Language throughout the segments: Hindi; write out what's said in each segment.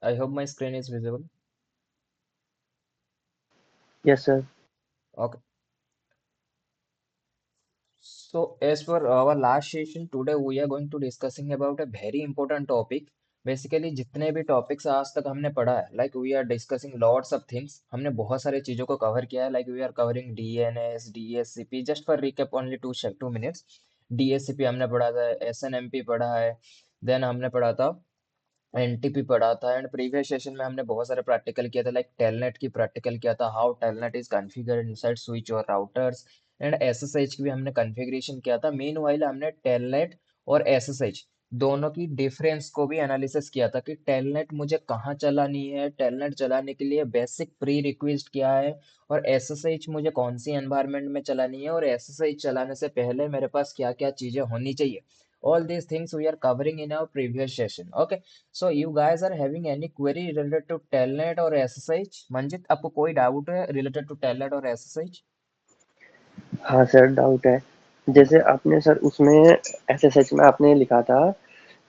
I hope my screen is visible. Yes, sir. Okay. So as for our last session, today we are going to discussing about a very important topic. Basically जितने भी टॉपिक्स आज तक हमने पढ़ा है, like we are discussing lots of things. हमने बहुत सारे चीजों को कवर किया है, like we are covering DNS, DSCP. Just for recap, only 2 minutes. DSCP हमने पढ़ा था, SNMP पढ़ा है, देन हमने पढ़ा था एनटीपी पढ़ा था, एंड प्रीवियस सेशन में हमने बहुत सारे प्रैक्टिकल किया था, लाइक टेलनेट की प्रैक्टिकल किया था, how telnet is configured inside switch और राउटर्स, एंड एसएसएच की भी हमने कॉन्फ़िगरेशन किया था। मीनवाइल हमने टेलनेट और एसएसएच दोनों की डिफरेंस को भी एनालिसिस किया था कि टेलनेट मुझे कहाँ चलानी है, टेलनेट चलाने के लिए बेसिक प्री रिक्वेस्ट क्या है, और एसएसएच मुझे कौन सी एनवायरनमेंट में चलानी है, और एसएसएच चलाने से पहले मेरे पास क्या क्या चीज़ें होनी चाहिए। All these things we are covering in our previous session. Okay. So you guys are having any query related to Telnet or SSH? Manjit आपको कोई डाउट है related to Telnet और SSH? हाँ सर, डाउट है। जैसे आपने सर उसमें एसएसएच में आपने लिखा था,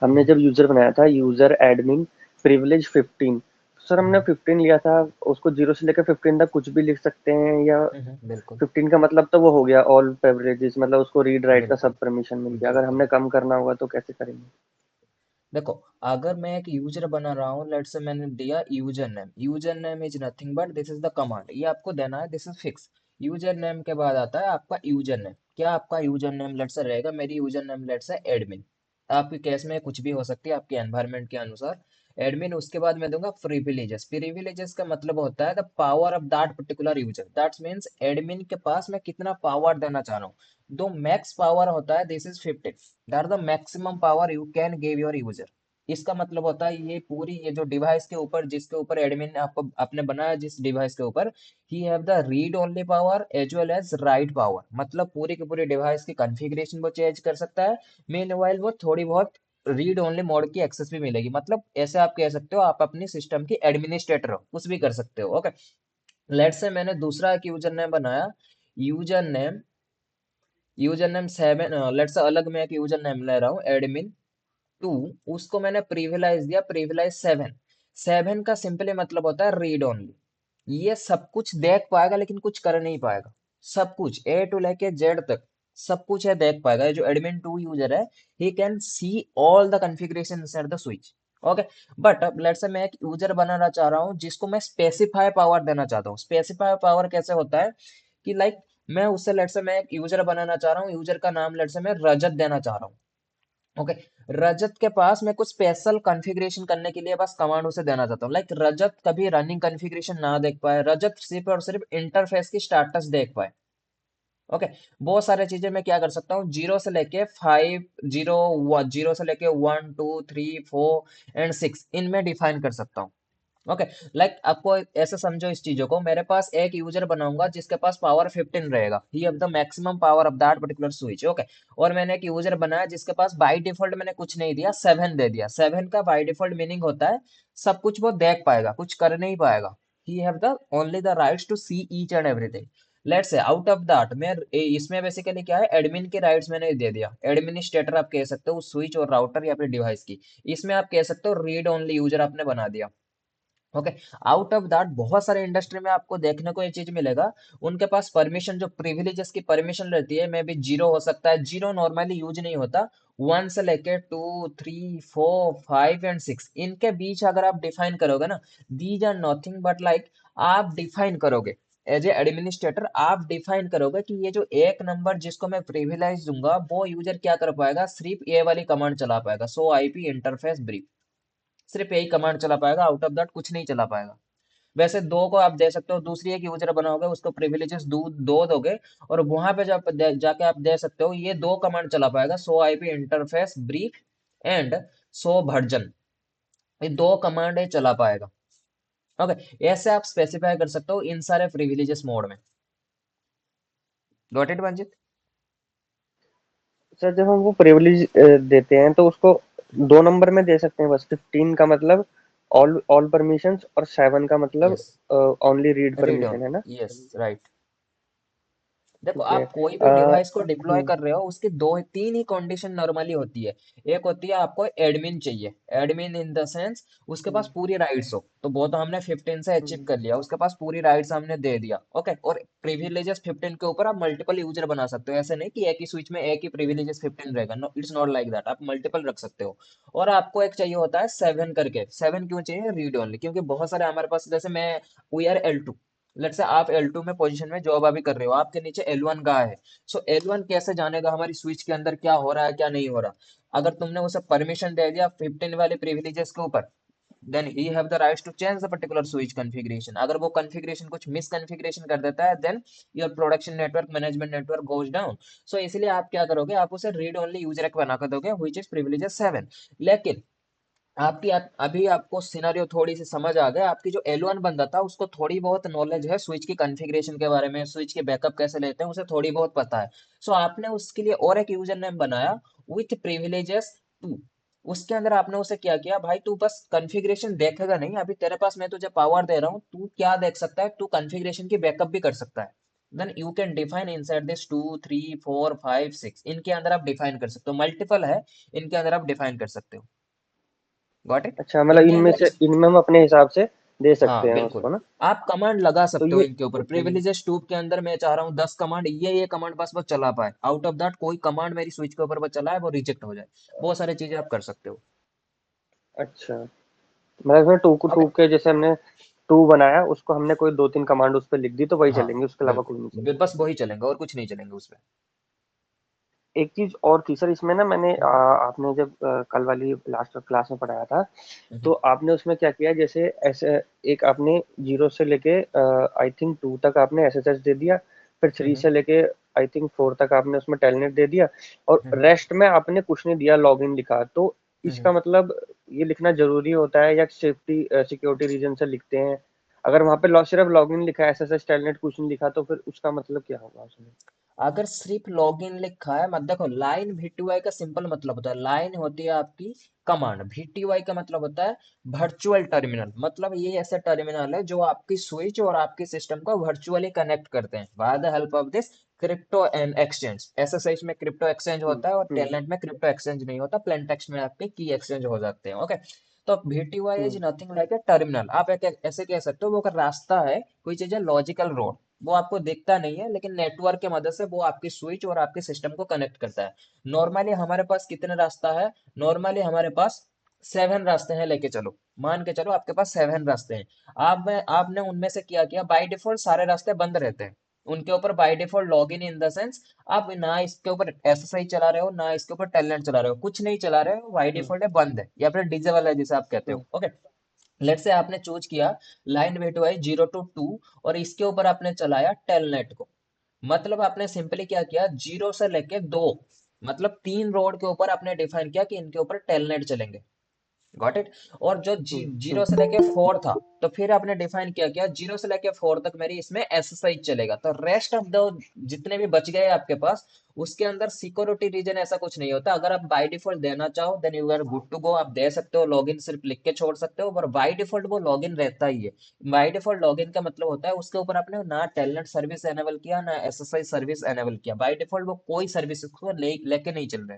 हमने हम्म, जब यूजर बनाया था यूजर एडमिन प्रिविलेज 15। सर हमने हम्म, 15 लिया था, उसको 0 से लेकर 15 तक कुछ भी लिख सकते हैं या बिल्कुल 15 का मतलब तो वो हो गया ऑल प्रिविलेजेस, मतलब उसको रीड राइट का बिल्कुल सब परमिशन मिल गया। अगर बिल्कुल। हमने कम करना होगा तो कैसे करेंगे? देखो, अगर मैं एक यूजर बना रहा हूँ, लेट्स से मैंने दिया user name. User name is nothing but this is the command, ये आपको देना है, this is fix. User name के बाद आता है आपका यूजर नेम। क्या आपका यूजर नेम लेट्स से रहेगा? मेरी user name let's say admin. आपके केस में कुछ भी हो सकती है आपके एनवायरनमेंट के अनुसार। एडमिन, उसके बाद मैं दूंगा प्रिविलेजेस। प्रिविलेजेस का मतलब होता है the power of that particular user, that means admin के पास मैं कितना पावर देना चाह रहा हूँ। दो मैक्स पावर होता है, this is 15, that the maximum power you can give your user. इसका मतलब होता है ये पूरी, ये जो डिवाइस के ऊपर, जिसके ऊपर एडमिन ने आपको आपने बनाया, जिस डिवाइस के ऊपर, he have the read only power as well as write power. मतलब पूरी की पूरी डिवाइस की कॉन्फ़िगरेशन वो चेंज कर सकता है। मीनवाइल वो थोड़ी बहुत रीड ओनली मोड की एक्सेस भी मिलेगी। मतलब ऐसे आप कह सकते हो आप अपनी सिस्टम की एडमिनिस्ट्रेटर हो, कुछ भी कर सकते हो। ओके। लेट से मैंने दूसरा एक यूजर नेम बनाया। User name, user name 7। लेट से अलग मैं एक यूजर नेम ले रहा हूँ, एडमिन 2। उसको मैंने प्रिविलाइज दिया, प्रिविलाइज 7। 7 का सिंपली मतलब होता है रीड ओनली। ये सब कुछ देख पाएगा लेकिन कुछ कर नहीं पाएगा। सब कुछ ए टू लेके जेड तक सब कुछ है देख पाएगा। ये जो एडमिन 2 यूजर है, he can see all the configuration inside the switch. Okay. But अब लेट्स से मैं एक यूजर बनाना चाह रहा हूँ जिसको मैं स्पेसिफाई पावर देना चाहता हूँ। स्पेसिफाई पावर कैसे होता है कि लाइक मैं उससे, लेट्स से मैं एक यूजर बनाना चाह रहा हूँ, यूजर का नाम लेट्स से मैं रजत देना चाह रहा हूँ। ओके। रजत के पास मैं कुछ स्पेशल कॉन्फ़िगरेशन करने के लिए बस कमांड उसे देना चाहता हूँ, लाइक रजत कभी रनिंग कॉन्फ़िगरेशन ना देख पाए, रजत सिर्फ और सिर्फ इंटरफेस की स्टेटस देख पाए। ओके। बहुत सारे चीजें मैं क्या कर सकता हूँ, जीरो से लेके 5, जीरो, जीरो से लेके 1 2 3 4 एंड 6 इनमें डिफाइन कर सकता हूँ। ओके। लाइक आपको ऐसे समझो इस चीजों को, मेरे पास एक यूजर बनाऊंगा जिसके पास पावर 15 रहेगा, ही have the maximum power of that particular switch. Okay. और मैंने एक यूजर बनाया जिसके पास बाय डिफॉल्ट मैंने कुछ नहीं दिया, 7 दे दिया। 7 का बाय डिफॉल्ट मीनिंग होता है सब कुछ वो देख पाएगा, कुछ कर नहीं पाएगा। He have the only the rights to see each and everything. Let's say out of that मैं इसमें बेसिकली क्या है, एडमिन के राइट्स मैंने दे दिया। एडमिनिस्ट्रेटर आप कह सकते हो स्विच और राउटर या फिर डिवाइस की। इसमें आप कह सकते हो रीड ओनली यूजर आपने बना दिया। ओके। आउट ऑफ दैट बहुत सारे इंडस्ट्री में आपको देखने को ये चीज मिलेगा, उनके पास परमिशन, जो प्रिविलेजेस की परमिशन रहती है, मे बी जीरो हो सकता है। जीरो नॉर्मली यूज नहीं होता। 1 से लेके 2 3 4 5 एंड 6 इनके बीच अगर आप डिफाइन करोगे ना, these are nothing but like, आप डिफाइन करोगे एज ए एडमिनिस्ट्रेटर, आप डिफाइन करोगे कि ये जो एक नंबर जिसको मैं प्रिविलेज दूंगा, वो यूजर क्या कर पाएगा, सिर्फ ये वाली कमांड चला पाएगा, सो आईपी इंटरफेस ब्रीफ। सिर्फ यही कमांड चला पाएगा, आउट ऑफ दैट कुछ नहीं चला पाएगा। वैसे दो को आप दे सकते हो, दूसरी एक यूजर बनाओगे उसको प्रिविलेजेस दो दोगे, और वहां पे जाके आप दे सकते हो ये दो कमांड चला पाएगा, सो IP interface brief and so version. ये दो कमांड ये चला पाएगा। ओके। ऐसे आप स्पेसिफाई कर सकते हो इन सारे प्रिविलेजेस मोड में। Got it Manjit? सर जब हम वो प्रिविलेज देते हैं तो उसको 2 नंबर में दे सकते हैं बस। 15 का मतलब ऑल ऑल परमिशंस और 7 का मतलब yes. Only read read permission, on. है ना? Yes right. देखो, ठीक है। आप कोई भी डिवाइस को डिप्लॉय हम्म। कर रहे हो, उसकी दो तीन ही कंडीशन नॉर्मली होती है। एक होती है आपको एडमिन चाहिए, एडमिन इन द सेंस उसके हम्म। पास पूरी राइट्स हो। तो वो तो हमने 15 से अचीव हम्म। कर लिया, उसके पास पूरी राइट्स हमने दे दिया, ओके। और प्रिविलेजेस 15 के ऊपर आप मल्टीपल यूजर बना सकते हो, ऐसे नहीं कि एक ही स्विच में एक ही प्रिविलेजेस 15 रहेगा, no, it's not like that, आप मल्टीपल रख सकते हो। और आपको एक चाहिए होता है 7 करके। 7 क्यों चाहिए? रीड ओनली, क्योंकि बहुत सारे हमारे पास, जैसे मैं, we are L2, let's say आप L2 में पोजीशन में जॉब अभी कर रहे हो, आपके नीचे L1 का है। सो L1 कैसे जानेगा हमारी स्विच के अंदर क्या हो रहा है क्या नहीं हो रहा? अगर तुमने उसे परमिशन दे दिया 15 वाले प्रिविलेजेस के ऊपर, then he have the rights to change the particular switch configuration. अगर वो कॉन्फ़िगरेशन कुछ मिस कॉन्फ़िगरेशन कर देता है, then your production network management network goes down. So इसलिए आप क्या करोगे, आप उसे रीड ओनली यूजर एक बना कर दोगे, व्हिच इज प्रिविलेजेस 7। लेकिन अभी आपको सिनेरियो थोड़ी सी समझ आ गया, आपकी जो L1 बंदा था उसको थोड़ी बहुत नॉलेज है स्विच की कॉन्फ़िगरेशन के बारे में, स्विच के बैकअप कैसे लेते हैं उसे थोड़ी बहुत पता है। सो आपने उसके लिए और एक यूजर नेम बनाया विथ प्रिविलेजेस 2। उसके अंदर आपने उसे क्या किया, भाई तू बस कॉन्फ़िगरेशन देखेगा नहीं, अभी तेरे पास मैं तुझे पावर दे रहा हूँ, तू क्या देख सकता है, तू कॉन्फ़िगरेशन की बैकअप भी कर सकता है। Then you can define inside this 2 3 4 5 6, इनके अंदर आप डिफाइन कर सकते हो, मल्टीपल है, इनके अंदर आप डिफाइन कर सकते हो। Got it? अच्छा, मतलब इनके इनमें अंदर से इनमें हम अपने हिसाब से दे सकते हाँ हैं बिल्कुल, उसको ना। आप कमांड लगा तो सकते हो ये इनके ऊपर। प्रिविलेजेस ट्यूब के अंदर मैं चाह रहा हूँ 10 कमांड, ये कमांड बस वो चला पाए, आउट ऑफ दैट कोई कमांड मेरी स्विच के ऊपर वो चला है वो रिजेक्ट हो जाए। बहुत सारी चीजें आप कर सकते हो। अच्छा, मतलब इसमें टू को ओके, टू के जैसे हमने टू बनाया, उसको हमने कोई दो तीन कमांड उस पर लिख दी तो वही हाँ चलेंगे, उसके अलावा बिल्कुल, कोई नहीं चलेंगे। बस वही चलेंगे और कुछ नहीं चलेंगे उसपे। एक चीज और थी सर इसमें ना, मैंने आपने जब कल वाली लास्ट क्लास में पढ़ाया था, तो हम्म, आपने उसमें क्या किया, जैसे ऐसे एक आपने जीरो से लेके आई थिंक टू तक आपने एसएसएच दे दिया, फिर थ्री हम्म, से लेके आई थिंक फोर तक आपने उसमें टेलनेट दे दिया, और हम्म, रेस्ट में आपने कुछ नहीं दिया, लॉगिन लिखा। तो हम्म। इसका मतलब ये लिखना जरूरी होता है या सेफ्टी सिक्योरिटी रीजन से लिखते हैं? अगर वहां पे सिर्फ लॉगिन लिखा है, एसएसएच टेलनेट कुछ नहीं लिखा, तो फिर उसका मतलब क्या होगा उसमें? अगर सिर्फ लॉगिन लिखा है, मत देखो, लाइन VTY का सिंपल मतलब होता है, लाइन होती है आपकी कमांड, VTY का मतलब होता है वर्चुअल टर्मिनल। मतलब ये ऐसे टर्मिनल है जो आपकी स्विच और आपके सिस्टम को वर्चुअली कनेक्ट करते हैं bye the help of this crypto and exchange. SSH में क्रिप्टो एक्सचेंज हम्म। होता है और हम्म। टेलनेट में क्रिप्टो एक्सचेंज नहीं होता, प्लेन टेक्स्ट में आपके की एक्सचेंज हो जाते हैं, ओके। तो VTY is hmm. Nothing like a terminal, आप ऐसे कह सकते हो, वो एक रास्ता है, कोई चीज है लॉजिकल रोड, वो आपको दिखता नहीं है लेकिन नेटवर्क की मदद से वो आपकी स्विच और आपके सिस्टम को कनेक्ट करता है। नॉर्मली हमारे पास कितने रास्ता है? नॉर्मली हमारे पास 7 रास्ते हैं, लेके चलो, मान के चलो आपके पास 7 रास्ते हैं। आपने उनमें से क्या किया, बाय डिफॉल्ट सारे रास्ते बंद रहते हैं, उनके ऊपर by default log in the sense, आप ना इसके ऊपर एसएसआई चला रहे हो ना इसके ऊपर टेलनेट चला रहे हो, कुछ नहीं चला रहे हो, बाय हम्म। डिफॉल्ट है, बंद है, या फिर डीजे वाला है जिसे आप कहते हम्म। हो, ओके। लेट से आपने चूज किया लाइन वेटवाई 0 to 2, और इसके ऊपर आपने चलाया टेलनेट को। मतलब आपने सिंपली क्या किया, 0 से लेके 2, मतलब 3 रोड के ऊपर आपने डिफाइन किया कि इनके ऊपर टेलनेट चलेंगे। Got it? और जो हम्म। जीरो हम्म। से लेके 4 था, तो फिर आपने डिफाइन किया क्या, 0 से लेके 4 तक मेरी इसमें एसएसआई चलेगा। तो रेस्ट ऑफ द जितने भी बच गए आपके पास, उसके अंदर सिक्योरिटी रीजन ऐसा कुछ नहीं होता। अगर आप बाय डिफॉल्ट देना चाहो then you are good to go, आप दे सकते हो, लॉगिन सिर्फ लिख के छोड़ सकते हो, पर बाय डिफॉल्ट वो लॉगिन रहता ही है। बाय डिफॉल्ट लॉगिन का मतलब होता है उसके ऊपर आपने ना टेलनेट सर्विस एनेबल किया ना एसएसआई सर्विस एनेबल किया, बाय डिफॉल्ट वो कोई सर्विस को लेके नहीं चल रहे।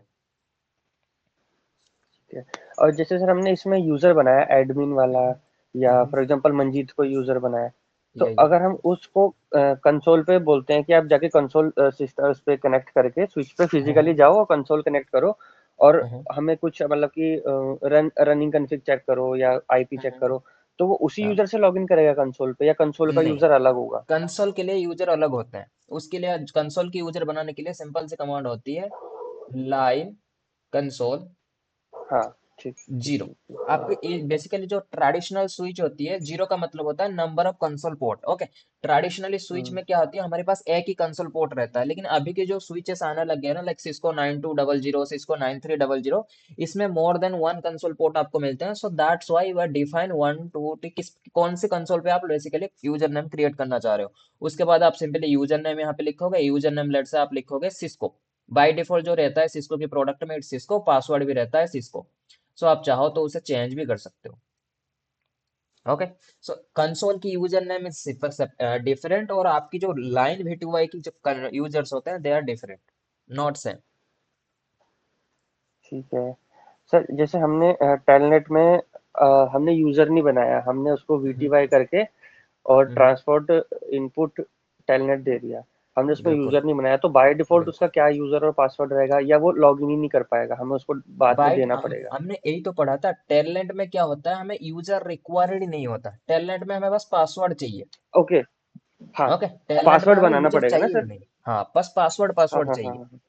ठीक है। और जैसे सर हमने इसमें यूजर बनाया एडमिन वाला, या फॉर एग्जांपल मंजीत को यूजर बनाया, तो या अगर हम उसको कंसोल पे बोलते हैं कि आप जाके कंसोल सिस्टम उस पे कनेक्ट करके स्विच पे फिजिकली जाओ और कंसोल कनेक्ट करो, और हमें कुछ मतलब कि रनिंग कॉन्फ़िग चेक करो या आईपी चेक करो, तो वो उसी हाँ, यूजर से लॉगिन करेगा कंसोल पे, या कंसोल का नहीं, यूजर अलग होगा? कंसोल के लिए यूजर अलग होते हैं। उसके लिए कंसोल की यूजर बनाने के लिए सिंपल सी कमांड होती है, लाइन कंसोल हाँ। ठीक ठीक जीरो। ठीक ठीक, आपकी बेसिकली जो ट्रेडिशनल स्विच होती है, जीरो का मतलब होता है number of console port, okay. Traditionally switch hmm. में क्या होती है, हमारे पास एक ही कंसोल पोर्ट रहता है, लेकिन अभी के जो स्विचेस आने लग गए ना, लाइक सिस्को 9200, सिस्को 9300, इसमें more than one console port आपको मिलते हैं। So that's why you are define one to किस कौन से कंसोल पे आप बेसिकली यूजर नेम क्रिएट करना चाह रहे हो। उसके बाद आप सिंपली यूजर नेम यहाँ पे लिखोगे, यूजर नेम लेट से आप लिखोगे सिस्को। बाय डिफॉल्ट जो रहता है सिस्को की प्रोडक्ट में, सिस्को पासवर्ड भी रहता है सिस्को। सो आप चाहो तो उसे चेंज भी कर सकते हो। ओके, सो कंसोल की यूजर नेम इज डिफरेंट, और आपकी जो लाइन V2I की जो यूजर्स होते हैं they are different, not same. ठीक है सर। जैसे हमने टेलनेट में हमने यूजर नहीं बनाया, हमने उसको वीटीवाई करके और ट्रांसपोर्ट इनपुट टेलनेट दे दिया, हमने उसमें बिल्कुल यूजर नहीं बनाया, तो बाय डिफॉल्ट उसका बिल्कुल। क्या यूजर और पासवर्ड रहेगा, या वो लॉग इन ही नहीं कर पाएगा, हमें उसको बाद में बाइट देना पड़ेगा? हमने यही तो पढ़ा था, टेलनेट में क्या होता है, हमें यूजर रिक्वायर्ड ही नहीं होता, टेलनेट में हमें बस पासवर्ड चाहिए। ओके। हाँ, ओके, टेलनेट में पासवर्ड हमें बनाना यूजर पड़ेगा ना चाहिए ही सर? नहीं। हाँ, बस पासवर्ड हाँ पासवर्ड हाँ हाँ चाहिए। हाँ हाँ।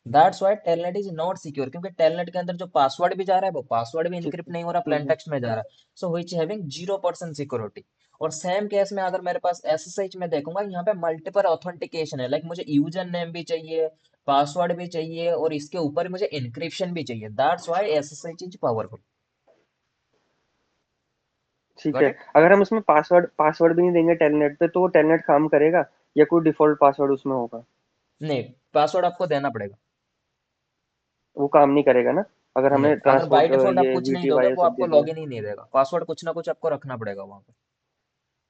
That's why telnet is not secure, क्योंकि टेलनेट के अंदर जो पासवर्ड भी जा रहा है वो पासवर्ड भी ठीक इनक्रिप्ट है। नहीं हो रहा, प्लेन टेक्स्ट में जा रहा है, सो व्हिच हैविंग 0% सिक्योरिटी। और सेम केस में अगर मेरे पास एसएसएच में देखूंगा, यहाँ पे मल्टीपल ऑथेंटिकेशन है, लाइक मुझे यूजर नेम भी चाहिए, पासवर्ड भी चाहिए, और इसके ऊपर मुझे इनक्रिप्शन भी चाहिए, that's why SSH is powerful. ठीक गॉट है। इट? अगर हम उसमें पासवर्ड पासवर्ड भी नहीं देंगे टेलनेट पे, तो वो टेलनेट काम करेगा या कोई डिफॉल्ट पासवर्ड उसमें होगा? नहीं, पासवर्ड आपको देना पड़ेगा। वो काम नहीं करेगा ना, अगर नहीं, हमें अगर बाय ट्रांसपोर्ट डिफॉल्ट आप ये कुछ नहीं वीटी दोगे वाई वो सब आपको दे दिया? लॉगिन ही नहीं देगा, पासवर्ड कुछ ना कुछ आपको रखना पड़ेगा वहां पे।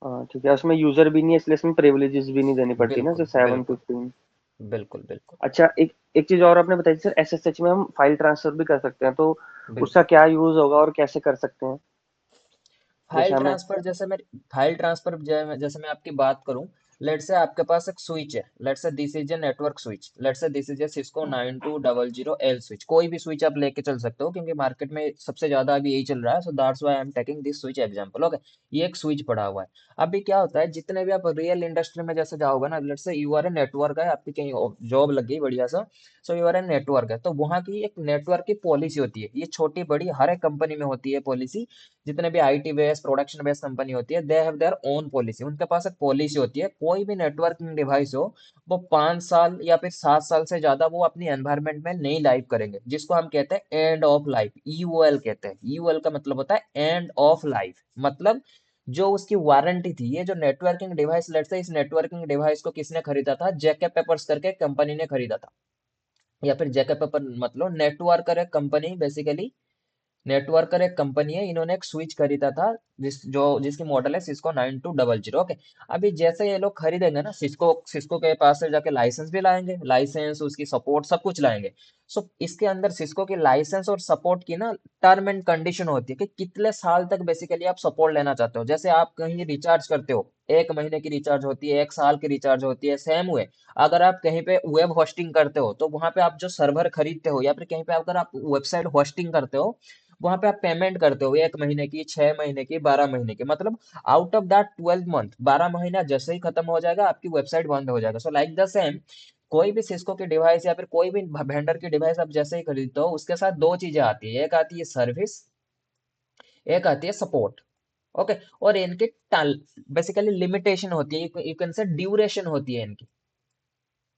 हाँ ठीक है, उसमें यूजर भी नहीं है, इसलिए इसमें प्रिविलेजेस भी नहीं देनी पड़ती ना, बिल्कुल जैसे सेवन बिल्कुल। फिफ्टीन। बिल्कुल बिल्कुल। अच्छा, एक एक चीज और आपने बताई थी सर, एसएसएच में हम फाइल ट्रांसफर भी कर सकते हैं, तो उसका बिल्कुल। क्या यूज होगा और कैसे कर सकते हैं? जैसे फाइल हमें ट्रांसफर जैसे मैं फाइल ट्रांसफर जैसे मैं आपकी बात करूं, लेट से आपके पास एक स्विच है, let say this is a network switch, let say this is a Cisco 9200L switch, कोई भी स्विच आप लेके चल सकते हो क्योंकि मार्केट में सबसे ज्यादा अभी यही चल रहा है, so that's why I am taking this switch example. Okay, ये एक स्विच पड़ा हुआ है। अभी क्या होता है, जितने भी आप रियल इंडस्ट्री में जैसे जाओगे ना, late say you are a network है, आपकी कहीं जॉब लग गई बढ़िया सा, so you are a network है, तो वहाँ की एक नेटवर्क की पॉलिसी होती है, ये छोटी बड़ी हर एक कंपनी में होती है पॉलिसी, जितने भी IT based production based company होती है they have their own policy, उनके पास एक पॉलिसी होती है, कोई भी नेटवर्किंग डिवाइस हो वो 5 साल या फिर 7 साल से ज्यादा वो अपनी एनवायरनमेंट में नहीं लाइव करेंगे, जिसको हम कहते हैं एंड ऑफ लाइफ, ईओएल कहते हैं। ईओएल का मतलब होता है एंड ऑफ लाइफ, मतलब जो उसकी वारंटी थी, ये जो नेटवर्किंग डिवाइस, लेट्स से इस नेटवर्किंग डिवाइस को किसने खरीदा था, जैकब पेपर्स करके कंपनी ने खरीदा था, या फिर जैकब पेपर मतलब नेटवर्कर एक कंपनी बेसिकली, नेटवर्कर एक कंपनी है, इन्होंने एक स्विच खरीदा था जिसकी मॉडल है सिस्को 9200। ओके, अभी जैसे ये लोग खरीदेंगे ना, सिस्को सिस्को के पास से जाके लाइसेंस भी लाएंगे, लाइसेंस उसकी सपोर्ट सब कुछ लाएंगे। सो इसके अंदर सिस्को की लाइसेंस और सपोर्ट की ना टर्म एंड कंडीशन होती है कि कितने साल तक बेसिकली आप सपोर्ट लेना चाहते हो, जैसे आप कहीं रिचार्ज करते हो, 1 महीने की रिचार्ज होती है, 1 साल की रिचार्ज होती है, सेम हुए अगर आप कहीं पे वेब होस्टिंग करते हो तो वहां पे आप जो सर्वर खरीदते हो, या फिर कहीं पे अगर आप वेबसाइट होस्टिंग करते हो, वहां पे आप पेमेंट करते हो 1 महीने की, 6 महीने की, 12 महीने की, मतलब आउट ऑफ दैट 12 मंथ, 12 महीना जैसे ही खत्म हो जाएगा आपकी वेबसाइट बंद हो जाएगा। सो लाइक द सेम, कोई भी सिस्को की डिवाइस या फिर कोई भी वेंडर की डिवाइस आप जैसे ही खरीदते हो, उसके साथ दो चीजें आती है, एक आती है सर्विस, एक आती है सपोर्ट। ओके, और इनके बेसिकली लिमिटेशन होती है, यू कैन से ड्यूरेशन होती है इनकी।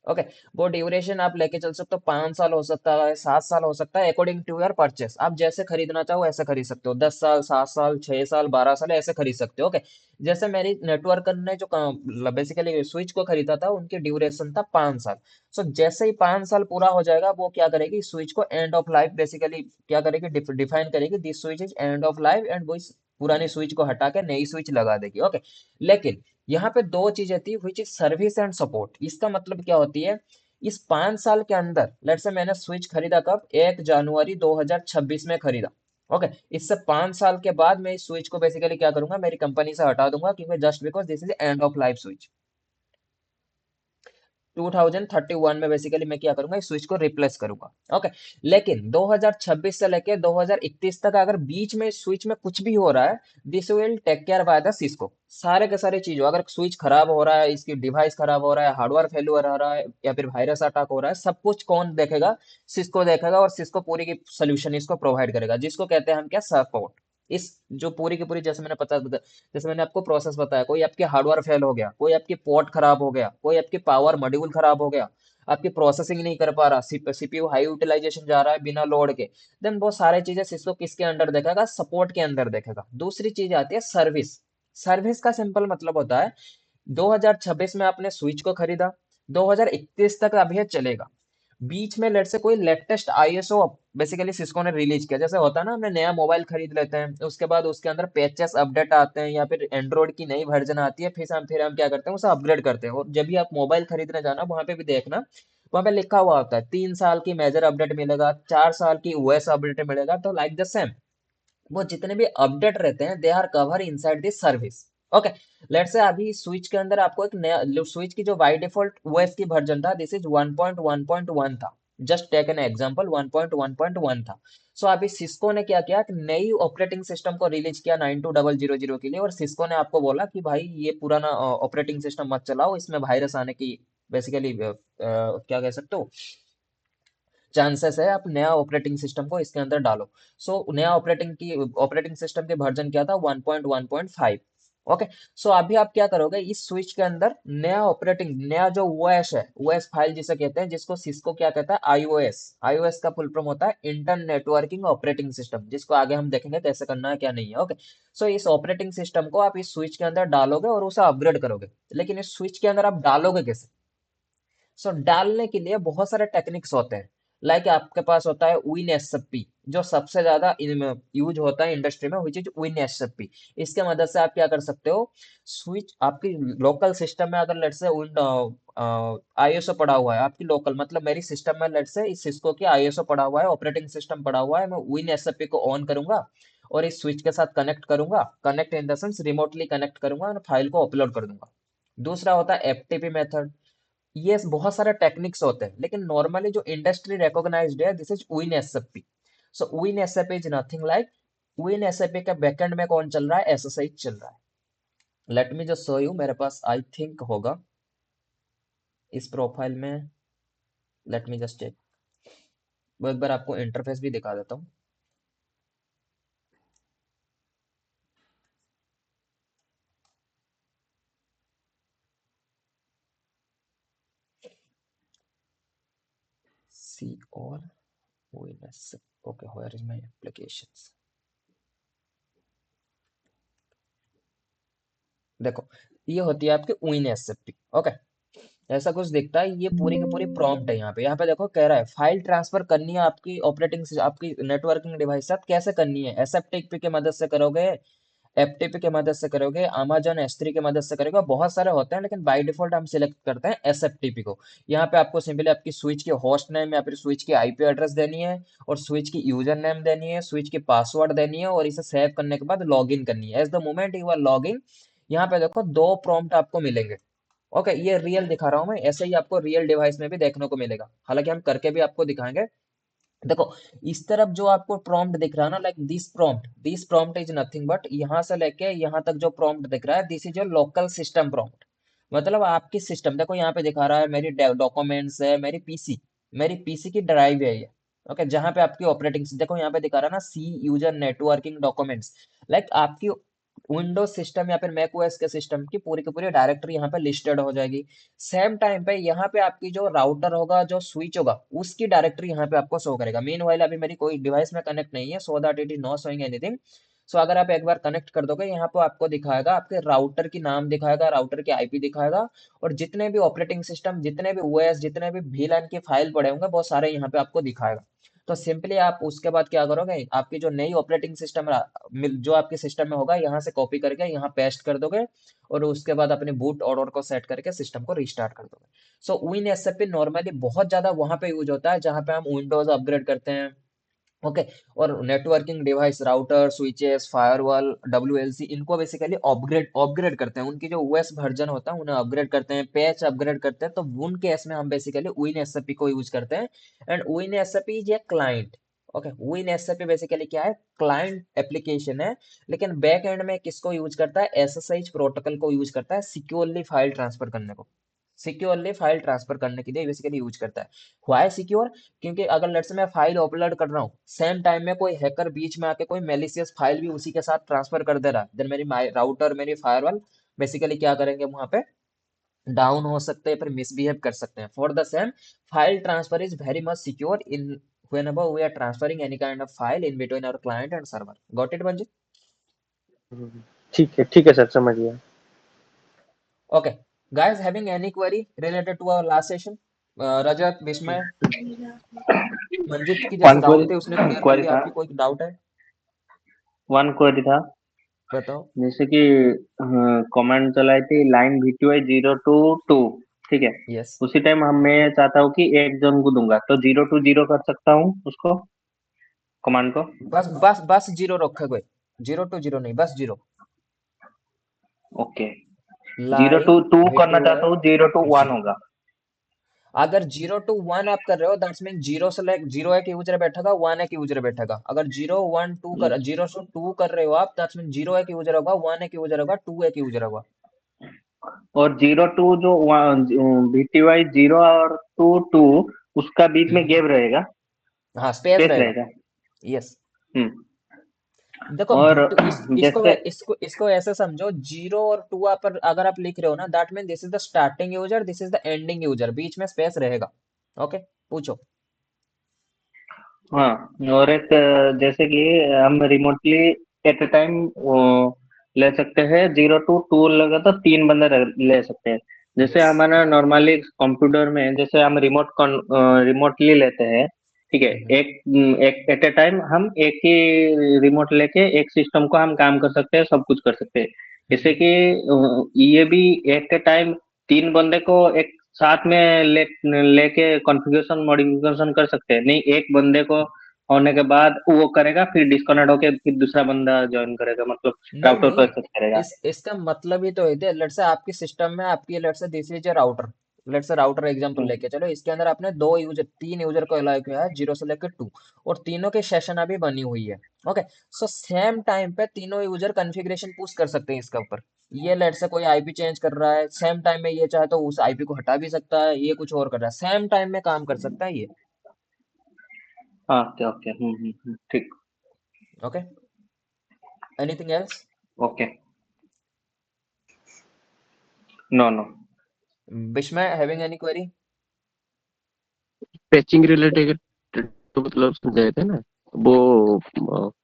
ओके, वो ड्यूरेशन आप लेके चल सकते हो, 5 साल हो सकता है, 7 साल हो सकता है, अकॉर्डिंग टू योर परचेस, आप जैसे खरीदना चाहो ऐसे खरीद सकते हो, 10 साल, 7 साल, 6 साल, 12 साल ऐसे खरीद सकते हो। ओके, जैसे मेरी नेटवर्कर ने जो बेसिकली स्विच को खरीदा था, उनकी ड्यूरेशन था 5 साल। सो जैसे ही 5 साल पूरा हो जाएगा, वो क्या करेगी, स्विच को एंड ऑफ लाइफ बेसिकली क्या करेगी, डिफाइन करेगी, this switch is end of life, and वो इस पुरानी स्विच को हटा के नई स्विच लगा देगी। ओके, लेकिन यहाँ पे दो चीजें थी, which is service and support. इसका मतलब क्या होती है, इस 5 साल के अंदर, लेट से मैंने स्विच खरीदा कब, 1 जनवरी 2026 में खरीदा। ओके, इससे 5 साल के बाद मैं इस स्विच को बेसिकली क्या करूंगा, मेरी कंपनी से हटा दूंगा, क्योंकि just because this is end of life switch. 2031 में बेसिकली मैं क्या करूंगा, इस स्विच को रिप्लेस करूंगा। ओके, लेकिन 2026 से लेके 2031 तक अगर बीच में इस स्विच में कुछ भी हो रहा है, this will take care by the Cisco, सारे के सारे चीजों, अगर स्विच खराब हो रहा है, इसकी डिवाइस खराब हो रहा है, हार्डवेयर फेल्यूर हो रहा है, या फिर वायरस अटैक हो रहा है, सब कुछ कौन देखेगा, सिस्को देखेगा, और सिस्को पूरी की सोल्यूशन इसको प्रोवाइड करेगा, जिसको कहते हैं हम क्या, सपोर्ट। इस जो पूरी की पूरी, जैसे मैंने आपको प्रोसेस बताया, कोई आपके हार्डवेयर फेल हो गया, कोई आपकी पोर्ट खराब हो गया, कोई आपकी पावर मॉड्यूल खराब हो गया, आपकी प्रोसेसिंग नहीं कर पा रहा, सीपीयू हाई यूटिलाइजेशन जा रहा है बिना लोड के, देन वो सारी चीजें सिस्को किसके अंडर देखेगा, सपोर्ट के अंदर देखेगा। दूसरी चीज आती है सर्विस। सर्विस का सिंपल मतलब होता है, 2026 में आपने स्विच को खरीदा, 2031 तक अब यह चलेगा, बीच में लेट से कोई लेटेस्ट आईएसओ बेसिकली सिस्को ने रिलीज किया, जैसे होता है ना, हमने नया मोबाइल खरीद लेते हैं, उसके बाद उसके अंदर पैचेस अपडेट आते हैं या फिर एंड्रॉइड की नई वर्जन आती है, फिर हम क्या करते हैं, उसे अपग्रेड करते हैं। और जब भी आप मोबाइल खरीदने जाना, वहां पे भी देखना, वहां पे लिखा हुआ होता है 3 साल की मेजर अपडेट मिलेगा, 4 साल की ओएस अपडेट मिलेगा। तो लाइक द सेम, वो जितने भी अपडेट रहते हैं, they are cover inside this service. Okay, let's say अभी स्विच के अंदर आपको एक नया स्विच की जो बाय डिफॉल्ट ओएस की वर्जन था, दिस इज 1.1.1 था। जस्ट टेक एन एग्जांपल, 1.1.1 था। सो अभी सिस्को ने क्या किया कि नई ऑपरेटिंग सिस्टम को रिलीज किया 92000 के लिए, और सिस्को ने आपको बोला कि भाई ये पुराना ऑपरेटिंग सिस्टम मत चलाओ, इसमें वायरस आने की बेसिकली क्या कह सकते हो, चांसेस है, आप नया ऑपरेटिंग सिस्टम को इसके अंदर डालो। नया ऑपरेटिंग सिस्टम के वर्जन क्या था, 1.1.5। ओके, सो अभी आप क्या करोगे, इस स्विच के अंदर नया जो ओएस है, ओएस फाइल जिसे कहते हैं, जिसको सिस्को क्या कहता है, आईओएस। आईओएस का फुल फॉर्म होता है इंटर नेटवर्किंग ऑपरेटिंग सिस्टम, जिसको आगे हम देखेंगे कैसे करना है क्या नहीं है। ओके, सो इस ऑपरेटिंग सिस्टम को आप इस स्विच के अंदर डालोगे और उसे अपग्रेड करोगे। लेकिन इस स्विच के अंदर आप डालोगे कैसे? डालने के लिए बहुत सारे टेक्निक्स होते हैं। लाइक आपके पास होता है विन एसएफपी, जो सबसे ज्यादा यूज होता है इंडस्ट्री में, विच इज विन एसएफपी। इसके मदद से आप क्या कर सकते हो, स्विच आपकी लोकल सिस्टम में अगर लेट से विन आईएसओ पड़ा हुआ है आपकी लोकल, मतलब मेरी सिस्टम में लेट से इस सिस्को की आईएसओ पड़ा हुआ है, ऑपरेटिंग सिस्टम पड़ा हुआ है, मैं विन एसएफपी को ऑन करूंगा और इस स्विच के साथ कनेक्ट करूंगा, connect in the sense remotely connect करूंगा और फाइल को अपलोड कर दूंगा। दूसरा होता है एफटीपी मेथड। ये बहुत सारे टेक्निक्स होते हैं, लेकिन नॉर्मली जो इंडस्ट्री रिकॉग्नाइज्ड है, this is win SAP. Win SAP is nothing like, win SAP के बैकएंड में कौन चल रहा है, एसएसएच चल रहा है। Let me just show you, मेरे पास आई थिंक होगा इस प्रोफाइल में। लेट मी जस्ट चेक, वो एक बार आपको इंटरफेस भी दिखा देता हूँ। सी और win SAP, okay, where is my applications. देखो, ये होती है आपकी विन एसएपी। ओके, ऐसा कुछ दिखता है, ये पूरी की पूरी प्रॉम्प्ट है। यहाँ पे देखो कह रहा है फाइल ट्रांसफर करनी है आपकी आपकी नेटवर्किंग डिवाइस साथ, कैसे करनी है, एसएफटीपी की मदद से करोगे, एफटीपी की मदद से करोगे, अमेजन एस3 की मदद से करोगे, बहुत सारे होते हैं, लेकिन बाय डिफॉल्ट हम सिलेक्ट करते हैं एसएफटीपी को। यहाँ पे आपको सिंपली आपकी स्विच की होस्ट नेम या फिर स्विच की आईपी एड्रेस देनी है, और स्विच की यूजर नेम देनी है, स्विच की पासवर्ड देनी है, और इसे सेव करने के बाद लॉग इन करनी है। As the moment you are log in, यहाँ पे देखो दो प्रॉम्प्ट आपको मिलेंगे। ओके, ये रियल दिखा रहा हूँ मैं, ऐसे ही आपको रियल डिवाइस में भी देखने को मिलेगा, हालांकि हम करके भी आपको दिखाएंगे। देखो, इस तरफ जो आपको प्रॉम्प्ट दिख रहा है ना, like this prompt is nothing but, यहाँ से लेके यहाँ तक जो प्रॉम्प्ट दिख रहा है, this is your local system prompt. मतलब आपकी सिस्टम, देखो यहाँ पे दिखा रहा है मेरी डॉक्यूमेंट्स है, मेरी पीसी की ड्राइव है ये। ओके, जहाँ पे आपकी ऑपरेटिंग, देखो यहाँ पे दिखा रहा है ना, सी यूजर नेटवर्किंग डॉक्यूमेंट्स, लाइक आपकी विंडोज सिस्टम या फिर मैक ओएस के सिस्टम की पूरी डायरेक्टरी यहाँ पे लिस्टेड हो जाएगी। सेम टाइम पे यहाँ पे आपकी जो राउटर होगा, जो स्विच होगा, उसकी डायरेक्टरी यहाँ पे आपको शो करेगा। मीन वाइल अभी मेरी कोई डिवाइस में कनेक्ट नहीं है, so that it is not showing anything. So अगर आप एक बार कनेक्ट कर दोगे, यहाँ पे आपको दिखाएगा, आपके राउटर की नाम दिखाएगा, राउटर की आईपी दिखाएगा, और जितने भी ऑपरेटिंग सिस्टम, जितने भी ओएस, जितने भी VLAN की फाइल पड़े होंगे, वो सारे यहाँ पे आपको दिखाएगा। तो सिंपली आप उसके बाद क्या करोगे, आपकी जो नई ऑपरेटिंग सिस्टम जो आपके सिस्टम में होगा, यहाँ से कॉपी करके यहाँ पेस्ट कर दोगे, और उसके बाद अपने बूट ऑर्डर को सेट करके सिस्टम को रिस्टार्ट कर दोगे। विन एसएपी नॉर्मली बहुत ज्यादा वहां पे यूज होता है जहां पे हम विंडोज अपग्रेड करते हैं। ओके, और networking device, router, switches, firewall, WLC, इनको बेसिकली अपग्रेड अपग्रेड करते हैं, उनकी जो ओएस वर्जन होता है उन्हें अपग्रेड करते हैं, पैच अपग्रेड करते हैं। तो उन केस में हम बेसिकली विन एसएपी को यूज करते हैं। And win SAP is a client. Okay, win SAP basically क्या है, क्लाइंट एप्लीकेशन है, लेकिन बैक एंड में किसको यूज करता है, एसएसएच प्रोटोकॉल को यूज करता है सिक्योरली फाइल ट्रांसफर करने को, सिक्योरली फाइल ट्रांसफर करने के लिए बेसिकली यूज करता है। व्हाई सिक्योर, क्योंकि अगर लेट्स से मैं फाइल अपलोड कर रहा हूँ, सेम टाइम में कोई हैकर बीच में आके कोई मेलिशियस फाइल भी उसी के साथ ट्रांसफर कर दे रहा है, देन मेरी राउटर, मेरी फायरवॉल बेसिकली क्या करेंगे, वहां पे डाउन हो सकते हैं, फिर मिसबिहेव कर सकते हैं। For the same, file transfer is very much secure in whenever we are transferring any kind of file in between our client and server. Got it, Banjit? ठीक है सर, समझ गया। Okay, guys, having any query related to our last session? रजत, विस्मय, मंजित की जैसे वन डाउट थे उसने क्वेरी क्लियर कर क्वेरी लिया, था। आपकी कोई डाउट है? वन क्वेरी था। बताओ। जैसे कि कमांड चलाई थी लाइन VTY 0 to 2, ठीक है। यस। उसी टाइम हम मैं चाहता हूँ कि एक जन को दूंगा तो 0 to 0 कर सकता हूँ उसको, कमांड को। बस बस बस जीरो रखे कोई, 0 to 0 नहीं, बस zero. Okay. Zero line two two करना चाहता VTY हूँ, 0 to 1 0। होगा। अगर 0 to 1 आप कर रहे हो दैट्स मीन जीरो से लाइक जीरो एक यूजर बैठेगा, वन एक यूजर बैठेगा। अगर 0 1 2 कर, यस। 0 से 2 कर रहे हो आप, दैट्स मीन जीरो एक यूजर होगा, वन एक यूजर होगा, टू एक यूजर होगा। और 0 to जो VTY 0 और 2 उसका बीच में हम्म। गैप रहेगा, हाँ, स्पेस स्पेस रहेगा। रहेगा। यस। हम्म। देखो और V2 इसको जैसे इसको ऐसे समझो, 0 और 2 आप अगर आप लिख रहे हो ना, that mean this is the starting user, this is the ending user, बीच में स्पेस रहेगा। ओके, पूछो। हाँ, और एक जैसे कि हम रिमोटली एट ए टाइम ले सकते हैं। 0 to 2 लगा तो 3 बंदे ले सकते हैं। जैसे यस। हमारा नॉर्मली कंप्यूटर में जैसे हम रिमोटली लेते हैं, ठीक है। एक एट ए टाइम हम एक ही रिमोट लेके एक सिस्टम को हम काम कर सकते हैं, सब कुछ कर सकते हैं। जैसे कि ये भी एट ए टाइम 3 बंदे को एक साथ में लेके कॉन्फ़िगरेशन मॉडिफिकेशन कर सकते हैं। नहीं, एक बंदे को होने के बाद वो करेगा, फिर डिस्कनेक्ट होके फिर दूसरा बंदा ज्वाइन करेगा, मतलब नहीं राउटर को नहीं, एक्सेस करेगा। इसका मतलब ही तो है, लेट्स से आपकी सिस्टम में आपकी, let's say this is a router, let's say router example hmm. लेके चलो, इसके अंदर आपने दो यूजर, तीन यूजर को अलाउ किया है, 0 से लेकर 2, और तीनों की सेशन अभी बनी हुई है। ओके, सो सेम टाइम पे तीनों यूजर कॉन्फ़िगरेशन पुश कर सकते हैं इसके ऊपर। ये लेट्स से कोई आईपी चेंज कर रहा है सेम टाइम में, ये चाहे तो उस आईपी को हटा भी सकता है, ये कुछ और कर रहा है, सेम टाइम में काम कर सकता है ये। हाँ, ओके ओके, ठीक। Okay, anything else? Okay. No no. Vismay, having any query? Patching related तो मतलब समझाए थे ना, वो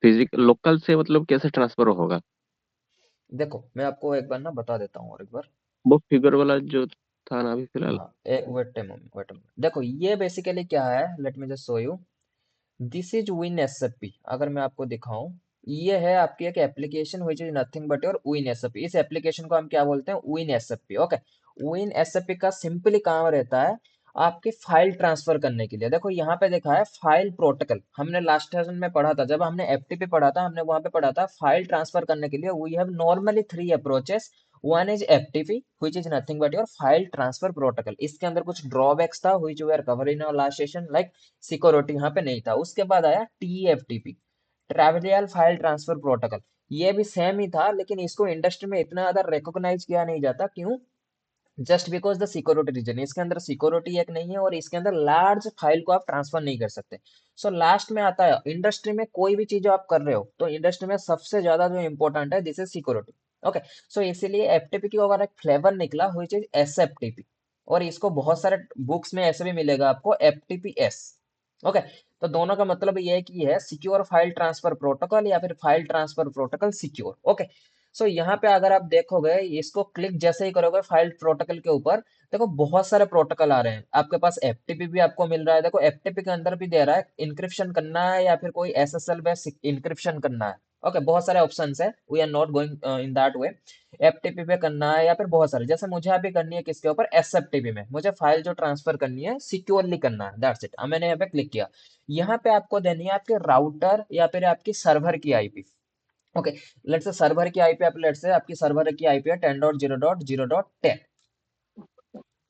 फिजिक लोकल से मतलब कैसे ट्रांसफर होगा? देखो मैं आपको एक बार ना बता देता हूँ और एक बार। वो फिगर वाला जो था ना अभी फिलहाल। हाँ, एक वेट, वेट, देखो ये बेसिकली क्या है, let me just show you. This is win SFP, अगर मैं आपको दिखाऊं, ये है आपकी एक application which is nothing but your win SFP. इस एप्लीकेशन को हम क्या बोलते हैं? Win SFP. Okay, win SFP का सिंपली काम रहता है आपकी फाइल ट्रांसफर करने के लिए। देखो यहाँ पे देखा है फाइल प्रोटोकॉल, हमने लास्ट सेशन में पढ़ा था, जब हमने एफटीपी पढ़ा था, हमने वहां पे पढ़ा था फाइल ट्रांसफर करने के लिए we have normally three approaches. One is FTP which is nothing but your file transfer protocol. इसके अंदर कुछ ड्रॉबैक्स था which we are covering in last session, like security यहाँ पे नहीं था। उसके बाद आया TFTP, trivial file transfer protocol. ये भी सेम ही था, लेकिन इसको इंडस्ट्री में इतना ज्यादा रिकॉग्नाइज किया नहीं जाता। क्यों? Just because the security reason, इसके अंदर सिक्योरिटी एक नहीं है, और इसके अंदर लार्ज फाइल को आप ट्रांसफर नहीं कर सकते। सो लास्ट में आता है, इंडस्ट्री में कोई भी चीज आप कर रहे हो तो इंडस्ट्री में सबसे ज्यादा जो इंपॉर्टेंट है दिस इज सिक्योरिटी। ओके, सो इसीलिए एफटीपी की अगर एक फ्लेवर निकला व्हिच इज SFTP, और इसको बहुत सारे बुक्स में ऐसे भी मिलेगा आपको, FTPS। ओके, तो दोनों का मतलब ये है कि ये है सिक्योर फाइल ट्रांसफर प्रोटोकॉल, या फिर file transfer protocol secure. Okay, so यहाँ पे अगर आप देखोगे, इसको क्लिक जैसे ही करोगे फाइल प्रोटोकॉल के ऊपर, देखो बहुत सारे प्रोटोकॉल आ रहे हैं आपके पास। एफटीपी भी आपको मिल रहा है, देखो एफटीपी के अंदर भी दे रहा है इंक्रिप्शन करना है या फिर कोई SSL बेस्ड इंक्रिप्शन करना है। ओके, बहुत सारे ऑप्शंस है, we are not going in that way. FTP पे करना है या फिर बहुत सारे, जैसे मुझे अभी करनी है किसके ऊपर? SFTP में मुझे फाइल जो ट्रांसफर करनी है सिक्योरली करना है, दैट्स इट। अब मैंने यहाँ पे क्लिक किया, यहाँ पे आपको देनी है आपके राउटर या फिर आपकी सर्वर की आईपी। ओके, लेट्स से सर्वर की आईपी, आप लेट्स से आपकी सर्वर की आईपी है 10.0.0.10,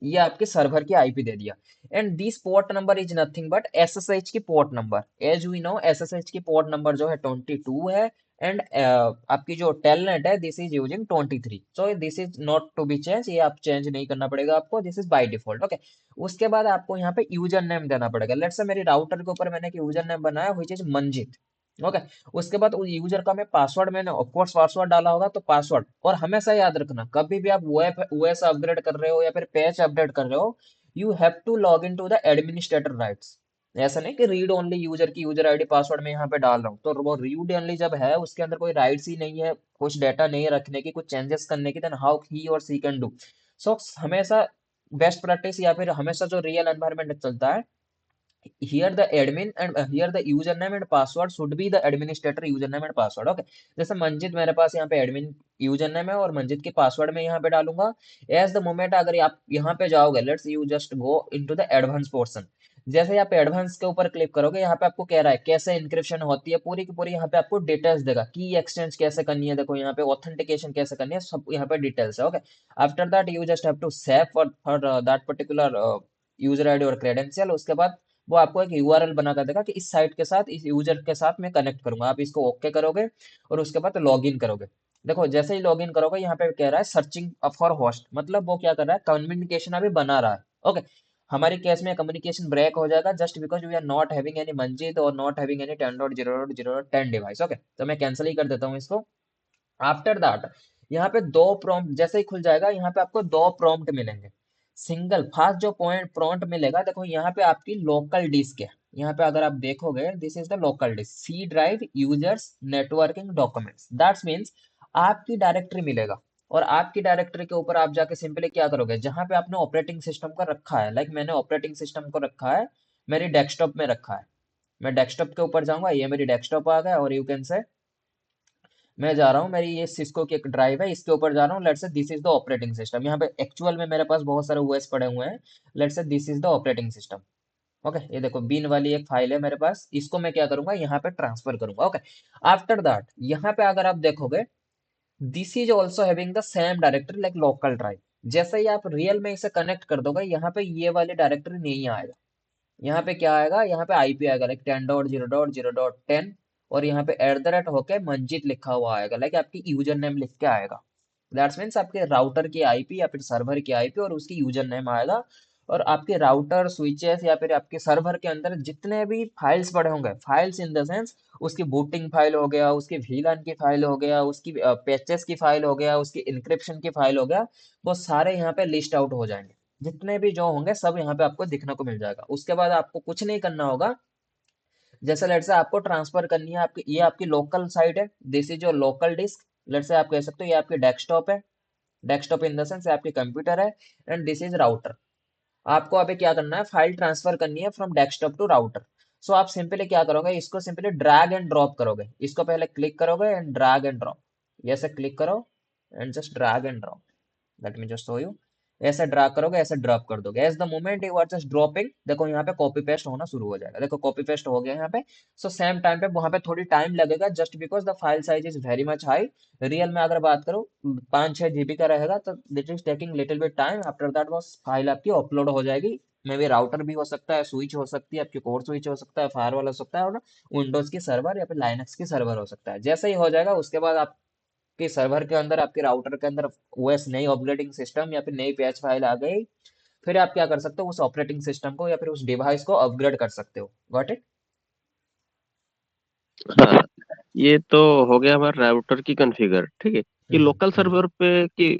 ये आपके सर्वर की आईपी दे दिया। And this port number is nothing but SSH की port number. As we know SSH की पोर्ट नंबर जो है 22 है, एंड आपकी जो टेलनेट है this is using 23। So this is not to be change, ये आप चेंज नहीं करना पड़ेगा आपको, this is by default. Okay, उसके बाद आपको यहाँ पे यूजर नेम देना पड़ेगा। लेट्स से मेरी राउटर के ऊपर मैंने एक यूजर नेम बनाया व्हिच इज मंजित। ओके, उसके बाद उस यूजर का मैं पासवर्ड, मैंने ऑफकोर्स पासवर्ड डाला होगा, तो पासवर्ड। और हमेशा याद रखना, कभी भी आप वेब ओएस अपग्रेड कर रहे हो या फिर पैच अपडेट कर रहे हो, you have to log in to the administrator rights. ऐसा नहीं कि रीड ओनली यूजर की यूजर आईडी पासवर्ड में यहाँ पे डाल रहा हूँ, तो वो रीड ओनली जब है उसके अंदर कोई राइट्स ही नहीं है, कुछ डेटा नहीं रखने की, कुछ चेंजेस करने की, देन हाउ ही और सी कैन डू। सो हमेशा बेस्ट प्रैक्टिस या फिर हमेशा जो रियल एनवायरनमेंट चलता है, here the admin and here the username and password should be the administrator username and password. Okay, जैसे मंजित मेरे पास यहाँ पे एडमिन यूजरनेम है और मंजित की पासवर्ड मैं यहाँ पे डालूंगा। एज द मोमेंट अगर आप यहाँ पे जाओगे, let's you just go into the advance portion. जैसे ही आप एडवांस के ऊपर क्लिक करोगे, यहाँ पे आपको कह रहा है कैसे इंक्रिप्शन होती है, पूरी की पूरी यहाँ पे आपको डिटेल्स देगा, की एक्सचेंज कैसे करनी है, देखो यहाँ पे ऑथेंटिकेशन कैसे करनी है, सब यहाँ पे डिटेल्स है। Okay, after that you just have to save for that particular user ID और क्रेडेंशियल। उसके बाद वो आपको एक यूआरएल बना कर देगा कि इस साइट के साथ, इस यूजर के साथ मैं कनेक्ट करूंगा। आप इसको ओके करोगे और उसके बाद लॉगिन करोगे। देखो जैसे ही लॉगिन करोगे, यहाँ पे कह रहा है सर्चिंग फॉर होस्ट, मतलब वो क्या कर रहा है, कम्युनिकेशन अभी बना रहा है। ओके, हमारी केस में कम्युनिकेशन ब्रेक हो जाएगा just because we are not having any Manjit और not having any 10.0.0.10 device. Okay, तो मैं कैंसिल ही कर देता हूँ इसको। आफ्टर दैट यहाँ पे दो प्रॉम्प्ट जैसे ही खुल जाएगा, यहाँ पे आपको दो प्रॉम्प्ट मिलेंगे। सिंगल फास्ट जो पॉइंट प्रॉम्प्ट मिलेगा, देखो यहाँ पे आपकी लोकल डिस्क है। यहाँ पे अगर आप देखोगे, this is the local disk, C drive users networking documents, that's means आपकी डायरेक्टरी मिलेगा। और आपकी डायरेक्टरी के ऊपर आप जाके सिंपली क्या करोगे, जहां पे आपने ऑपरेटिंग सिस्टम का रखा है, लाइक मैंने ऑपरेटिंग सिस्टम को रखा है, मेरी डेस्कटॉप में रखा है, मैं डेस्कटॉप के ऊपर जाऊंगा, ये मेरी डेस्कटॉप आ गया, और यू कैन से मैं जा रहा हूँ, मेरी ये सिस्को की एक ड्राइव है, इसके ऊपर जा रहा हूँ, let's say this is the operating system. यहाँ पे एक्चुअल में मेरे पास बहुत सारे ओएस पड़े हुए हैं, let's say this is the operating system. Okay, ये देखो बीन वाली एक फाइल है मेरे पास, इसको मैं क्या करूंगा, यहाँ पे ट्रांसफर करूंगा। ओके, आफ्टर दैट यहाँ पे अगर आप देखोगे, this is also having the same directory like local drive. जैसे ही आप रियल में इसे कनेक्ट कर दोगे, यहाँ पे ये वाली डायरेक्टरी नहीं आएगा। यहाँ पे क्या आएगा, यहाँ पे आईपी आएगा लाइक 10.0.0.10, और यहाँ पे एट द रेट होके मंजित लिखा हुआ आएगा, लाइक आपकी यूजर नेम लिख के आएगा। दैट्स मीन्स आपके राउटर की आईपी या फिर सर्वर की आईपी और उसकी यूजर नेम आएगा। और आपके राउटर स्विचेस या फिर आपके सर्वर के अंदर जितने भी फाइल्स पड़े होंगे, फाइल्स इन द सेंस उसकी बूटिंग फाइल हो गया, उसकी वीलान की फाइल हो गया, उसकी पैचेस की फाइल हो गया, उसकी इंक्रिप्शन की फाइल हो गया, वो सारे यहाँ पे लिस्ट आउट हो जाएंगे। जितने भी जो होंगे सब यहाँ पे आपको दिखने को मिल जाएगा। उसके बाद आपको कुछ नहीं करना होगा। जैसे लेट से आपको ट्रांसफर करनी है, आपकी ये आपकी लोकल साइट है, this is your local disk, let say आप कह सकते हो ये आपकी डेस्कटॉप है, डेस्कटॉप इन द सेंस आपकी कंप्यूटर है, एंड दिस इज राउटर। आपको अभी क्या करना है, फाइल ट्रांसफर करनी है from desktop to router. So आप सिंपली क्या करोगे, इसको सिंपली ड्रैग एंड ड्रॉप करोगे, इसको पहले क्लिक करोगे एंड ड्रैग एंड ड्रॉप, ऐसे क्लिक करो and just drag and drop, let me just show you. ऐसे ड्रैग करोगे, ऐसे ड्रॉप कर दोगे, as the moment you are just dropping, देखो यहाँ पे कॉपी पेस्ट होना शुरू हो जाएगा, देखो कॉपी पेस्ट हो गया यहाँ पे। सो सेम टाइम पे वहां पे थोड़ी टाइम लगेगा just because the file size is very much high. Real में अगर बात करो 5-6 GB का रहेगा, तो this is taking little bit time. After that वो फाइल आपकी अपलोड हो जाएगी। मे भी राउटर भी हो सकता है, स्विच हो सकती है, आपकी कोर स्विच हो सकता है, फायरवॉल हो सकता है, और विंडोज की सर्वर या फिर लाइनक्स की सर्वर हो सकता है। जैसे ही हो जाएगा, उसके बाद आप आपके सर्वर के अंदर, आपके राउटर के अंदर ओएस नई ऑपरेटिंग सिस्टम या फिर नई पैच फाइल आ गई, फिर आप क्या कर सकते हो, उस ऑपरेटिंग सिस्टम को या फिर उस डिवाइस को अपग्रेड कर सकते हो। Got it? हाँ, ये तो हो गया हमारा राउटर की कॉन्फ़िगर, ठीक है। कि लोकल हम्म। सर्वर पे कि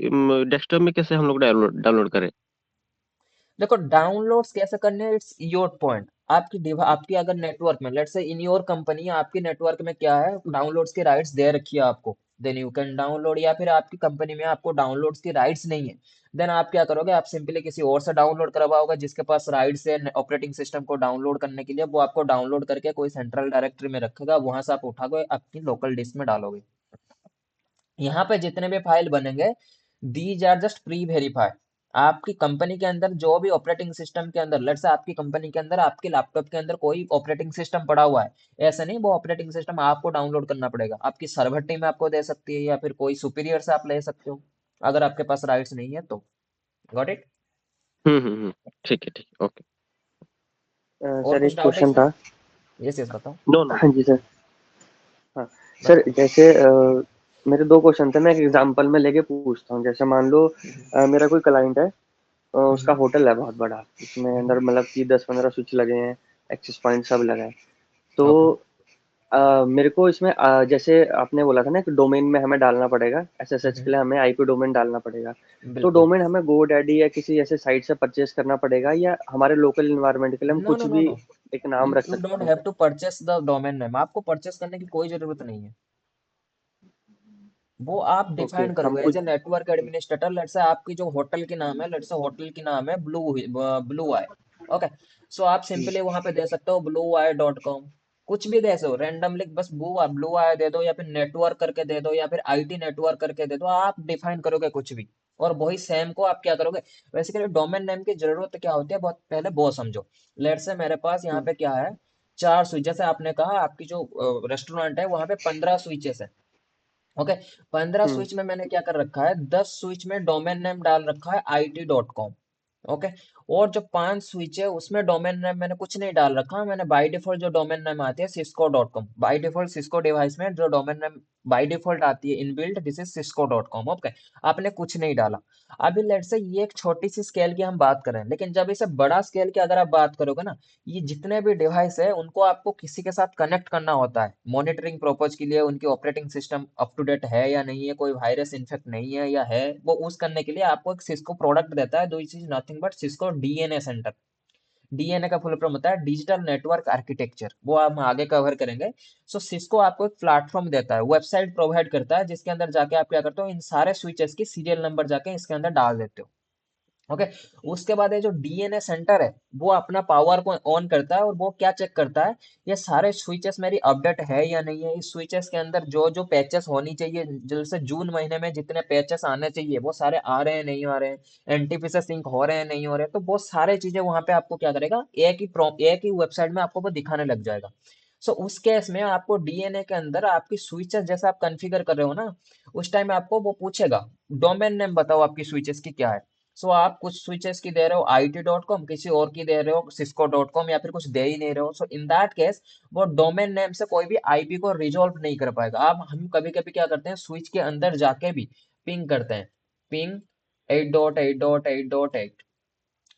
डेस्कटॉप में कैसे हम लोग डाउनलोड डाउनलोड करें? देखो डाउनलोड्स कैसे करने हैं, इट्स योर पॉइंट। आपकी अगर नेटवर्क में, let's say in your company, आपके नेटवर्क में क्या है, डाउनलोड्स की राइट्स दे रखी है आपको, देन यू कैन डाउनलोड। या फिर आपकी कंपनी में आपको डाउनलोड्स की राइट्स नहीं है, देन आप क्या करोगे, आप सिंपली किसी और से डाउनलोड करवाओगे जिसके पास राइट्स है ऑपरेटिंग सिस्टम को डाउनलोड करने के लिए। वो आपको डाउनलोड करके कोई सेंट्रल डायरेक्टरी में रखेगा, वहां से आप उठाओगे, आपकी लोकल डिस्क में डालोगे। यहाँ पे जितने भी फाइल बनेंगे, these are just pre verify. आपकी कंपनी के अंदर जो भी ऑपरेटिंग सिस्टम के अंदर, लेट्स से आपकी कंपनी के अंदर आपके लैपटॉप के अंदर कोई ऑपरेटिंग सिस्टम पड़ा हुआ है, ऐसा नहीं वो ऑपरेटिंग सिस्टम आपको डाउनलोड करना पड़ेगा, आपकी सर्वर टीम आपको दे सकती है या फिर कोई सुपीरियर से आप ले सकते हो, अगर आपके पास राइट्स नहीं है तो। Got it? ठीक है, ठीक है, ओके। और सर कुछ एक डाउट है क्वेश्चन इसमें? था। यस यस, बताओ। No, no. हाँ जी सर। हाँ सर, बताओ। जैसे मेरे दो क्वेश्चन थे, मैं एक एग्जांपल में लेके पूछता हूँ। जैसे मान लो मेरा कोई क्लाइंट है, उसका हम्म, होटल है बहुत बड़ा, उसमें अंदर हम्म, मतलब कि 10-15 स्विच लगे हैं, एक्सेस पॉइंट सब लगा है। तो ओके, मेरे को इसमें जैसे आपने बोला था ना कि डोमेन में हमें डालना पड़ेगा, एसएसएच के लिए हमें आईपी डोमेन डालना पड़ेगा। तो बिल्कुल। डोमेन हमें गोडैडी या किसी ऐसे साइट से परचेज करना पड़ेगा, या हमारे लोकल इन्वायरमेंट के लिए हम नो नो कुछ नो भी नो, एक नाम रख यू सकते डोंट हैं? Have to purchase the domain name, आपको परचेस करने की कोई जरूरत नहीं है। वो आप ओके, डिफाइन हम करोगे एज कुछ a network administrator. Let's say आपकी जो होटल की नाम है, लेट्स से होटल की नाम है ब्लू आई। ओके, सो आप सिंपली वहां पे दे सकते हो blueeye.com। कुछ भी दे सो रैंडमली, बस ब्लू आई दे दो, या फिर नेटवर्क करके दे दो, या फिर आईटी नेटवर्क करके दे दो, आप डिफाइन करोगे कुछ भी। और वही सेम को आप क्या करोगे, बेसिकली डोमेन नेम की जरूरत क्या होती है, बहुत पहले वो समझो। लेट्स से मेरे पास यहाँ पे क्या है, 4 स्विच, जैसे आपने कहा आपकी जो रेस्टोरेंट है वहां पे 15 स्विचेस है। ओके, 15 स्विच में मैंने क्या कर रखा है, 10 स्विच में डोमेन नेम डाल रखा है IT.com। ओके, और जो 5 स्विच है उसमें डोमेन नेम मैंने कुछ नहीं डाल रखा, मैंने बाय डिफॉल्ट जो डोमेन नेम आती है cisco.com, by default Cisco device में जो डोमेन नेम बाय डिफॉल्ट आती है inbuilt, this is cisco.com। Okay, आपने कुछ नहीं डाला। अभी लेट से ये एक छोटी सी स्केल की हम बात कर रहे हैं, लेकिन जब इसे बड़ा स्केल की अगर आप बात करोगे ना, ये जितने भी डिवाइस है उनको आपको किसी के साथ कनेक्ट करना होता है मॉनिटरिंग पर्पज के लिए, उनकी operating system up to date है या नहीं है, कोई वायरस इन्फेक्ट नहीं है या है, वो उस करने के लिए आपको एक सिस्को प्रोडक्ट देता है, this is nothing but Cisco DNA centre. DNA का फुल फॉर्म होता है डिजिटल नेटवर्क आर्किटेक्चर, वो हम आगे कवर करेंगे। सो सिस्को आपको एक प्लेटफॉर्म देता है, वेबसाइट प्रोवाइड करता है, जिसके अंदर जाके आप क्या करते हो, इन सारे स्विचेस की सीरियल नंबर जाके इसके अंदर डाल देते हो। ओके, उसके बाद ये जो डीएनए सेंटर है वो अपना पावर को ऑन करता है, और वो क्या चेक करता है, ये सारे स्विचेस मेरी अपडेट है या नहीं है, इस स्विचेस के अंदर जो जो पैचेस होनी चाहिए, जैसे जून महीने में जितने पैचेस आने चाहिए वो सारे आ रहे हैं नहीं आ रहे हैं, एनटीपी से सिंक हो रहे हैं नहीं हो रहे हैं, तो वो सारे चीजें वहां पे आपको क्या करेगा, एक ही वेबसाइट में आपको वो दिखाने लग जाएगा। सो उस केस में आपको डीएनए के अंदर आपकी स्विचेस जैसे आप कॉन्फ़िगर कर रहे हो ना, उस टाइम आपको वो पूछेगा डोमेन नेम बताओ आपकी स्विचेस की क्या है। सो आप कुछ स्विचेस की दे रहे हो IT.com, किसी और की दे रहे हो cisco.com, या फिर कुछ दे ही नहीं रहे हो, सो इन दैट केस वो डोमेन नेम से कोई भी आईपी को रिजॉल्व नहीं कर पाएगा। अब हम कभी कभी क्या करते हैं, स्विच के अंदर जाके भी पिंग करते हैं, ping 8.8.8.8।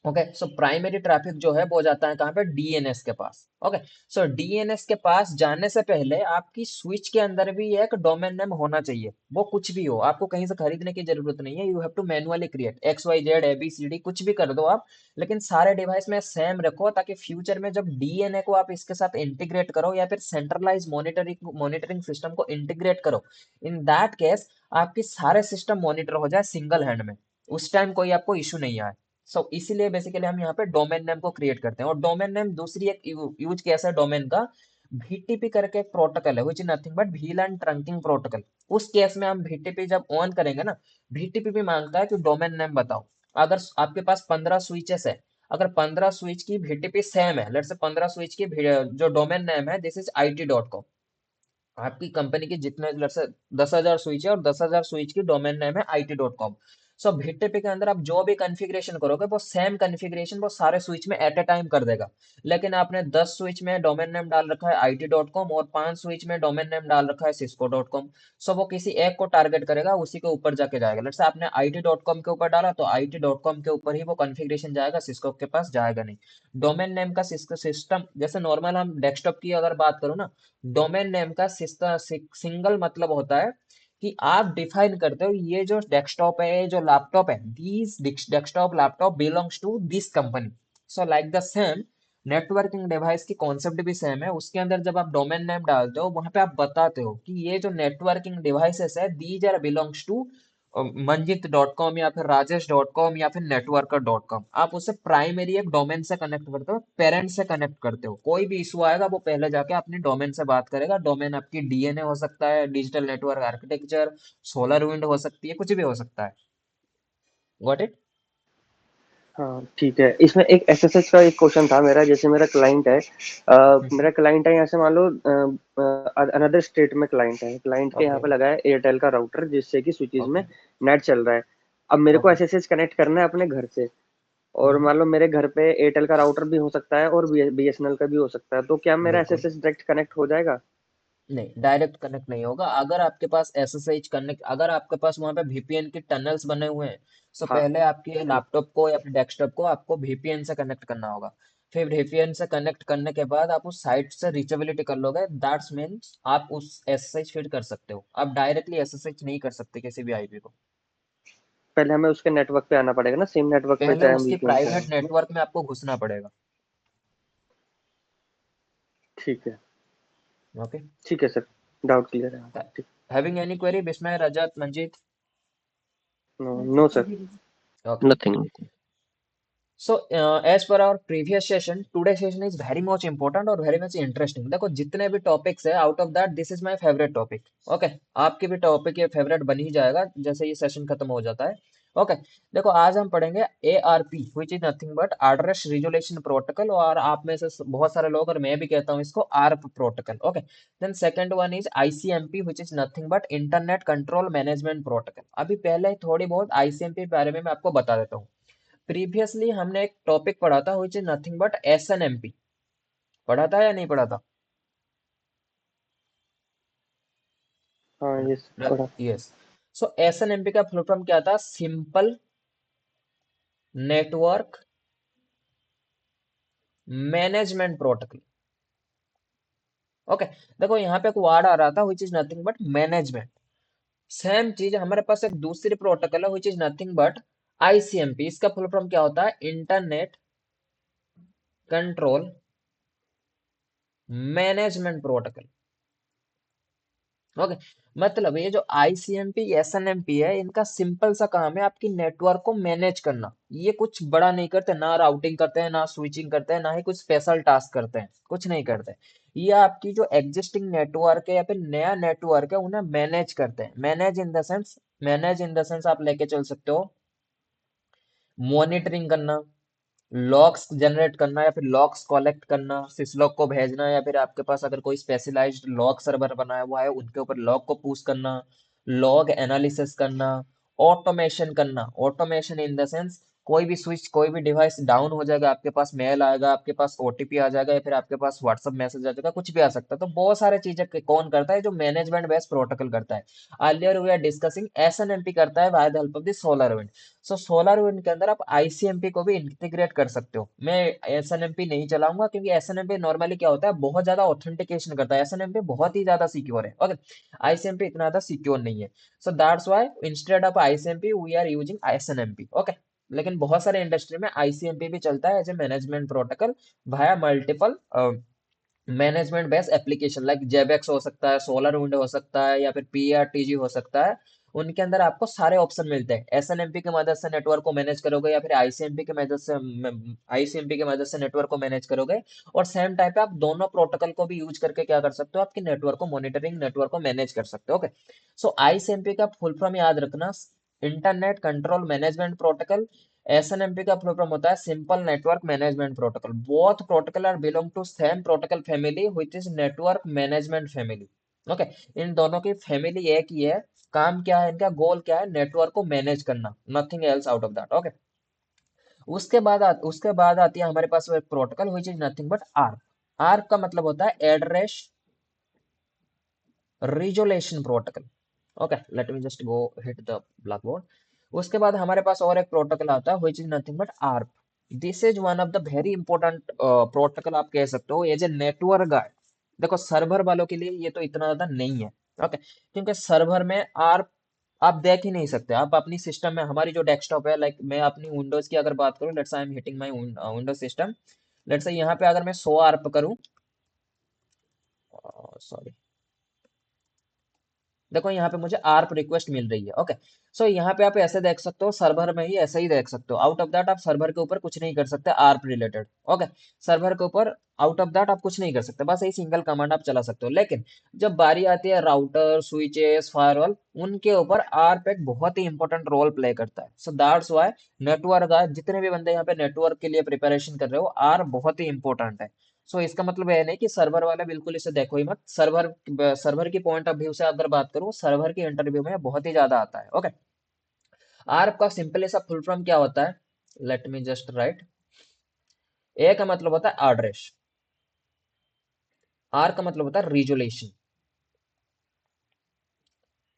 Okay, so primary traffic जो है वो जाता है कहाँ पे, डीएनएस के पास। ओके, सो डीएनएस के पास जाने से पहले आपकी स्विच के अंदर भी एक डोमेन नेम होना चाहिए, वो कुछ भी हो, आपको कहीं से खरीदने की जरूरत नहीं है, you have to manually create XYZ ABCD कुछ भी कर दो आप, लेकिन सारे डिवाइस में सेम रखो, ताकि फ्यूचर में जब डीएनए को आप इसके साथ इंटीग्रेट करो, या फिर सेंट्रलाइज मॉनिटरिंग सिस्टम को इंटीग्रेट करो, इन दैट केस आपकी सारे सिस्टम मॉनिटर हो जाए सिंगल हैंड में, उस टाइम कोई आपको इशू नहीं आए। सो इसीलिए बेसिकली हम यहाँ पे डोमेन नेम को क्रिएट करते हैं, और डोमेन नेम दूसरी एक यूज केस है डोमेन का, VTP करके एक प्रोटोकॉल है which is nothing but VLAN trunking protocol. उस केस में हम VTP जब ऑन करेंगे ना, VTP भी मांगता है कि डोमेन नेम बताओ। अगर आपके पास 15 स्विचेस है, अगर 15 स्विच की VTP सेम है, लेट से 15 स्विच की जो डोमेन नेम है दिस इज IT.com, आपकी कंपनी की जितने लेट्स से 10,000 स्विच है, और 10,000 स्विच की डोमेन नेम है IT.com। सो VTP के अंदर आप जो भी कॉन्फ़िगरेशन करोगे वो सेम कॉन्फ़िगरेशन वो सारे स्विच में एट ए टाइम कर देगा। लेकिन आपने 10 स्विच में डोमेन नेम डाल रखा है IT.com, और 5 स्विच में डोमेन नेम डाल रखा है cisco.com, सो वो किसी एक को टारगेट करेगा, उसी के ऊपर जाके जाएगा। लेट्स से आपने IT.com के ऊपर डाला, तो IT.com के ऊपर ही वो कॉन्फ़िगरेशन जाएगा, सिस्को के पास जाएगा नहीं। डोमेन नेम का सिस्टम जैसे नॉर्मल हम डेस्कटॉप की अगर बात करूँ ना, डोमेन नेम का सिंगल मतलब होता है कि आप डिफाइन करते हो ये जो डेस्कटॉप है, ये जो लैपटॉप है, this desktop laptop belongs to this company. So like the same, networking device की कॉन्सेप्ट भी सेम है, उसके अंदर जब आप डोमेन नेम डालते हो वहां पे आप बताते हो कि ये जो नेटवर्किंग डिवाइसेस है दीज आर बिलोंग्स टू मंजित.com, या फिर राजेश.com, या फिर नेटवर्कर.com। आप उसे प्राइमरी एक डोमेन से कनेक्ट करते हो, पेरेंट से कनेक्ट करते हो, कोई भी इशू आएगा वो पहले जाके अपनी डोमेन से बात करेगा। डोमेन आपकी डीएनए हो सकता है, digital network architecture, solar wind हो सकती है, कुछ भी हो सकता है। Got it? हाँ, ठीक है। इसमें एक एसएसएच का एक क्वेश्चन था मेरा। जैसे मेरा क्लाइंट है, मेरा क्लाइंट है यहाँ से, मान लो अनदर स्टेट में क्लाइंट है। क्लाइंट के यहाँ ओके, पे लगा है एयरटेल का राउटर, जिससे कि स्विचेस ओके, में नेट चल रहा है। अब मेरे को ओके। एसएसएच कनेक्ट करना है अपने घर से, और मान लो मेरे घर पे एयरटेल का राउटर भी हो सकता है और बीएसएनएल का भी हो सकता है, तो क्या मेरा बिल्कुल एसएसएच डायरेक्ट कनेक्ट हो जाएगा? नहीं, डायरेक्ट कनेक्ट नहीं होगा। अगर आपके पास SSH कनेक्ट, अगर आपके पास वहां पे VPN की टनल्स बने हुए हैं, सो हाँ। पहले आपके लैपटॉप को या फिर डेस्कटॉप को आपको VPN से कनेक्ट करना होगा। फिर VPN से कनेक्ट करने के बाद आप उस साइट से रीचेबिलिटी कर लोगे, दैट्स मीन्स आप उस SSH फीड कर सकते हो। आप डायरेक्टली SSH नहीं कर सकते किसी भी आईपी को। पहले हमें उसके नेटवर्क पे आना पड़ेगा ना, सेम नेटवर्क पे, पहले चाहे हम उसकी वीपीएन से आए, प्राइवेट है ना? नेटवर्क में आपको घुसना पड़ेगा। ठीक है। ओके। ठीक है सर, डाउट क्लियर है। हाँ, ठीक। Having any query, Bismay, Rajat, Manjit? No, sir. Okay. Nothing. So, as per our previous session, today's session is very much important और very much interesting. देखो जितने भी टॉपिक्स है, out of that this is my favourite topic. Okay, आपके भी टॉपिक ये फेवरेट बन ही जाएगा जैसे ये सेशन खत्म हो जाता है. ओके, देखो आज हम पढ़ेंगे ARP which is nothing but address resolution protocol, और आप में से बहुत सारे लोग और मैं भी कहता हूँ इसको ARP protocol. Okay, then second one is ICMP which is nothing but internet control management protocol. अभी पहले थोड़ी बहुत ICMP के बारे में मैं आपको बता देता हूँ. प्रीवियसली हमने एक टॉपिक पढ़ा था which is nothing but SNMP. पढ़ा था या नहीं पढ़ा था? हाँ, यस पढ़ा। यस. सो SNMP का फुल फॉर्म क्या था? Simple network management protocol. Okay, देखो यहाँ पे एक वर्ड आ रहा था which is nothing but management. Same चीज हमारे पास एक दूसरी प्रोटोकॉल है which is nothing but ICMP. इसका फुल फॉर्म क्या होता है? Internet control management protocol. Okay, मतलब ये जो ICMP SNMP है, इनका सिंपल सा काम है आपकी नेटवर्क को मैनेज करना. ये कुछ बड़ा नहीं करते, ना राउटिंग करते हैं, ना स्विचिंग करते हैं, ना ही कुछ स्पेशल टास्क करते हैं, कुछ नहीं करते. ये आपकी जो एग्जिस्टिंग नेटवर्क है या फिर नया नेटवर्क है उन्हें मैनेज करते हैं. मैनेज इन द सेंस आप लेके चल सकते हो मॉनिटरिंग करना, लॉग्स जनरेट करना या फिर लॉग्स कलेक्ट करना, सिसलॉग को भेजना, या फिर आपके पास अगर कोई स्पेशलाइज्ड लॉग सर्वर बनाया हुआ है उनके ऊपर लॉग को पुश करना, लॉग एनालिसिस करना, ऑटोमेशन करना. ऑटोमेशन इन द सेंस कोई भी स्विच, कोई भी डिवाइस डाउन हो जाएगा, आपके पास मेल आएगा, आपके पास OTP आ जाएगा, या फिर आपके पास व्हाट्सएप मैसेज आ जाएगा, कुछ भी आ सकता है. तो बहुत सारे चीजें कौन करता है? जो मैनेजमेंट बेस्ड प्रोटोकॉल करता है. Earlier we are discussing SNMP करता है by the help of the solar wind. So solar wind के अंदर आप ICMP को भी इंटीग्रेट कर सकते हो. मैं SNMP नहीं चलाऊंगा क्योंकि SNMP नॉर्मली क्या होता है, बहुत ज्यादा ऑथेंटिकेशन करता है. SNMP बहुत ही ज्यादा सिक्योर है. ओके, ICMP इतना ज्यादा सिक्योर नहीं है. So that's why instead of ICMP we are using SNMP. Okay, लेकिन बहुत सारे इंडस्ट्री में ICMP भी चलता है एज ए मैनेजमेंट प्रोटोकॉल भाया multiple management based application. Like Zabbix हो सकता है, सोलर विंड हो सकता है, या फिर PRTG हो सकता है. उनके अंदर आपको सारे ऑप्शन मिलते हैं. SNMP की मदद से नेटवर्क को मैनेज करोगे, या फिर ICMP की मदद से नेटवर्क को मैनेज करोगे. और सेम टाइप पे आप दोनों प्रोटोकॉल को भी यूज करके क्या कर सकते हो, आपकी नेटवर्क को मॉनिटरिंग, नेटवर्क को मैनेज कर सकते हो. ओके, सो ICMP का फुल फॉर्म याद रखना, internet control management protocol. SNMP का फुल फॉर्म होता है simple network management protocol. Both protocol are belong to same protocol family which is network management family. Okay, इन दोनों की फैमिली एक ही है. काम क्या है इनका, गोल क्या है? नेटवर्क को मैनेज करना, nothing else out of that. Okay, उसके बाद आती है हमारे पास वो एक protocol which is nothing but ARP. ARP का मतलब होता है address resolution protocol. Okay, let me just go hit the black board. उसके बाद हमारे पास और एक प्रोटोकॉल आता है which is nothing but ARP. This is one of the very important protocol आप कह सकते हो एज ए नेटवर्क गार्ड. देखो सर्वर वालों के लिए ये तो इतना ज्यादा नहीं है. ओके, क्योंकि सर्वर में आर्प आप देख ही नहीं सकते. आप अपनी सिस्टम में, हमारी जो डेस्कटॉप है, लाइक मैं अपनी विंडोज की अगर बात करूं, let's I am hitting my Windows system. Let's say यहाँ पे अगर मैं 100 आर्प करूं, सॉरी, देखो यहाँ पे मुझे आर्प रिक्वेस्ट मिल रही है. ओके, सो यहाँ पे आप ऐसे देख सकते हो, सर्वर में ही ऐसे ही देख सकते हो. आउट ऑफ दैट आप सर्वर के ऊपर कुछ नहीं कर सकते आर्प रिलेटेड. ओके, सर्वर के ऊपर आउट ऑफ दैट आप कुछ नहीं कर सकते, बस यही सिंगल कमांड आप चला सकते हो. लेकिन जब बारी आती है राउटर, स्विचेस, फायरवॉल, उनके ऊपर आर्प एक बहुत ही इंपॉर्टेंट रोल प्ले करता है. सो दैट्स वाई नेटवर्क, जितने भी बंदे यहाँ पे नेटवर्क के लिए प्रिपरेशन कर रहे हो, आर्प बहुत ही इंपॉर्टेंट है. सो इसका मतलब यह नहीं कि सर्वर वाला बिल्कुल इसे देखो ही मत. सर्वर की पॉइंट ऑफ व्यू से अगर बात करूं, सर्वर की इंटरव्यू में बहुत ही ज्यादा आता है. ओके, आर्प का सिंपली सा फुल फॉर्म क्या होता है? Let me just write. A का मतलब होता है एड्रेस, आर का मतलब होता है रिजोल्यूशन,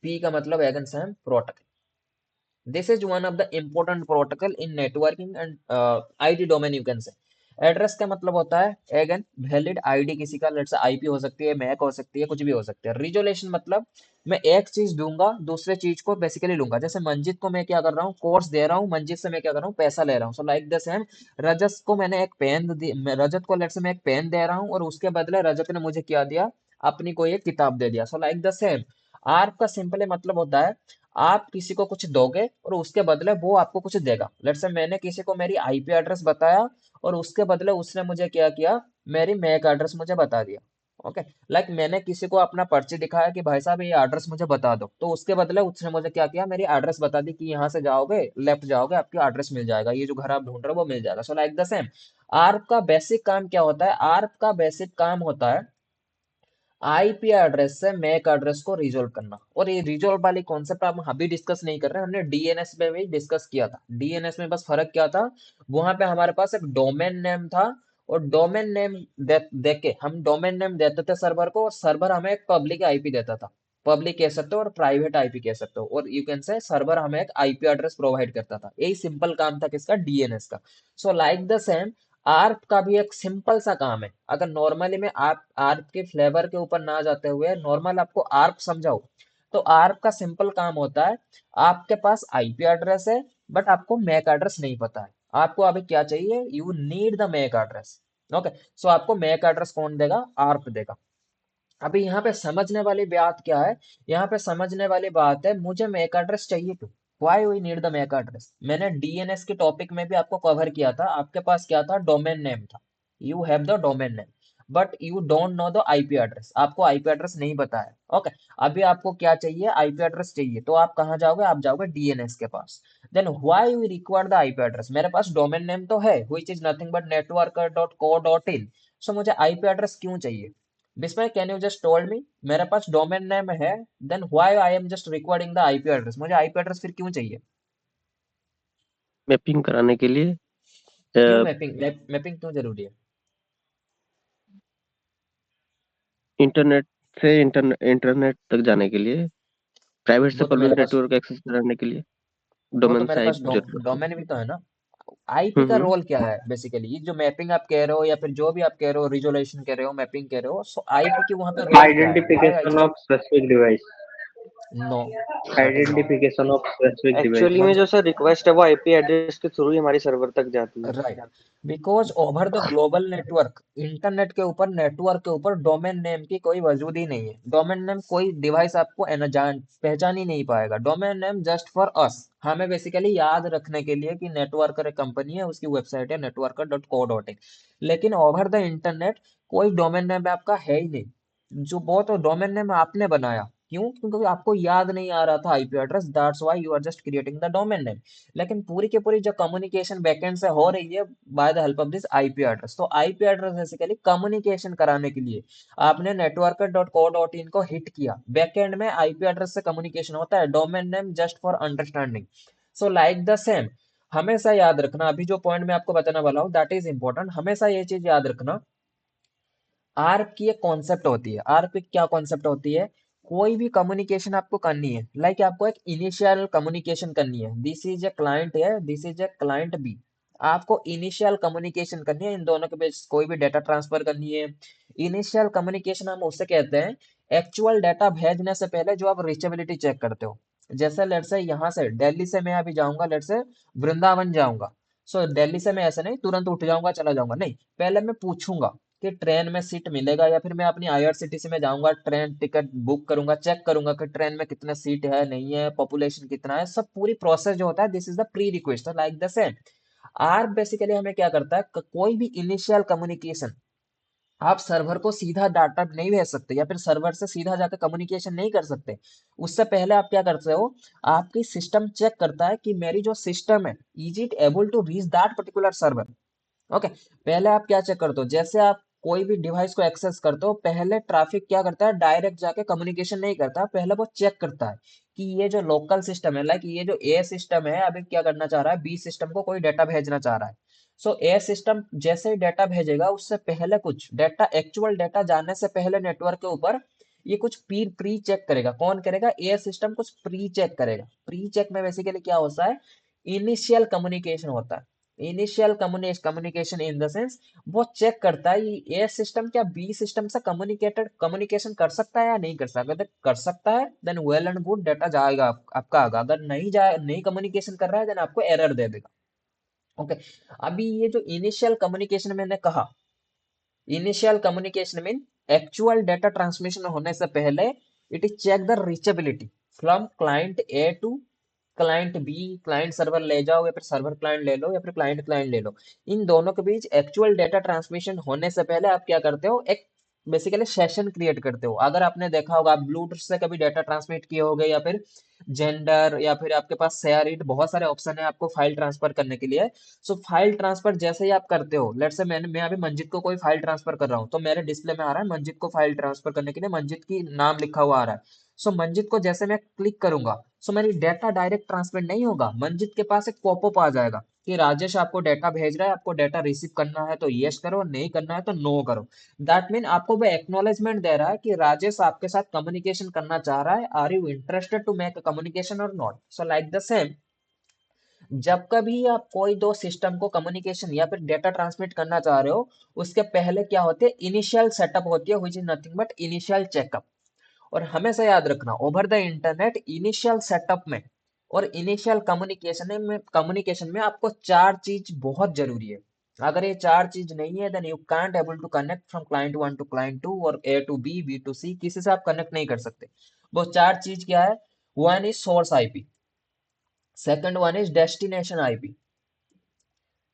पी का मतलब again same protocol. This is one of the important protocol in networking and IT domain you can say. Address का मतलब होता है अगेन वैलिड ID किसी का, लेट्स से IP हो सकती है, मैक हो सकती है, कुछ भी हो सकती है. रिजोल्यूशन मतलब मैं एक चीज दूंगा, दूसरे चीज को बेसिकली लूंगा. जैसे मंजित को मैं क्या कर रहा हूँ, कोर्स दे रहा हूँ, मंजित से मैं क्या कर रहा हूँ, पैसा ले रहा हूँ. सो लाइक द सेम, रजत को मैंने एक पेन दी, रजत को लेट्स से मैं एक पेन दे रहा हूँ, और उसके बदले रजत ने मुझे क्या दिया, अपनी कोई एक किताब दे दिया. सो लाइक द सेम, आर्प का सिंपली मतलब होता है आप किसी को कुछ दोगे और उसके बदले वो आपको कुछ देगा। लेट्स से मैंने किसी को मेरी आईपी एड्रेस बताया और उसके बदले उसने मुझे क्या किया, मेरी मैक एड्रेस मुझे बता दिया। ओके, लाइक मैंने किसी को अपना पर्ची दिखाया कि भाई साहब ये एड्रेस मुझे बता दो, तो उसके बदले उसने मुझे क्या किया, मेरी एड्रेस बता दी कि यहाँ से जाओगे, लेफ्ट जाओगे, आपकी एड्रेस मिल जाएगा, ये जो घर आप ढूंढ रहे हो वो मिल जाएगा। सो लाइक द सेम, आर्प का बेसिक काम क्या होता है, आर्प का बेसिक काम होता है आईपी एड्रेस से मैक एड्रेस को रिजोल्व करना। और ये रिजोल्व वाली कॉन्सेप्ट हम अभी डिस्कस नहीं कर रहे हैं, हमने डीएनएस में भी डिस्कस किया था। डीएनएस में बस फर्क क्या था, वहां पे हमारे पास एक डोमेन नेम था और डोमेन नेम दे के हम डोमेन नेम देते थे सर्वर को, और सर्वर हमें एक पब्लिक आईपी देता था। पब्लिक कह सकते हो और प्राइवेट आईपी कह सकते हो, और यू कैन से सर्वर हमें एक आईपी एड्रेस प्रोवाइड करता था। यही सिंपल काम था किसका, डीएनएस का। सो लाइक द सेम, आर्प का भी एक सिंपल सा काम है। अगर नॉर्मली में आप आर्प के फ्लेवर के ऊपर ना जाते हुए नॉर्मल आपको आर्प समझाओ, तो आर्प का सिंपल काम होता है, आपके पास आईपी एड्रेस है बट आपको मैक एड्रेस नहीं पता है। आपको अभी क्या चाहिए, you need the MAC address. Okay, so आपको मैक एड्रेस कौन देगा, आर्प देगा। अभी यहाँ पे समझने वाली बात क्या है, यहाँ पे समझने वाली बात है मुझे मैक एड्रेस चाहिए क्यों, why we need the MAC address. मैंने डीएनएस के टॉपिक में भी आपको कवर किया था, आपके पास क्या था, डोमेन नेम था, you have the domain name but you don't know the IP address, आपको आईपी एड्रेस नहीं पता है। ओके, अभी आपको क्या चाहिए, आईपी एड्रेस चाहिए, तो आप कहाँ जाओगे, आप जाओगे डीएनएस के पास। Then why we require the IP address, मेरे पास डोमेन नेम तो है which is nothing but networker.co.in, so मुझे आईपी एड्रेस क्यों चाहिए। Bismay, can you just told me, मेरे पास डोमेन नेम है, then why I am just requiring the IP address, मुझे आईपी एड्रेस फिर क्यों चाहिए। मैपिंग कराने के लिए, क्यों अ, मैपिंग, मैपिंग क्यों जरूरी है। इंटरनेट से इंटरनेट तक जाने के लिए, प्राइवेट से वो तो मेरे पब्लिक पास नेटवर्क एक्सेस कराने के लिए वो तो डोमेन मेरे से पास आईपी जरूरत होती है। डोमेन भी तो है ना। आईपी का हम्म। रोल क्या है बेसिकली, ये जो मैपिंग आप कह रहे हो या फिर जो भी आप कह रहे हो, रिजोल्यूशन कह रहे हो, मैपिंग कह रहे हो, सो आईपी की वहां पे रोल क्या है, why I identification just. Of specific device. No, that is not. Identification of specific device. Actually में जो सर रिक्वेस्ट है वो आईपी एड्रेस के थ्रू ही हमारी सर्वर तक जाती है। Right, because over the global network, internet के ऊपर, नेटवर्क के ऊपर डोमेन नेम की कोई वजूद ही नहीं है। डोमेन नेम कोई डिवाइस आपको जान पहचान ही नहीं पाएगा। Domain name just for us, हमें बेसिकली याद रखने के लिए कि नेटवर्कर एक कंपनी है, उसकी वेबसाइट है networker.co.in। लेकिन ओवर द इंटरनेट कोई डोमेन नेम आपका है ही नहीं। जो वो तो डोमेन नेम आपने बनाया, क्यों, क्योंकि आपको याद नहीं आ रहा था IP address, that's why you are just creating the domain name. लेकिन पूरी की पूरी जो कम्युनिकेशन बैकएंड से हो रही है by the help of this IP address, तो आईपी एड्रेस बेसिकली कम्युनिकेशन कराने के लिए आपने networker.co.in को हिट किया, बैकएंड में आईपी एड्रेस से कम्युनिकेशन होता है, domain name just for understanding. So like the same, हमेशा याद रखना, अभी जो पॉइंट मैं आपको बताने वाला हूँ दैट इज इंपॉर्टेंट, हमेशा ये चीज याद रखना। आर्प की एक कॉन्सेप्ट होती है, आर्प की क्या कॉन्सेप्ट होती है, कोई भी कम्युनिकेशन आपको करनी है, लाइक आपको एक इनिशियल कम्युनिकेशन करनी है, दिस इज ए क्लाइंट है, this is a client B, आपको इनिशियल कम्युनिकेशन करनी है, इन दोनों के बीच कोई भी डेटा ट्रांसफर करनी है। इनिशियल कम्युनिकेशन हम उससे कहते हैं एक्चुअल डेटा भेजने से पहले जो आप रीचेबिलिटी चेक करते हो। जैसे लेट से यहाँ से दिल्ली से मैं अभी जाऊंगा, लेट से वृंदावन जाऊंगा, सो दिल्ली से मैं ऐसे नहीं तुरंत उठ जाऊंगा चला जाऊंगा, नहीं, पहले मैं पूछूंगा कि ट्रेन में सीट मिलेगा, या फिर मैं अपनी आईआरसीटीसी में जाऊंगा, ट्रेन टिकट बुक करूंगा, चेक करूंगा कि ट्रेन में कितने सीट है, नहीं है, पॉपुलेशन कितना है, सब पूरी प्रोसेस जो होता है, this is the pre request, like the same. Are basically हमें क्या करता है, कोई भी इनिशियल कम्युनिकेशन, आप सर्वर को सीधा डाटा नहीं भेज सकते या फिर सर्वर से सीधा जाकर कम्युनिकेशन नहीं कर सकते। उससे पहले आप क्या करते हो, आपकी सिस्टम चेक करता है कि मेरी जो सिस्टम है, is it able to reach that particular server. Okay, पहले आप क्या चेक करते हो, जैसे आप कोई भी डिवाइस को एक्सेस करते हो, पहले ट्रैफिक क्या करता है, डायरेक्ट जाके कम्युनिकेशन नहीं करता, पहले वो चेक करता है कि ये जो लोकल सिस्टम है, लाइक ये जो ए सिस्टम है अभी क्या करना चाह रहा है, बी सिस्टम को कोई डेटा भेजना चाह रहा है। सो ए सिस्टम जैसे ही डेटा भेजेगा, उससे पहले कुछ डेटा, एक्चुअल डेटा जाने से पहले नेटवर्क के ऊपर ये कुछ प्री प्री चेक करेगा। कौन करेगा, ए सिस्टम कुछ प्री चेक करेगा। प्री चेक में बेसिकली क्या होता है, इनिशियल कम्युनिकेशन होता है। Initial communication in the sense, वो चेक करता है ये सिस्टम क्या बी सिस्टम से कम्युनिकेशन कर सकता है या नहीं कर सकता। अगर कर सकता है then well and good, data जाएगा आपका आगा। अगर नहीं जाए, नहीं कम्युनिकेशन कर रहा है, देन आपको एरर दे देगा। ओके, अभी ये जो इनिशियल कम्युनिकेशन मैंने कहा, initial communication mean actual data transmission होने से पहले It is check the reachability from client A to client B. Client server ले जाओ या फिर सर्वर क्लाइंट ले लो या फिर क्लाइंट क्लाइंट ले लो, इन दोनों के बीच एक्चुअल डेटा ट्रांसमिशन होने से पहले आप क्या करते हो, एक बेसिकली सेशन क्रिएट करते हो। अगर आपने देखा होगा, आप ब्लूटूथ से कभी डेटा ट्रांसमिट किए होगे या फिर जेंडर या फिर आपके पास शेयर इट, बहुत सारे ऑप्शन है आपको फाइल ट्रांसफर करने के लिए। सो फाइल ट्रांसफर जैसे ही आप करते हो, लेट्स से मैं अभी मंजित को कोई फाइल ट्रांसफर कर रहा हूँ, तो मेरे डिस्प्ले में आ रहा है मंजित को फाइल ट्रांसफर करने के लिए मंजित की नाम लिखा हुआ आ रहा है। सो मंजित को जैसे मैं क्लिक करूंगा, सो मेरी डेटा डायरेक्ट ट्रांसमिट नहीं होगा, मंजित के पास एक पॉपअप आ जाएगा कि राजेश आपको डेटा भेज रहा है, आपको डेटा रिसीव करना है तो यस करो, नहीं करना है तो नो करो। दैट मीन आपको वो एक्नॉलेजमेंट दे रहा है कि राजेश आपके साथ कम्युनिकेशन करना चाह रहा है, are you interested to make communication or not. So like the same, जब कभी आप कोई दो सिस्टम को कम्युनिकेशन या फिर डेटा ट्रांसमिट करना चाह रहे हो, उसके पहले क्या होते हैं, इनिशियल सेटअप होती है, which is nothing but initial checkup. और हमेशा याद रखना, over the internet initial setup में और इनिशियल कम्युनिकेशन में आपको चार चीज बहुत जरूरी है। अगर ये चार चीज नहीं है, then you can't able to connect from client one to client two और A to B, B to C, किसी से आप कनेक्ट नहीं कर सकते। वो चार चीज क्या है? One is source IP, second one is destination IP,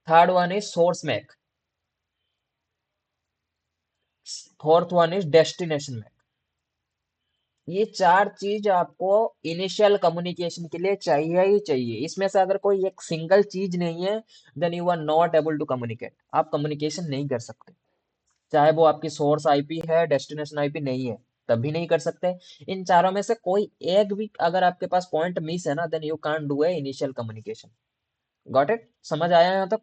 third one is source MAC, fourth one is destination MAC. ये चार चीज आपको इनिशियल कम्युनिकेशन के लिए चाहिए ही चाहिए। इसमें से अगर कोई एक सिंगल चीज नहीं है, then you are not able to communicate, आप कम्युनिकेशन नहीं कर सकते। चाहे वो आपकी सोर्स आईपी है, डेस्टिनेशन आईपी नहीं है, तब भी नहीं कर सकते। इन चारों में से कोई एक भी अगर आपके पास पॉइंट मिस है ना, then you can't do a initial communication. Got it? समझ आया यहाँ तक?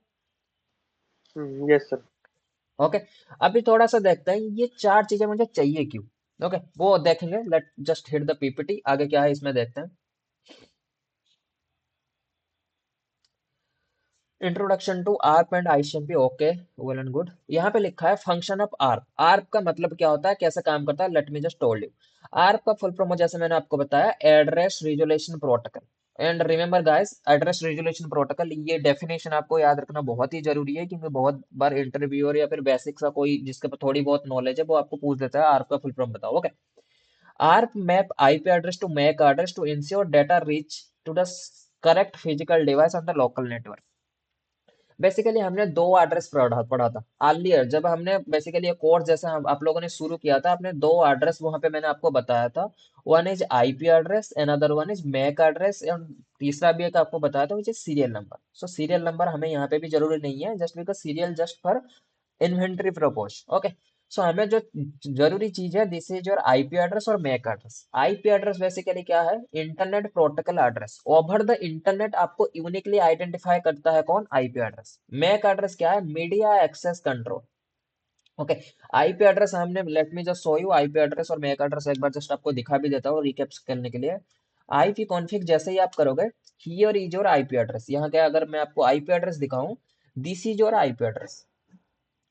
Yes sir. ओके, अभी थोड़ा सा देखते हैं ये चार चीजें मुझे चाहिए क्यों। ओके, वो देखेंगे। Let just hit the PPT, आगे क्या है इसमें देखते हैं। Introduction to ARP and ICMP, okay, well and good. यहाँ पे लिखा है फंक्शन ऑफ आर्प। आर्प का मतलब क्या होता है, कैसे काम करता है, let me just told you. ARP का फुल फॉर्म जैसे मैंने आपको बताया, address resolution protocol. And remember guys, address resolution protocol, ये डेफिनेशन आपको याद रखना बहुत ही जरूरी है, क्योंकि बहुत बार इंटरव्यूअर या फिर बेसिक सा कोई जिसके पास थोड़ी बहुत नॉलेज है, वो आपको पूछ देता है आर्प का फुल फॉर्म बताओ। Okay, ARP map IP address to MAC address to ensure data reach to the correct physical device on the local network. Basically हमने दो एड्रेस पढ़ा था अर्लियर, जब हमने बेसिकली ये कोर्स जैसे हम आप लोगों ने शुरू किया था, आपने दो एड्रेस वहां पे मैंने आपको बताया था। One is IP address, another one is MAC address, and तीसरा भी एक आपको बताया था which is serial number. So serial number हमें यहाँ पे भी जरूरी नहीं है, just because serial just for inventory purpose. Okay, so हमें जो जरूरी चीज है, this is your IP address और MAC address. IP address basically क्या है, internet protocol address. Over the internet आपको यूनिकली आइडेंटिफाई करता है कौन, आईपी एड्रेस। मैक एड्रेस क्या है, media access control. Okay, IP address हमने, let me just show you IP address और मैक एड्रेस एक बार जस्ट आपको दिखा भी देता हूँ रिकैप करने के लिए। आईपी कॉन्फ़िग जैसे ही आप करोगे, here is your IP address. यहाँ क्या, अगर मैं आपको आईपी एड्रेस दिखाऊं, this is your IP address.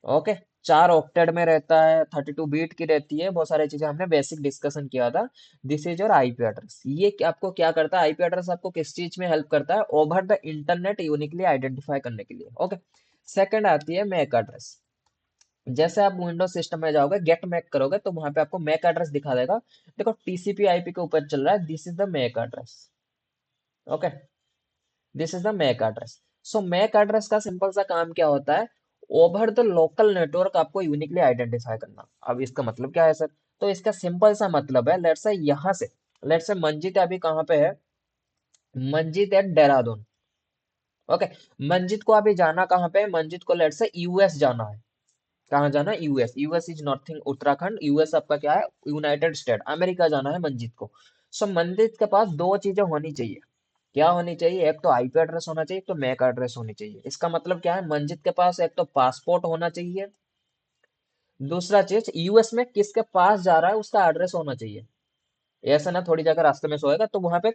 Okay, 4 octet में रहता है, 32 बीट की रहती है, बहुत सारी चीजें हमने बेसिक डिस्कशन किया था। This is your IP address. ये आपको क्या करता है, आईपी एड्रेस आपको किस चीज में हेल्प करता है, over the internet uniquely identify करने के लिए। ओके, सेकंड आती है मैक एड्रेस। जैसे आप विंडोज सिस्टम में जाओगे, गेट मैक करोगे, तो वहां पे आपको मैक एड्रेस दिखा देगा। देखो टीसीपी आईपी के ऊपर चल रहा है, this is the MAC address. Okay, this is the MAC address. So MAC address का सिंपल सा काम क्या होता है, ओवर द लोकल नेटवर्क आपको यूनिकली आइडेंटिफाई करना। अब इसका मतलब क्या है सर, तो इसका सिंपल सा मतलब है, लेट्स से यहाँ से, लेट्स से मंजित अभी कहाँ पे है, मंजित एट देहरादून। ओके, मंजित को अभी जाना कहाँ पे है, मंजित को लेट्स से यूएस जाना है। कहाँ जाना है, US. US is northing Uttarakhand, US आपका क्या है, यूनाइटेड स्टेट अमेरिका जाना है मंजित को। सो मंजित के पास दो चीजें होनी चाहिए। क्या होनी चाहिए, एक तो आईपी एड्रेस होना चाहिए, एक तो मैक एड्रेस होनी चाहिए। इसका मतलब क्या है, मंजित के पास एक तो पासपोर्ट होना चाहिए, दूसरा चीज यूएस में किसके पास जा रहा है उसका एड्रेस होना चाहिए। ऐसा ना थोड़ी जगह रास्ते में सोएगा तो वहां पे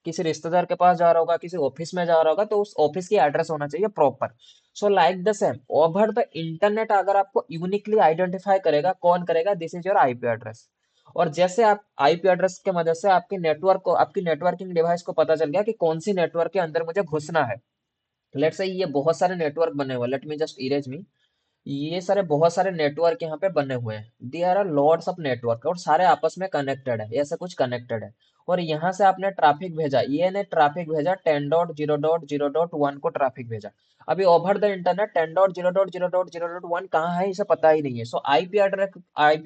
किसी रिश्तेदार के पास जा रहा होगा, किसी ऑफिस में जा रहा होगा, तो उस ऑफिस की एड्रेस होना चाहिए proper. So like the same, over the internet अगर आपको यूनिकली आइडेंटिफाई करेगा, कौन करेगा, this is your IP address. और जैसे आप आईपी एड्रेस के मदद से आपकी नेटवर्क को, आपकी नेटवर्किंग डिवाइस को पता चल गया कि कौन सी नेटवर्क के अंदर मुझे घुसना है। लेट्स से ये बहुत सारे नेटवर्क बने हुए, लेट मी जस्ट इरेज मी। ये सारे बहुत सारे नेटवर्क यहाँ पे बने हुए हैं, there are lots of network, और सारे आपस में कनेक्टेड है, ऐसा कुछ कनेक्टेड है। और यहाँ से आपने ट्रैफिक भेजा, ये ने ट्रैफिक भेजा 10.0.0.1 को ट्रैफिक भेजा। अभी ओवर द इंटरनेट 10.0.0.0.1 कहाँ है इसे पता ही नहीं है। सो आईपी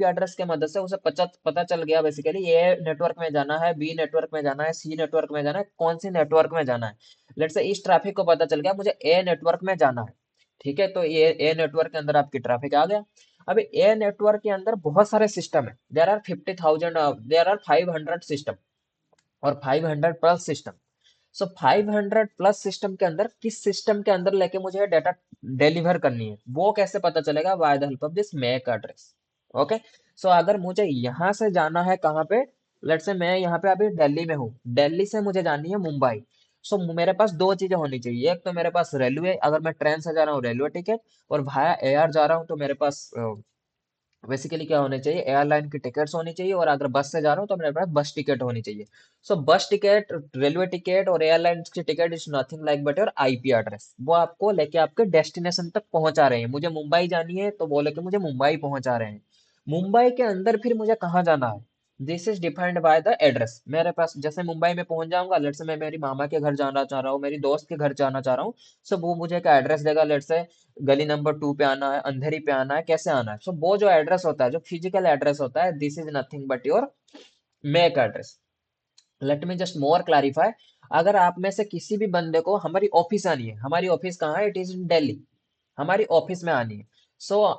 एड्रेस के मदद से उसे पता चल गया बेसिकली ए नेटवर्क में जाना है, बी नेटवर्क में जाना है, सी नेटवर्क में जाना है, कौन सी नेटवर्क में जाना है। लेट्स से इस ट्रैफिक को पता चल गया मुझे ए नेटवर्क में जाना है। ठीक है, तो ये ए नेटवर्क के अंदर आपकी ट्रैफिक आ गया। अभी ए नेटवर्क के अंदर बहुत सारे सिस्टम है, देर आर 500 सिस्टम और 500 प्लस सिस्टम। सो 500 प्लस सिस्टम के अंदर किस सिस्टम के अंदर लेके मुझे डाटा डिलीवर करनी है, वो कैसे पता चलेगा? By the help of this MAC address. Okay, so अगर मुझे यहाँ से जाना है कहाँ पे, लेट्स से मैं यहाँ पे अभी दिल्ली में हूँ, दिल्ली से मुझे जानी है मुंबई। सो मेरे पास दो चीजें होनी चाहिए, एक तो मेरे पास रेलवे, अगर मैं ट्रेन से जा रहा हूँ रेलवे टिकट, और भाया एयर जा रहा हूँ तो मेरे पास बेसिकली क्या होने चाहिए, एयरलाइन की टिकट्स होनी चाहिए, और अगर बस से जा रहा हूँ तो मेरे पास बस टिकट होनी चाहिए। सो बस टिकट, रेलवे टिकट और एयरलाइन की ticket is nothing like but your IP address. वो आपको लेके आपके डेस्टिनेशन तक पहुंचा रहे हैं। मुझे मुंबई जानी है तो बोले कि मुझे मुंबई पहुंचा रहे हैं। मुंबई के अंदर फिर मुझे कहाँ जाना है, this is defined by the address. मेरे पास जैसे मुंबई में पहुंच जाऊंगा, लेट से मैं मेरी मामा के घर जाना चाह रहा हूँ, मेरी दोस्त के घर जाना चाह रहा हूँ। सो वो मुझे एक एड्रेस देगा, लेट से गली नंबर 2 पे आना है, अंधेरी पे आना है, कैसे आना है। सो वो जो एड्रेस होता है, जो फिजिकल एड्रेस होता है, this is nothing but your MAC address. Let me just more clarify. अगर आप में से किसी भी बंदे को हमारी ऑफिस आनी है, हमारी ऑफिस कहाँ है, इट इज इन दिल्ली, हमारी ऑफिस में आनी है।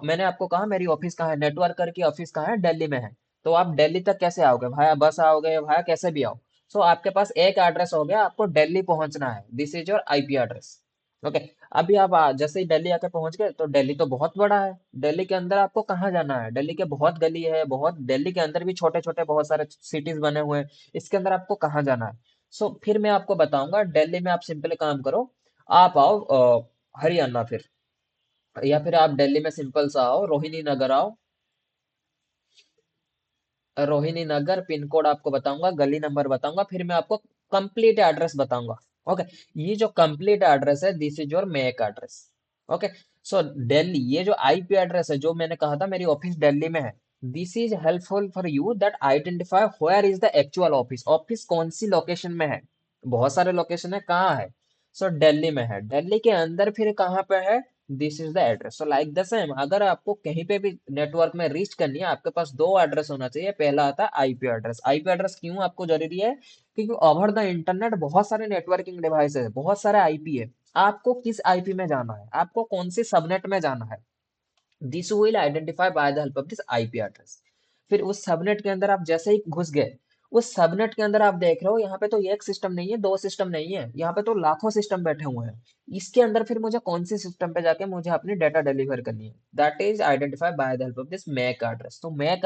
मैंने आपको कहा मेरी ऑफिस कहाँ है, नेटवर्कर की ऑफिस कहाँ है, दिल्ली में है। तो आप दिल्ली तक कैसे आओगे, भाया बस आओगे, भाया कैसे भी आओ। आपके पास एक एड्रेस हो गया, आपको दिल्ली पहुंचना है, this is your IP address. Okay, अभी आप जैसे ही दिल्ली आके पहुंच गए, तो दिल्ली तो बहुत बड़ा है, दिल्ली के अंदर आपको कहाँ जाना है, दिल्ली के बहुत गली है, बहुत दिल्ली के अंदर भी छोटे छोटे बहुत सारे सिटीज बने हुए हैं, इसके अंदर आपको कहाँ जाना है। फिर मैं आपको बताऊंगा, दिल्ली में आप सिंपल काम करो, आप आओ हरियाणा, फिर या फिर आप दिल्ली में सिंपल सा आओ, रोहिणी नगर आओ। रोहिणी नगर पिन कोड आपको बताऊंगा, गली नंबर बताऊंगा, फिर मैं आपको कंप्लीट एड्रेस बताऊंगा। ओके, ये जो कंप्लीट एड्रेस है, this is your make address. Okay, Delhi, ये जो आईपी एड्रेस है जो मैंने कहा था मेरी ऑफिस दिल्ली में है, this is helpful for you that identify where is the actual office, office कौन सी लोकेशन में है। बहुत सारे लोकेशन है, कहाँ है? दिल्ली में है, दिल्ली के अंदर फिर कहाँ पे है, this is the address. Like the same, अगर आपको कहीं पे भी नेटवर्क में रीच करनी है, आपके पास दो एड्रेस होना चाहिए। पहला आता है आईपी एड्रेस। आईपी एड्रेस क्यों आपको जरूरी है? क्योंकि ओवर द इंटरनेट बहुत सारे नेटवर्किंग डिवाइस है, बहुत सारे आईपी है। आपको किस आईपी में जाना है, आपको कौन सी सबनेट में जाना है, this will identify by the help of this IP address. फिर उस सबनेट के अंदर आप जैसे ही घुस गए, उस सबनेट के अंदर आप देख रहे हो, यहाँ पे तो एक सिस्टम नहीं है, दो सिस्टम नहीं है, यहाँ पे तो लाखों सिस्टम बैठे हुए हैं। इसके अंदर फिर मुझे कौन सी सिस्टम पे जाके मुझे अपनी डाटा डिलीवर करनी है, that is identify by the help of this MAC address. तो मैक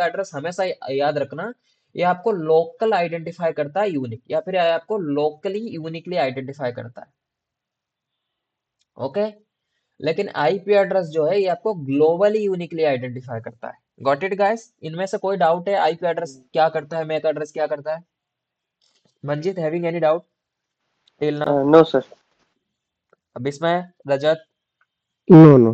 एड्रेस हमेशा याद रखना, ये आपको लोकल आइडेंटिफाई करता है, यूनिक, या फिर ये आपको लोकली यूनिकली आइडेंटिफाई करता है। ओके, लेकिन आईपी एड्रेस जो है ये आपको ग्लोबली यूनिकली आइडेंटिफाई करता है। Got it guys? इनमें से कोई डाउट है, आईपी एड्रेस क्या करता है, मैक एड्रेस क्या करता है? Manjit, having any doubt till now? No sir. अब इसमें रजत, नो नो।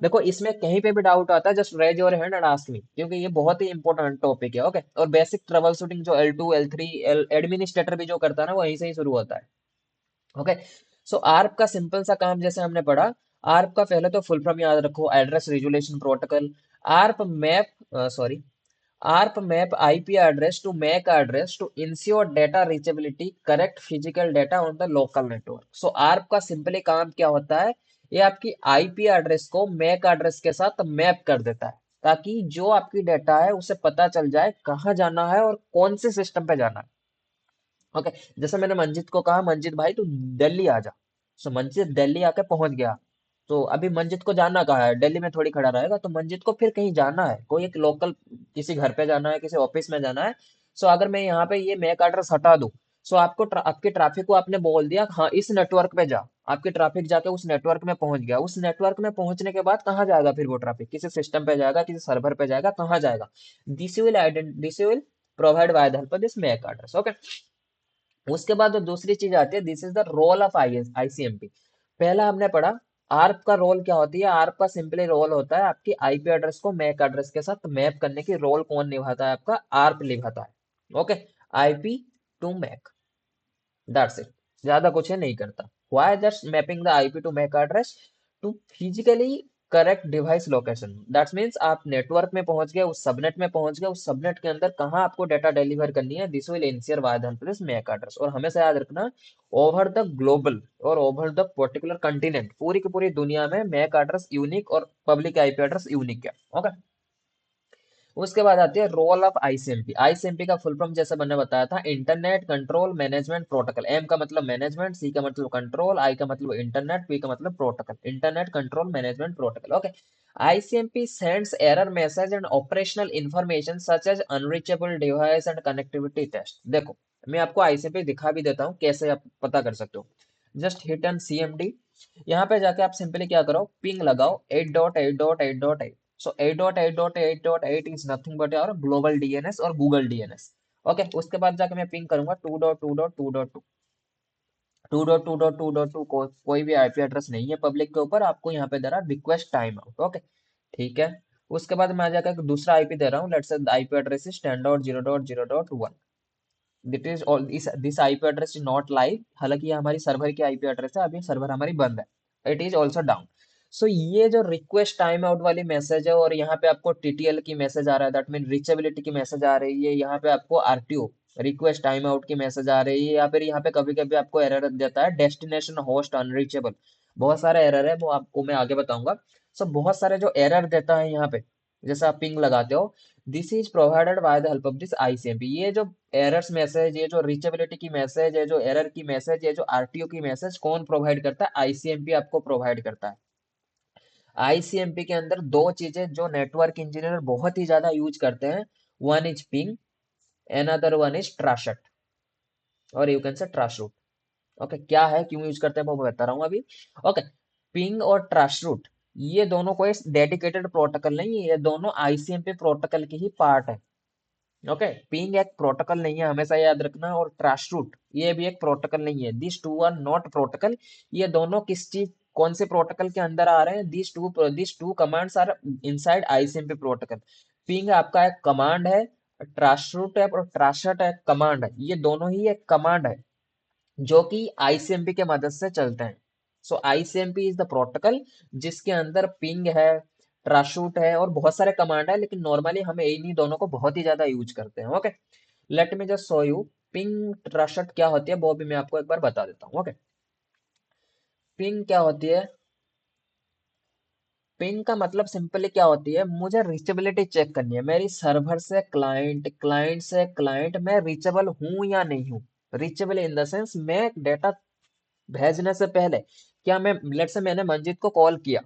देखो इसमें कहीं पे भी डाउट आता है, just raise your hand and ask me, क्योंकि ये बहुत ही इंपॉर्टेंट टॉपिक है। ओके, और बेसिक ट्रबल शूटिंग जो L2 L3 एडमिनिस्ट्रेटर भी जो करता है ना, वो वहीं से ही शुरू होता है। ओके, आर्प का सिंपल सा काम जैसे हमने पढ़ा, आर्प का पहले तो फुल फॉर्म याद रखो, address resolution protocol. ARP map, sorry, ARP map IP address to MAC address to ensure data reachability, correct physical data on the local network. ARP का सिंपली काम क्या होता है, ये आपकी IP एड्रेस को MAC एड्रेस के साथ मैप कर देता है, ताकि जो आपकी डाटा है उसे पता चल जाए कहाँ जाना है और कौन से सिस्टम पे जाना है। ओके, जैसे मैंने मंजित को कहा, मंजित भाई तू दिल्ली आ जा। मंजित दिल्ली आके पहुंच गया, तो अभी मंजित को जाना कहाँ है, दिल्ली में थोड़ी खड़ा रहेगा, तो मंजित को फिर कहीं जाना है, कोई एक लोकल, किसी घर पे जाना है, किसी ऑफिस में जाना है। अगर मैं यहाँ पे ये मैक एड्रेस हटा दूं, आपको आपके ट्रैफिक को आपने बोल दिया हाँ इस नेटवर्क पे जा, आपकी ट्रैफिक जाके उस नेटवर्क में पहुंच गया। उस नेटवर्क में पहुंचने के बाद कहाँ जाएगा फिर वो ट्रैफिक, किसी सिस्टम पे जाएगा, किसी सर्वर पे जाएगा, कहाँ जाएगा, this will provide by the help of this MAC address. Okay, उसके बाद जो दूसरी चीज आती है, this is the role of ICMP. पहला हमने पढ़ा आर्प का रोल क्या होती है? आर्प का सिंपली रोल होता है आपकी आईपी एड्रेस को मैक एड्रेस के साथ मैप करने की रोल कौन निभाता है? आपका आर्प निभाता है। Okay, IP to MAC, that's it, ज्यादा कुछ है नहीं करता। Why just mapping the IP to MAC address to physically correct device location, that's means आप नेटवर्क में पहुंच गए, उस सबनेट में पहुंच गए, उस सबनेट के अंदर कहाँ आपको डाटा डिलीवर करनी है, this will ensure by the help of this MAC address. और हमेशा याद रखना, ओवर द ग्लोबल और ओवर द पर्टिकुलर कंटिनेंट, पूरी की पूरी दुनिया में मैक एड्रेस यूनिक और पब्लिक आईपी एड्रेस यूनिक है। ओके, उसके बाद आती है रोल ऑफ आईसीएमपी। आईसीएमपी का फुल फॉर्म जैसे मैंने बताया था, internet control management protocol. M का मतलब मैनेजमेंट, सी का मतलब कंट्रोल, आई का मतलब इंटरनेट, पी का मतलब protocol, internet control management protocol. Okay, ICMP sends error message and operational information such as unreachable device and connectivity test. देखो, मैं आपको आईसीएमपी दिखा भी देता हूँ कैसे आप पता कर सकते हो। जस्ट हिट एन सीएमडी, यहाँ पे जाके आप सिंपली क्या करो, पिंग लगाओ 8.8.8.8। सो 8.8.8.8 is nothing but your global DNS और गूगल डीएनएस। ओके, उसके बाद जाके मैं पिंग करूंगा 2.2.2.2। 2.2.2.2 कोई भी आईपी एड्रेस नहीं है पब्लिक के ऊपर, आपको यहाँ पे दे रहा है रिक्वेस्ट टाइम आउट। ओके, ठीक है। उसके बाद मैं आ जाकर एक दूसरा आईपी दे रहा हूँ, let's say IP address is 10.0.0.1। That is all, this IP address is not live, हालांकि ये हमारी सर्वर की आईपी एड्रेस है, अभी सर्वर हमारी बंद है, इट इज ऑल्सो डाउन। सो ये जो रिक्वेस्ट टाइम आउट वाली मैसेज है, और यहाँ पे आपको टीटीएल की मैसेज आ रहा है, दैट मीन रीचेबिलिटी की मैसेज आ रही है, यहाँ पे आपको आरटीओ रिक्वेस्ट टाइम आउट की मैसेज आ रही है, या फिर यहाँ पे कभी कभी आपको एरर देता है डेस्टिनेशन होस्ट अनरीचेबल। बहुत सारे एरर है, वो आपको मैं आगे बताऊंगा। सो बहुत सारे जो एरर देता है यहाँ पे, जैसे आप पिंग लगाते हो, this is provided by the help of this ICMP. ये जो एरर्स मैसेज, ये जो रीचेबिलिटी की मैसेज, ये जो एरर की मैसेज, ये जो आरटीओ की मैसेज कौन प्रोवाइड करता है? आईसीएमपी आपको प्रोवाइड करता है। आईसीएमपी के अंदर दो चीजें जो नेटवर्क इंजीनियर बहुत ही ज्यादा यूज करते हैं, one is ping, another one is tracert, और यू कैन से ट्राशरूट। ओके, क्या है, क्यों यूज करते हैं, वो मैं बता रहा हूँ अभी। ओके, पिंग और ट्राशरूट, ये दोनों कोई डेडिकेटेड प्रोटोकॉल नहीं है, ये दोनों आईसीएमपी प्रोटोकॉल की ही पार्ट है। ओके, पिंग एक प्रोटोकॉल नहीं है, हमेशा याद रखना, और ट्राशरूट ये भी एक प्रोटोकॉल नहीं है, this two are not protocol. ये दोनों किस चीज, कौन से प्रोटोकॉल के अंदर आ रहे हैं? This two commands are inside ICMP protocol. Ping आपका एक कमांड है, ट्राशरूट है, और ट्राशट एक कमांड है, ये दोनों ही एक कमांड है जो कि आईसीएमपी के मदद से चलते हैं। So ICMP is the protocol जिसके अंदर पिंग है, ट्राशूट है, और बहुत सारे कमांड है, लेकिन नॉर्मली हम इन्हीं दोनों को बहुत ही ज्यादा यूज करते हैं। Okay, let me just show you ping tracert क्या होती है, वो भी मैं आपको एक बार बता देता हूँ। ओके, पिंग क्या होती है? पिंग का मतलब सिंपली क्या होती है, मुझे रीचेबिलिटी चेक करनी है, मेरी सर्वर से क्लाइंट, क्लाइंट से क्लाइंट, मैं रीचेबल हूं या नहीं हूँ। रीचेबल इन द सेंस, मैं डेटा भेजने से पहले, क्या मैं, लेट से मैंने मंजित को कॉल किया,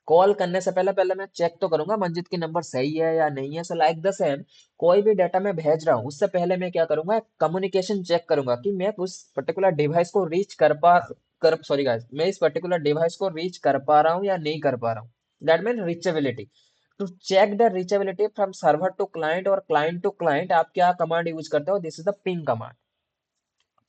कॉल करने से पहले पहले मैं चेक तो करूंगा मंजित की नंबर सही है या नहीं है। सो लाइक द सेम, कोई भी डाटा मैं भेज रहा हूँ उससे पहले मैं क्या करूंगा, कम्युनिकेशन चेक करूंगा कि मैं उस पर्टिकुलर डिवाइस को रीच कर सॉरी गाइस, मैं इस पर्टिकुलर डिवाइस को रीच कर पा रहा हूँ या नहीं कर पा रहा हूँ। That mean reachability. To check the reachability from server to client और क्लाइंट टू क्लाइंट, आप क्या कमांड यूज करते हो? This is the ping command.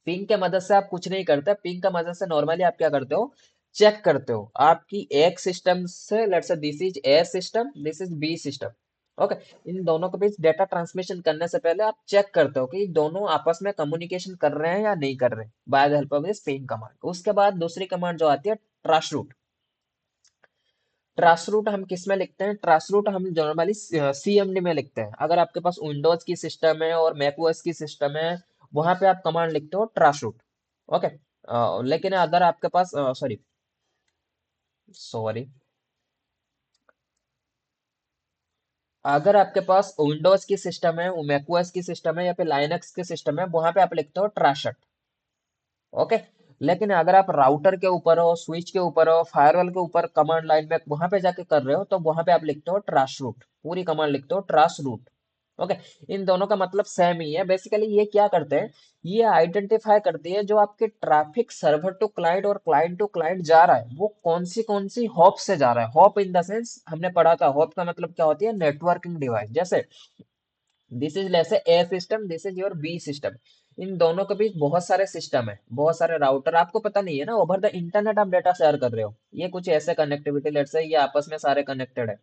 Ping के मदद से आप कुछ नहीं करते, पिंग का मदद से नॉर्मली आप क्या करते हो, चेक करते हो आपकी एक सिस्टम से, let's say this is A system, this is B system. Okay, इन दोनों के बीच डेटा ट्रांसमिशन करने से पहले आप चेक करते हो कि दोनों आपस में कम्युनिकेशन कर रहे हैं या नहीं कर रहे, bye the help of this ping command. उसके बाद दूसरी कमांड जो आती है, ट्राशरूट। ट्रासरूट हम किस में लिखते हैं? ट्रासरूट हम नॉर्मली सीएमडी में लिखते हैं। अगर आपके पास विंडोज की सिस्टम है और मैकओएस की सिस्टम है, वहां पे आप कमांड लिखते हो ट्रासरूट। ओके, लेकिन अगर आपके पास सॉरी सॉरी अगर आपके पास विंडोज की सिस्टम है, मैकओएस की सिस्टम है, या फिर लाइनक्स की सिस्टम है, वहां पे आप लिखते हो ट्राशट। ओके, लेकिन अगर आप राउटर के ऊपर हो, स्विच के ऊपर हो, फायरवॉल के ऊपर कमांड लाइन में वहां पे जाके कर रहे हो, तो वहां पे आप लिखते हो ट्रास रूट, पूरी कमांड लिखते हो ट्रास रूट। ओके, इन दोनों का मतलब सेम ही है। बेसिकली ये क्या करते हैं, ये आइडेंटिफाई करती है जो आपके ट्रैफिक सर्वर टू क्लाइंट और क्लाइंट टू क्लाइंट जा रहा है, वो कौन सी हॉप से जा रहा है। हॉप इन द सेंस हमने पढ़ा था, हॉप का मतलब क्या होती है, नेटवर्किंग डिवाइस। जैसे this is let's say A system, this is your B system, इन दोनों के बीच बहुत सारे सिस्टम है, बहुत सारे राउटर, आपको पता नहीं है ना, ओवर द इंटरनेट आप डेटा शेयर कर रहे हो, ये कुछ ऐसे कनेक्टिविटी, लेट्स से ये आपस में सारे कनेक्टेड है।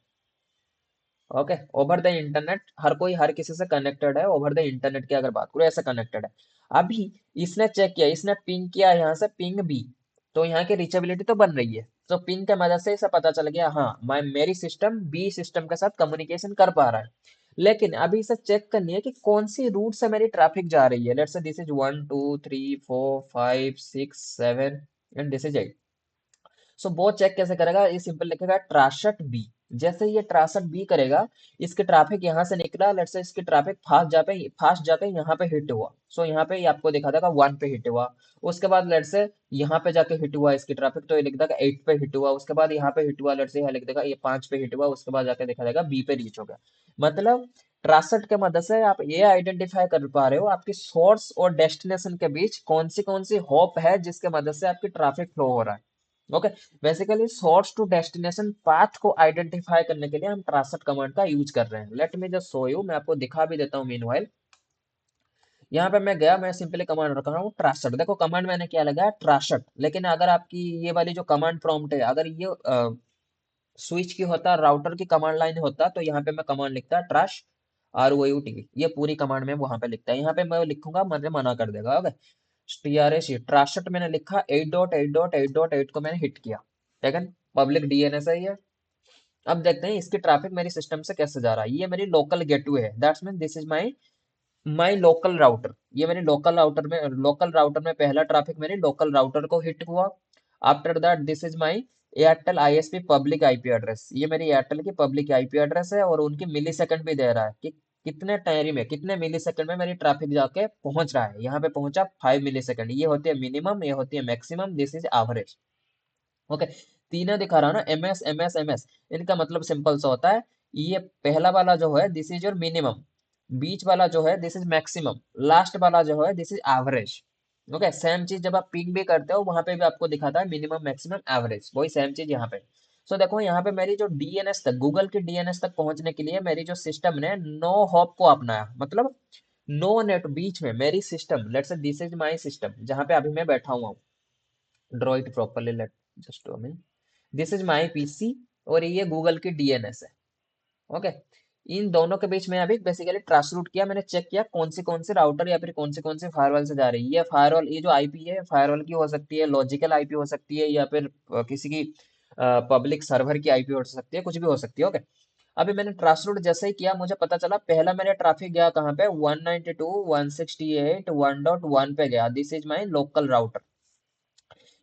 ओके, ओवर द इंटरनेट हर कोई हर किसी से कनेक्टेड है, ओवर द इंटरनेट की अगर बात करो ऐसे कनेक्टेड है। अभी इसने चेक किया, इसने पिंग किया यहाँ से पिंग बी, तो यहाँ की रीचेबिलिटी तो बन रही है, तो पिंग के मदद से इसे पता चल गया हाँ मैं मेरी सिस्टम बी सिस्टम के साथ कम्युनिकेशन कर पा रहा है। लेकिन अभी इसे चेक करनी है कि कौन सी रूट से मेरी ट्रैफिक जा रही है, let's say this is 1 2 3 4 5 6 7 and this is 8। सो वो चेक कैसे करेगा, ये सिंपल लिखेगा ट्राशट बी। जैसे ही ये ट्राशट बी करेगा, इसके ट्रैफिक यहाँ से निकला, लेट्स से इसकी ट्रैफिक फास्ट जाके यहाँ पे हिट हुआ, सो यहाँ पे ये आपको दिखा देगा 1 पे हिट हुआ। उसके बाद लेट्स से यहाँ पे जाके हिट हुआ इसकी ट्रैफिक, तो ये लिख देगा 8 पे हिट हुआ। उसके बाद यहाँ पे हिट हुआ, लेट्स से यहाँ लिख देगा ये 5 पे हिट हुआ। उसके बाद जाके दिखा देगा बी पे रीच हो गया। मतलब ट्रासट के मदद से आप ये आइडेंटिफाई कर पा रहे हो आपकी सोर्स और डेस्टिनेशन के बीच कौन सी हॉप है जिसके मदद से आपकी ट्रैफिक फ्लो हो रहा है। Okay, basically source to destination path को आइडेंटिफाई करने के लिए हम ट्रांसट कमांड का यूज कर रहे हैं। Late me just show you, मैं आपको दिखा भी देता हूँ मीनवाइल। यहाँ पे मैं गया, मैं सिंपली कमांड रख रहा हूँ ट्रांसट। देखो कमांड मैंने क्या लगाया ट्रांसट, लेकिन अगर आपकी ये वाली जो कमांड प्रॉम्प्ट है अगर ये स्विच की होता, राउटर की कमांड लाइन होता, तो यहाँ पे मैं कमांड लिखता ट्रैश ROUT, ये पूरी कमांड में वहां पे लिखता है। यहाँ पे मैं लिखूंगा मुझे मना कर देगा। ओके, TRAC ट्रांसट मैंने लिखा 8.8.8.8 को मैंने हिट किया, ठीक है, पब्लिक DNS है ये। अब देखते हैं इसकी ट्रैफिक मेरी सिस्टम से कैसे जा रहा है। ये मेरी लोकल गेटवे है, that's mean this is my local router. ये मेरी लोकल राउटर में पहला ट्रैफिक मेरी लोकल राउटर को हिट हुआ। After that this is my Airtel ISP public IP address, ये मेरी एयरटेल की पब्लिक IP एड्रेस है, और उनकी मिली सेकंड भी दे रहा है कि कितने टाइम में, कितने मिली सेकंड में मेरी ट्रैफिक जाके पहुंच रहा है। यहाँ पे पहुंचा 5 मिली सेकंड, ये होती है मिनिमम, ये होती है maximum, this is average. Okay, तीनों दिखा रहा हूं ना, MS MS MS, इनका मतलब सिंपल सा होता है, ये पहला वाला जो है दिस इज योर मिनिमम, बीच वाला जो है दिस इज मैक्सिमम, लास्ट वाला जो है this is average. Okay, same चीज जब आप पिंग भी करते हो वहां पे भी आपको दिखाता है मिनिमम मैक्सिमम एवरेज, वही सेम चीज यहाँ पे। सो देखो यहाँ पे मेरी जो DNS तक, गूगल की DNS तक पहुंचने के लिए मेरी जो सिस्टम ने नो हॉप को अपनाया, मतलब नो नेट, बीच में मेरी system, let's say this is my system जहाँ पे अभी मैं बैठा हुआ हूँ, draw it properly, let just this is my PC, और ये गूगल की DNS है। ओके, इन दोनों के बीच में अभी बेसिकली ट्रांस रूट किया, मैंने चेक किया कौन सी राउटर या फिर कौन सी फायरवॉल से जा रही है। ये फायरवॉल, ये जो IP है फायरवॉल की हो सकती है, लॉजिकल IP हो सकती है, या फिर किसी की पब्लिक सर्वर की IP हो सकती है, कुछ भी हो सकती है। ओके, अभी मैंने ट्रांस रूट जैसे ही किया मुझे पता चला पहला मेरा ट्रैफिक गया कहाँ पे, 192.168.1.1 पे गया, this is my local router.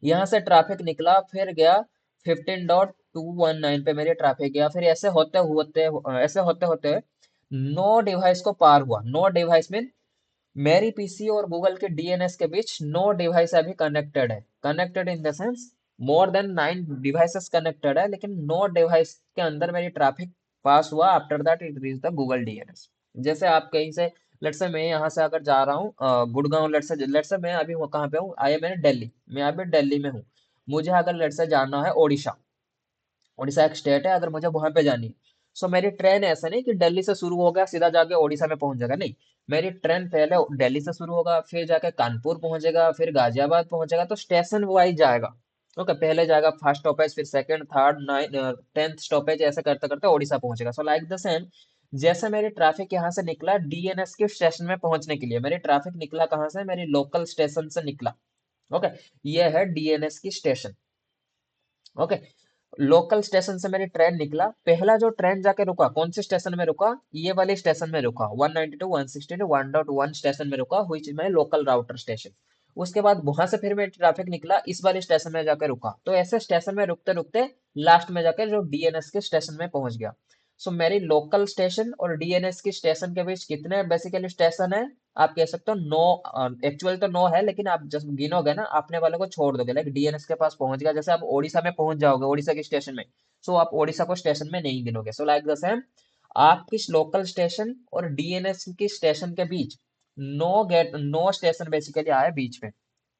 यहाँ से ट्रैफिक निकला, फिर गया 15.219 पे मेरे ट्रैफिक गया, फिर ऐसे होते होते नो डिवाइस को पार हुआ। नो डिवाइस मीन मेरी PC और गूगल के DNS के बीच नो डिवाइस अभी कनेक्टेड है, connected in the sense more than 9 devices connected है, लेकिन नो डिवाइस के अंदर मेरी ट्रैफिक पास हुआ। After that it reach the Google DNS। जैसे आप कहीं से, लेट्स से मैं यहाँ से अगर जा रहा हूँ गुड़गांव, लेट्स से मैं अभी कहाँ पे हूँ, आया मैंने दिल्ली, मैं अभी दिल्ली में हूँ, मुझे अगर लेट्स से जाना है ओडिशा, उड़ीसा एक स्टेट है, अगर मुझे वहां पे जानी है, सो मेरी ट्रेन ऐसा नहीं कि दिल्ली से शुरू हो गया सीधा जाके ओडिशा में पहुंच जाएगा, नहीं, मेरी ट्रेन पहले दिल्ली से शुरू होगा, फिर जाके कानपुर पहुंचेगा, फिर गाजियाबाद पहुंचेगा, तो स्टेशन वाइज जाएगा। ओके, पहले जाएगा फर्स्ट स्टॉपेज, फिर सेकंड, थर्ड, 10th स्टॉपेज, ऐसे करते करते ओडिशा पहुंचेगा। सो लाइक द सेम, जैसे मेरी ट्रैफिक यहाँ से निकला DNS के स्टेशन में पहुंचने के लिए, मेरी ट्रैफिक निकला कहाँ से, मेरी लोकल स्टेशन से निकला। ओके, ये है DNS की स्टेशन। ओके, लोकल स्टेशन से मेरी ट्रेन निकला, पहला जो ट्रेन जाके रुका कौन से स्टेशन में रुका, ये वाले स्टेशन में रुका, 192.168.1.1 स्टेशन में रुका, हुई माई लोकल राउटर स्टेशन। उसके बाद वहां से फिर मैं ट्रैफिक निकला, इस वाले स्टेशन में जाकर रुका, तो ऐसे स्टेशन में रुकते रुकते लास्ट में जाकर जो DNS के स्टेशन में पहुंच गया। सो मेरी लोकल स्टेशन और DNS की स्टेशन के बीच कितने बेसिकली स्टेशन है, आप कह सकते हो 9, एक्चुअल तो 9 है, लेकिन आप जब गिनोगे ना अपने वाले को छोड़ दोगे, लाइक DNS के पास पहुंच गया, जैसे आप ओडिशा में पहुंच जाओगे ओडिशा के स्टेशन में, सो आप ओडिशा को स्टेशन में नहीं गिनोगे। सो लाइक द सेम, आपकी लोकल स्टेशन और DNS की स्टेशन के बीच नो स्टेशन बेसिकली आया बीच में,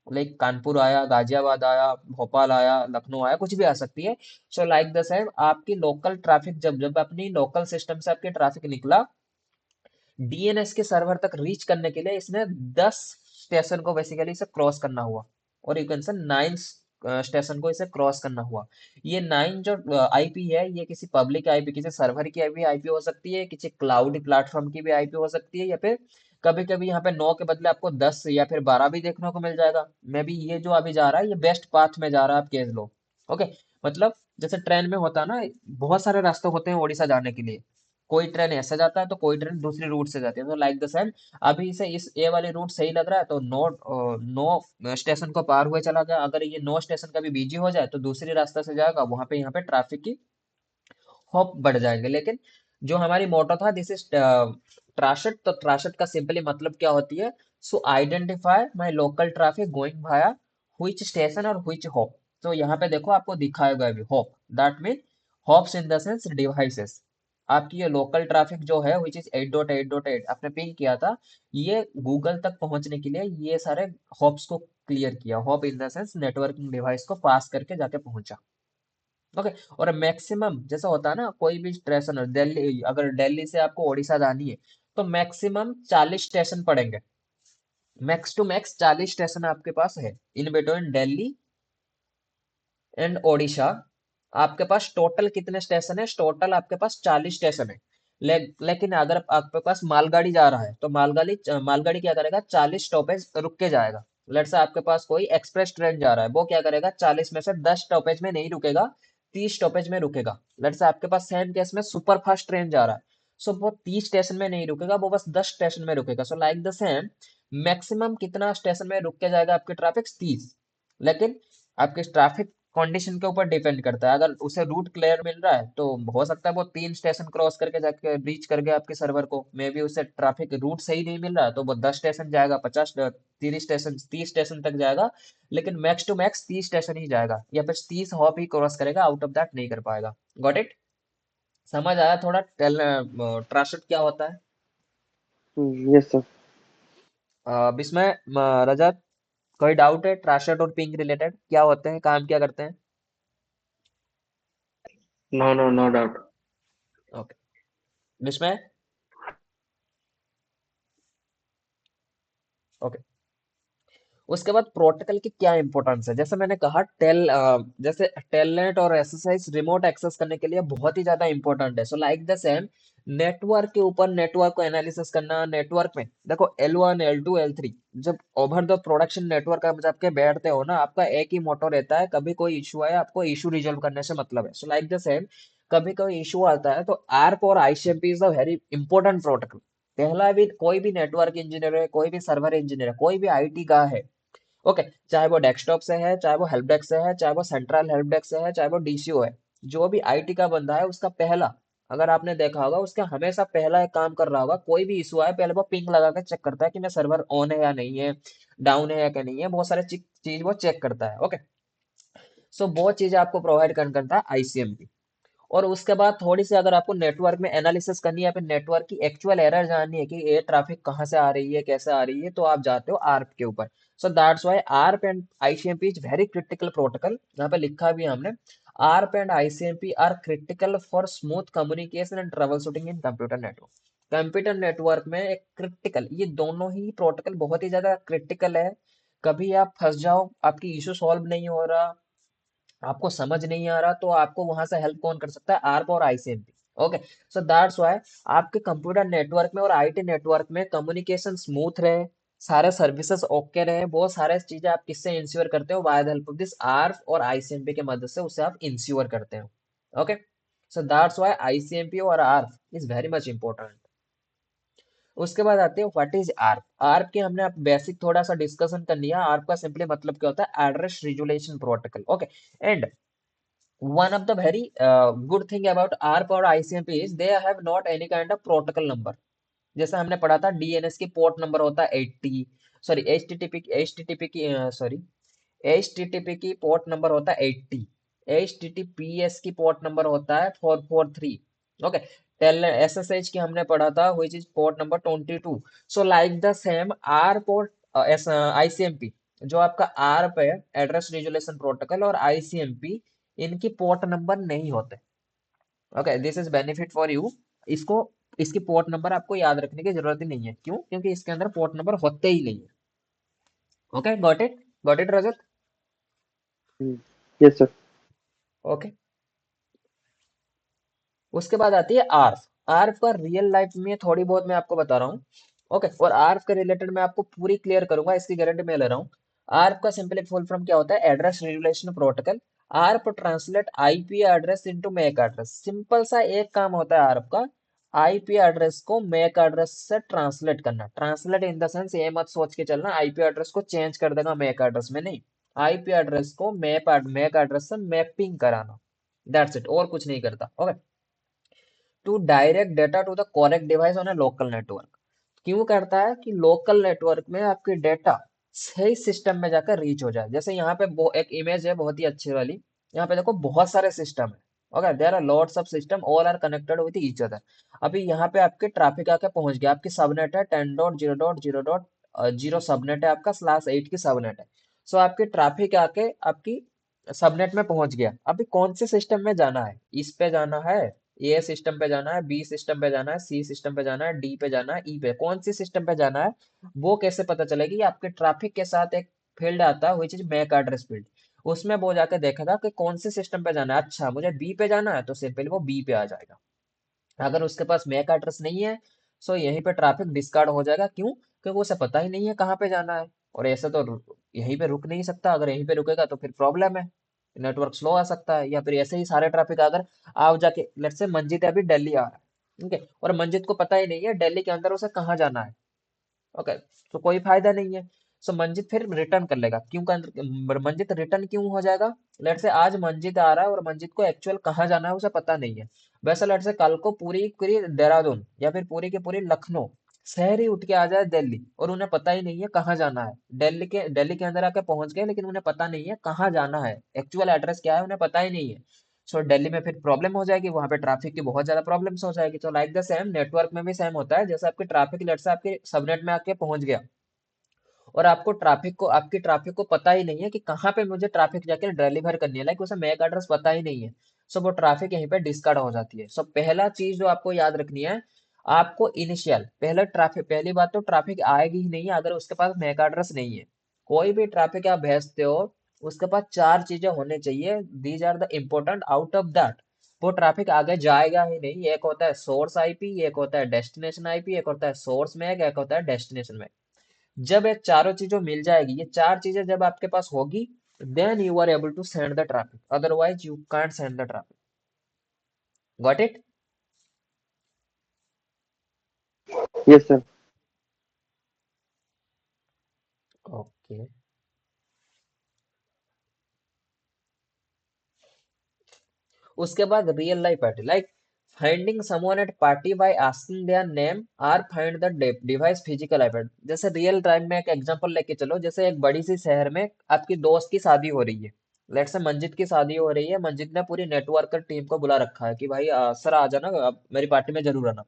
लाइक कानपुर आया, गाजियाबाद आया, भोपाल आया, लखनऊ आया, कुछ भी आ सकती है। सो लाइक द सेम, आपकी लोकल ट्रैफिक जब जब अपनी लोकल सिस्टम से आपके ट्रैफिक निकला, DNS के सर्वर तक रीच करने के लिए इसने 10 स्टेशन को बेसिकली इसे क्रॉस करना हुआ, और यू कैन से 9 स्टेशन को इसे क्रॉस करना हुआ। ये 9 जो आईपी है, ये किसी पब्लिक आईपी, किसी सर्वर की भी आईपी हो सकती है, किसी क्लाउड प्लेटफॉर्म की भी आईपी हो सकती है, या फिर कभी कभी यहाँ पे 9 के बदले आपको 10 या फिर 12 भी देखने को मिल जाएगा। मे बी ये जो अभी जा रहा है ये बेस्ट पाथ में जा रहा है, आप केस लो। ओके, मतलब जैसे ट्रेन में होता है ना, बहुत सारे रास्ते होते हैं उड़ीसा जाने के लिए। कोई ट्रेन ऐसे जाता है तो कोई ट्रेन दूसरी रूट से जाती है, तो लाइक द सेम अभी इसे इस ए वाली रूट सही लग रहा है तो नो नो स्टेशन को पार हुए चला गया। अगर ये नो स्टेशन कभी बिजी हो जाए तो दूसरी रास्ता से जाएगा, वहां पे यहाँ पे ट्रैफिक की होप बढ़ जाएंगे। लेकिन जो हमारी मोटो था, दिस इज ट्राशट, तो ट्राशट का सिंपली मतलब क्या होती है, सो identify my local traffic going via which station और व्हिच हॉप। तो यहाँ पे देखो आपको दिखाएगा अभी hop, that mean hops in the sense devices. आपकी ये लोकल ट्रैफिक जो है विच इज 8.8.8 आपने पिंग किया था, ये गूगल तक पहुंचने के लिए ये सारे हॉप्स को क्लियर किया। Hop in the sense networking device को पास करके जाके पहुंचा। ओके, और मैक्सिमम जैसा होता है ना, कोई भी स्टेशन, दिल्ली, अगर दिल्ली से आपको उड़ीसा जानी है तो मैक्सिमम 40 स्टेशन पड़ेंगे। मैक्स टू मैक्स 40 स्टेशन आपके पास है in between Delhi and Odisha. आपके पास टोटल कितने स्टेशन है, टोटल आपके पास 40 स्टेशन है। लेकिन अगर आपके पास मालगाड़ी जा रहा है तो मालगाड़ी मालगाड़ी क्या करेगा, 40 स्टॉपेज रुक के जाएगा। लेट्स से आपके पास कोई एक्सप्रेस ट्रेन जा रहा है, वो क्या करेगा, 40 में से 10 स्टॉपेज में नहीं रुकेगा, 30 स्टॉपेज में रुकेगा। लेट्स से आपके पास सेम केस में सुपर फास्ट ट्रेन जा रहा है, सो वो 30 स्टेशन में नहीं रुकेगा, वो बस 10 स्टेशन में रुकेगा। सो लाइक द सेम, मैक्सिमम कितना स्टेशन में रुक के जाएगा आपके ट्रैफिक, 30। लेकिन आपके ट्रैफिक कंडीशन के ऊपर डिपेंड करता है। अगर उसे रूट क्लियर मिल रहा है तो हो सकता है वो 3 स्टेशन क्रॉस करके जाके रीच कर गया आपके सर्वर को। मे बी उसे ट्रैफिक रूट सही नहीं मिल रहा है तो वो 10 स्टेशन जाएगा, 50 30 स्टेशन, 30 स्टेशन तक जाएगा। लेकिन मैक्स टू मैक्स 30 स्टेशन ही जाएगा, या फिर 30 हॉप ही क्रॉस करेगा, आउट ऑफ दैट नहीं कर पाएगा। Got it? समझ आया थोड़ा ट्रांसलेट क्या होता है? Yes sir. अब इसमें रजत, कोई डाउट है ट्रांसलेट और पिंग रिलेटेड, क्या होते हैं, काम क्या करते हैं? No no no doubt. Okay, इसमें ओके। उसके बाद प्रोटोकॉल की क्या इंपॉर्टेंस है, जैसे मैंने कहा जैसे टेलनेट और एसएसआई रिमोट एक्सेस करने के लिए बहुत ही ज्यादा इंपॉर्टेंट है। सो लाइक द सेम, नेटवर्क के ऊपर नेटवर्क को एनालिसिस करना, नेटवर्क में देखो L1 L2 L3, जब ओवर द प्रोडक्शन नेटवर्क आप जब के बैठते हो ना, आपका एक ही मोटो रहता है, कभी कोई इशू आया आपको इशू रिजोल्व करने से मतलब है। सो लाइक द सेम, कभी कोई इशू आता है तो आर्प और ICMP is a very important protocol. पहला भी कोई भी नेटवर्क इंजीनियर है, कोई भी सर्वर इंजीनियर है, कोई भी आईटी का है, ओके, चाहे वो डेस्कटॉप से है, चाहे वो हेल्प डेस्क से है, चाहे वो सेंट्रल हेल्प डेस्क से है, चाहे वो डीसीओ है, जो भी आईटी का बंदा है उसका पहला, अगर आपने देखा होगा उसका हमेशा पहला एक काम कर रहा होगा, कोई भी इशू आए पहले वो पिंग लगा के चेक करता है कि मैं सर्वर ऑन है या नहीं है, डाउन है या क्या नहीं है, बहुत सारे चीज वो चेक करता है। ओके, सो वो चीज आपको प्रोवाइड करता है आईसीएमपी। और उसके बाद थोड़ी सी अगर आपको नेटवर्क में एनालिसिस करनी है या फिर नेटवर्क की एक्चुअल एरर जाननी है कि ये ट्रैफिक कहाँ से आ रही है, कैसे आ रही है, तो आप जाते हो आर्प के ऊपर। So that's why ARP and ICMP is very critical protocol. यहाँ पे लिखा भी है हमने, ARP and ICMP are critical for smooth communication and troubleshooting in computer network. Computer network में एक क्रिटिकल, ये दोनों ही प्रोटोकॉल बहुत ही ज्यादा क्रिटिकल है। कभी आप फंस जाओ, आपकी इशू सॉल्व नहीं हो रहा, आपको समझ नहीं आ रहा, तो आपको वहां से हेल्प कौन कर सकता है, आर्प और ICMP. Okay, so that's why आपके कंप्यूटर नेटवर्क में और आईटी नेटवर्क में कम्युनिकेशन स्मूथ रहे, सारे सर्विसेज ओके रहे, बहुत सारे चीजें आप किससे इंश्योर करते हो, by the help of this ARP और आईसीएमपी के मदद से उसे आप इंश्योर करते हो। Okay, so that's why ICMP और ARP is very much important. उसके बाद आते हैं व्हाट इज आर्प। आर्प की हमने बेसिक थोड़ा सा डिस्कशन कर लिया। आर्प का सिंपली मतलब क्या होता है, address resolution protocol. Okay, and one of the very good thing about ARP और ICMP is they have not any kind of protocol number। जैसा हमने पढ़ा था डीएनएस की पोर्ट नंबर होता है 80, सॉरी एचटीटीपी की सॉरी एचटीटीपी की पोर्ट नंबर होता है 80, एचटीटीपीएस की पोर्ट नंबर होता है 443। ओके, टेल एसएसएच की हमने पढ़ा था which is port number 22। So like the same ARP और आईसीएमपी, जो आपका आर्प है एड्रेस रिजोल्यूशन प्रोटोकॉल और आईसीएमपी, इनकी पोर्ट नंबर नहीं होते। Okay, this is benefit for you. इसको, इसकी पोर्ट नंबर आपको याद रखने की जरूरत ही नहीं है, क्यों, क्योंकि इसके अंदर पोर्ट नंबर होते ही नहीं है। Okay, got it Rajat? Yes sir. Okay, उसके बाद आती है आर्फ। आर्फ का रियल लाइफ में थोड़ी बहुत मैं आपको बता रहा हूँ। ओके, और आर्फ के रिलेटेड मैं आपको पूरी क्लियर करूंगा, इसकी गारंटी मैं ले रहा हूँ। आर्फ का सिंपल फुल फॉर्म क्या होता है? Address resolution protocol. ARP translate IP address into MAC address. Simple सा एक काम होता है आर्प का, आईपी एड्रेस को मैक एड्रेस से ट्रांसलेट करना। ट्रांसलेट इन द सेंस ये मत सोच के चलना आईपी एड्रेस को चेंज कर देगा मैक एड्रेस में, नहीं। आईपी एड्रेस को मैक एड्रेस से मैपिंग कराना, दैट्स इट, और कुछ नहीं करता। Okay, to direct data to the correct device on a local network. क्यों करता है? कि लोकल नेटवर्क में आपके डेटा सही सिस्टम में जाकर रीच हो जाए। जैसे यहाँ पे एक इमेज है बहुत ही अच्छी वाली। यहाँ पे देखो बहुत सारे सिस्टम है। Okay, there are lots of system, all are connected with each other. अभी यहाँ पे आपके ट्रैफिक आके पहुंच गया, आपकी सबनेट है 10.0.0.0 सबनेट है आपका, /8 की सबनेट है। सो आपकी ट्रैफिक आके आपकी सबनेट में पहुंच गया। अभी कौन से सिस्टम में जाना है? इस पे जाना है, ए सिस्टम पे जाना है, बी सिस्टम पे जाना है, सी सिस्टम पे जाना है, डी पे जाना है, ई पे, कौन सी सिस्टम पे जाना है? वो कैसे पता चलेगी? आपके ट्रैफिक के साथ एक फील्ड आता है, which is MAC address field. उसमें वो जाके देखेगा कि कौन से सिस्टम पे जाना है। अच्छा, मुझे बी पे जाना है, तो सिंपली वो बी पे आ जाएगा। अगर उसके पास मैक एड्रेस नहीं है, सो यहीं पे ट्रैफिक डिस्कार्ड हो जाएगा। क्यों? क्योंकि उसे पता ही नहीं है कहाँ पे जाना है। और ऐसे तो यहीं पे रुक नहीं सकता। अगर यहीं पे रुकेगा तो फिर प्रॉब्लम है, नेटवर्क स्लो आ सकता है। या फिर ऐसे ही सारे ट्रैफिक अगर आप जाके, लेट्स से मंजित है, अभी दिल्ली आ रहा है, ठीक है, और मंजित को पता ही नहीं है दिल्ली के अंदर उसे कहाँ जाना है। ओके, तो कोई फायदा नहीं है। सो मंजित फिर रिटर्न कर लेगा। मंजित रिटर्न क्यों हो जाएगा? लेट से आज मंजित आ रहा है और मंजित को एक्चुअल कहाँ जाना है उसे पता नहीं है। वैसे लेट से कल को पूरी पूरी देहरादून या फिर पूरी की पूरी लखनऊ शहर ही उठ के आ जाए दिल्ली, और उन्हें पता ही नहीं है कहाँ जाना है। दिल्ली के अंदर आके पहुंच गए, लेकिन उन्हें पता नहीं है कहाँ जाना है, एक्चुअल एड्रेस क्या है उन्हें पता ही नहीं है। सो दिल्ली में फिर प्रॉब्लम हो जाएगी, वहां पे ट्रैफिक की बहुत ज्यादा प्रॉब्लम्स हो जाएगी। तो लाइक द सेम नेटवर्क में भी सेम होता है। जैसे आपकी ट्रैफिक लेट से आपके सबनेट में आके पहुंच गया, और आपकी ट्रैफिक को पता ही नहीं है कि कहाँ पे मुझे ट्रैफिक जाके डिलीवर करनी है, लाइक उसे मैक एड्रेस पता ही नहीं है। सो वो ट्रैफिक यहीं पे डिस्कार्ड हो जाती है। सो पहला चीज जो आपको याद रखनी है, आपको इनिशियल पहली बात तो ट्रैफिक आएगी ही नहीं अगर उसके पास मैक एड्रेस नहीं है। कोई भी ट्रैफिक आप भेजते हो, उसके पास चार चीजें होने चाहिए, these are the important. Out of that वो ट्रैफिक आगे जाएगा ही नहीं। एक होता है सोर्स आईपी, एक होता है डेस्टिनेशन आईपी, एक होता है सोर्स मैक, एक होता है डेस्टिनेशन मैक। जब ये चारों चीजों मिल जाएगी, ये चार चीजें जब आपके पास होगी, then you are able to send the traffic, otherwise you can't send the traffic. Got it? Yes sir. Okay, उसके बाद real life party, like finding someone at party by asking their name, or find the device physical iPad. जैसे रियल टाइम में एक एग्जांपल लेके चलो, जैसे एक बड़ी सी शहर में आपकी दोस्त की शादी हो रही है। लेट्स से मंजित की शादी हो रही है, मंजित ने पूरी नेटवर्कर टीम को बुला रखा है कि भाई सर आ जाना, आप मेरी पार्टी में जरूर आना।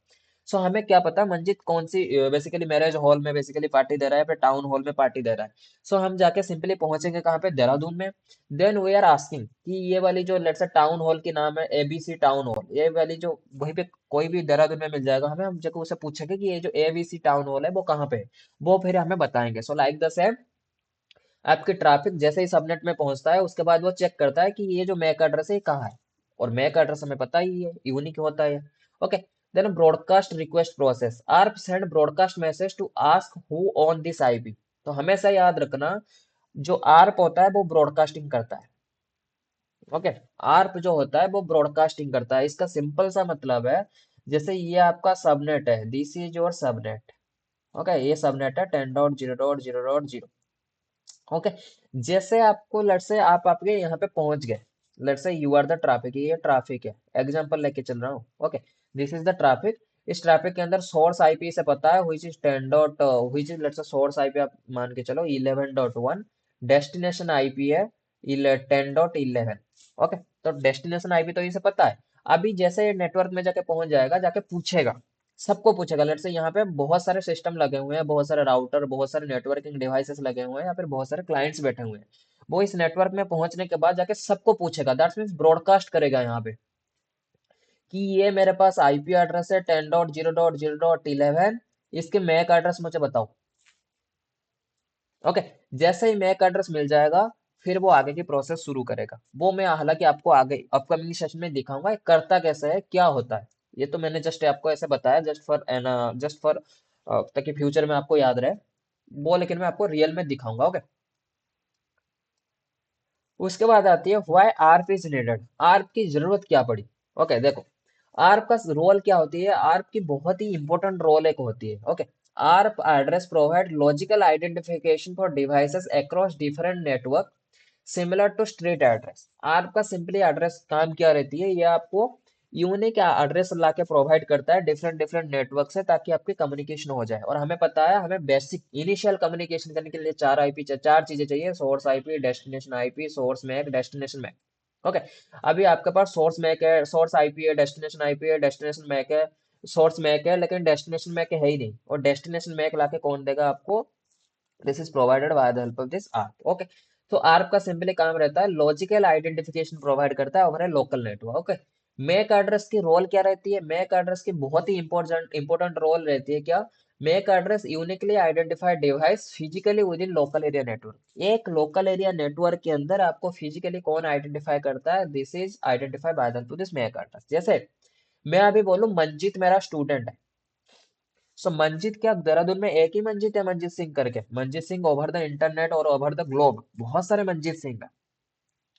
सो हमें क्या पता मंजित कौन सी बेसिकली मैरिज हॉल में बेसिकली पार्टी दे रहा है, या फिर टाउन हॉल में पार्टी दे रहा है। सो हम जाके सिंपली पहुंचेंगे कहाँ पे? देहरादून में। देन वी आर आस्किंग कि ये वाली जो लेट्स से टाउन हॉल की नाम है एबीसी टाउन हॉल, ये वाली जो वहीं पे कोई भी देहरादून में मिल जाएगा हमें, हम जब उसे पूछेंगे कि ये जो एबीसी टाउन हॉल है वो कहाँ पे है, वो फिर हमें बताएंगे। सो लाइक द सेम, आपके ट्रैफिक जैसे ही सबनेट में पहुंचता है, उसके बाद वो चेक करता है कि ये जो मैक एड्रेस है ये कहाँ है। और मैक एड्रेस हमें पता ही है, यूनिक होता है। Okay, then broadcast request process, ARP send broadcast message to ask who on this IP. तो हमेशा याद रखना, जो आर्प होता है वो ब्रॉडकास्टिंग करता है। ओके, आर्प जो होता है वो ब्रॉडकास्टिंग करता है। इसका सिंपल सा मतलब है, जैसे ये आपका सबनेट है, this is your subnet. Okay, ये सबनेट है 10.0.0.0। ओके, जैसे आपको लेट से आप आपके यहाँ पे पहुंच गए, let say you are the traffic, ये ट्रैफिक है, एग्जांपल लेके चल रहा हूँ। Okay, this is the traffic. इस ट्रैफिक के अंदर सोर्स आईपी से पता है which is 10. Which is let say source IP आप मान के चलो 11.1। डेस्टिनेशन आईपी है 10.11। ओके, तो डेस्टिनेशन आईपी तो इसे पता है। अभी जैसे ये नेटवर्क में जाके पहुंच जाएगा, जाके पूछेगा, सबको पूछेगा। लेट्स से यहाँ पे बहुत सारे सिस्टम लगे हुए हैं, बहुत सारे राउटर, बहुत सारे नेटवर्किंग डिवाइसेस लगे हुए हैं, या फिर बहुत सारे क्लाइंट्स बैठे हुए हैं। वो इस नेटवर्क में पहुंचने के बाद जाके सबको पूछेगा, दैट्स मीन्स ब्रॉडकास्ट करेगा यहाँ पे कि ये मेरे पास आईपी एड्रेस है 10.0.0.11, इसके मैक एड्रेस मुझे बताओ। ओके, जैसे ही मैक एड्रेस मिल जाएगा, फिर वो आगे की प्रोसेस शुरू करेगा। वो मैं हालांकि आपको आगे अपकमिंग सेशन में दिखाऊंगा ये करता कैसे है, क्या होता है। ये तो मैंने जस्ट आपको ऐसे बताया, जस्ट फॉर ताकि फ्यूचर में आपको याद रहे वो, लेकिन मैं आपको रियल में दिखाऊंगा। ओके, उसके बाद आती है why ARP is needed. ARP की जरूरत क्या पड़ी। ओके देखो, आर्प का रोल क्या होती है, आर्प की बहुत ही इंपॉर्टेंट रोल एक होती है। Okay, ARP address provide logical identification for devices across different network similar to street address. आपका सिंपली एड्रेस काम क्या रहती है, ये आपको यूनिक एड्रेस ला के प्रोवाइड करता है डिफरेंट डिफरेंट नेटवर्क से, ताकि आपकी कम्युनिकेशन हो जाए। और हमें पता है हमें बेसिक इनिशियल कम्युनिकेशन करने के लिए चार चीजें चाहिए, source IP, destination IP, source MAC, destination MAC. Okay, अभी आपके पास सोर्स मैक है, सोर्स आईपी है, डेस्टिनेशन आईपी है, डेस्टिनेशन मैक है, सोर्स मैक है, लेकिन डेस्टिनेशन मैक है ही नहीं। और डेस्टिनेशन मैक लाके कौन देगा आपको, this is provided by the help of this ARP. Okay, तो आर्प का सिंपली काम रहता है लॉजिकल आइडेंटिफिकेशन प्रोवाइड करता है over a local network. Okay, MAC address की रोल क्या रहती है, मैक एड्रेस की बहुत ही इंपॉर्टेंट रोल रहती है क्या, MAC address uniquely identified device physically with in local area network. एक लोकल एरिया नेटवर्क के अंदर आपको फिजिकली कौन आइडेंटिफाई करता है, this is identified by the this MAC address. जैसे मैं अभी बोलूं मंजीत मेरा स्टूडेंट है, सो मंजीत क्या देहरादून में एक ही मंजीत है, मंजीत सिंह करके, Manjeet Singh over the internet और ओवर द ग्लोब बहुत सारे मंजीत सिंह है।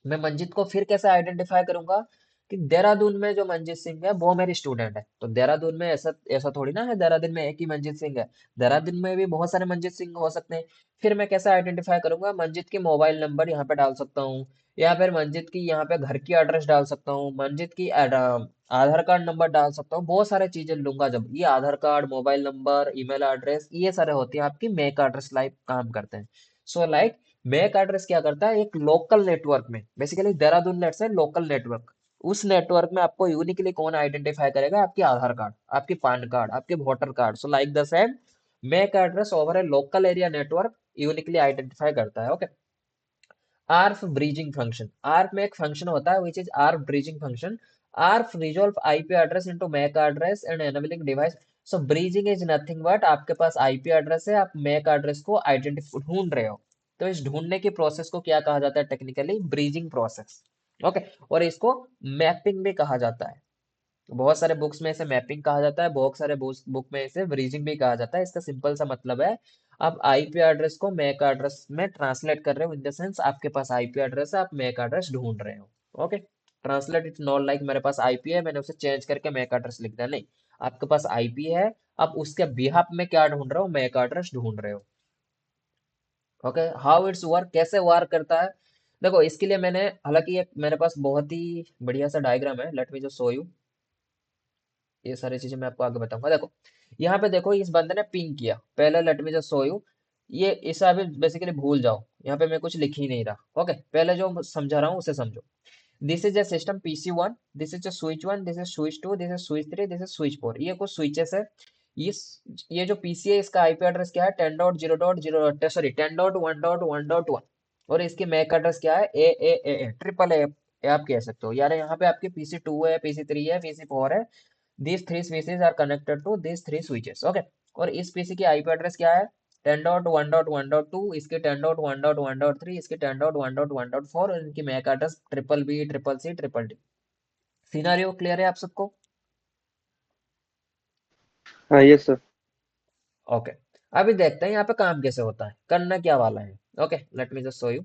मैं मंजीत को फिर कैसे आइडेंटिफाई करूंगा कि देहरादून में जो मंजीत सिंह है वो मेरी स्टूडेंट है। तो देहरादून में ऐसा ऐसा थोड़ी ना है देहरादून में एक ही मंजीत सिंह है, देहरादून में भी बहुत सारे मंजीत सिंह हो सकते हैं। फिर मैं कैसे आइडेंटिफाई करूंगा, मंजीत की मोबाइल नंबर यहाँ पे डाल सकता हूँ, या फिर मंजीत की यहाँ पे घर की एड्रेस डाल सकता हूँ, मंजीत की आधार कार्ड नंबर डाल सकता हूँ। बहुत सारे चीजें लूंगा, जब ये Aadhaar card, mobile number, email address, ये सारे होते हैं आपकी मैक एड्रेस लाइक काम करते हैं। सो लाइक मैक एड्रेस क्या करता है, एक लोकल नेटवर्क में, बेसिकली देहरादून नेट से लोकल नेटवर्क, उस नेटवर्क में आपको यूनिकली कौन आइडेंटिफाई करेगा, आपकी आधार कार्ड, आपकी पैन कार्ड, आपके voter card. So like the same MAC address over a local area network uniquely identify करता है। Okay, ARP bridging function, ARP में एक फंक्शन होता है which is ARP bridging function. ARP resolve IP address into MAC address and enabling device. So bridging is nothing but आपके पास आईपी एड्रेस है, आप मैक एड्रेस को आइडेंटिफाई ढूंढ रहे हो, तो इस ढूंढने की प्रोसेस को क्या कहा जाता है, टेक्निकली ब्रीजिंग प्रोसेस। ओके, और इसको मैपिंग भी कहा जाता है। बहुत सारे बुक्स में इसे मैपिंग कहा जाता है, बहुत सारे बुक में इसे ब्रीजिंग भी कहा जाता है। इसका सिंपल सा मतलब है आप आईपी एड्रेस को मैक एड्रेस में ट्रांसलेट कर रहे हो, इन द सेंस आपके पास आईपी एड्रेस है, आप मैक एड्रेस ढूंढ रहे हो। Okay, translate it's not like मेरे पास आईपी है मैंने उसे चेंज करके मैक एड्रेस लिख दिया, नहीं, आपके पास आईपी है, आप उसके बिहाफ में क्या ढूंढ रहे हो, मैक एड्रेस ढूंढ रहे हो। ओके, हाउ इट्स वर्क, कैसे वर्क करता है। देखो इसके लिए मैंने, हालांकि एक मेरे पास बहुत ही बढ़िया सा डायग्राम है, let me just show you. ये सारी चीजें मैं आपको आगे बताऊंगा। देखो यहाँ पे देखो, इस बंदे ने पिंग किया पहले, late me just show you. ये इसे अभी बेसिकली भूल जाओ, यहाँ पे मैं कुछ लिख ही नहीं रहा। ओके, पहले जो समझा रहा हूँ उसे समझो। This is A system PC1, this is A switch 1, this is switch 2, this is switch 3, this is switch 4, ये कुछ स्विचेस है। इस ये जो पीसी है इसका आईपी एड्रेस क्या है, 10.0.0, सॉरी 10.1.1.1, और इसकी मैक एड्रेस क्या है, ए ट्रिपल ए आप कह सकते हो यार। यहाँ पे आपकी PC2 है, PC3 है, PC4 है, these three switches are connected to these three switches। Okay, और इस पीसी की आईपी एड्रेस क्या है, 10.1.1.2, इसके 10.1.1.3, इसके 10.1.1.4, और इनकी MAC address BBB, CCC, DDD। Scenario clear है आप सबको। हाँ यस सर। ओके, अभी देखते हैं यहाँ पे काम कैसे होता है, करना क्या वाला है। Okay, let me just show you.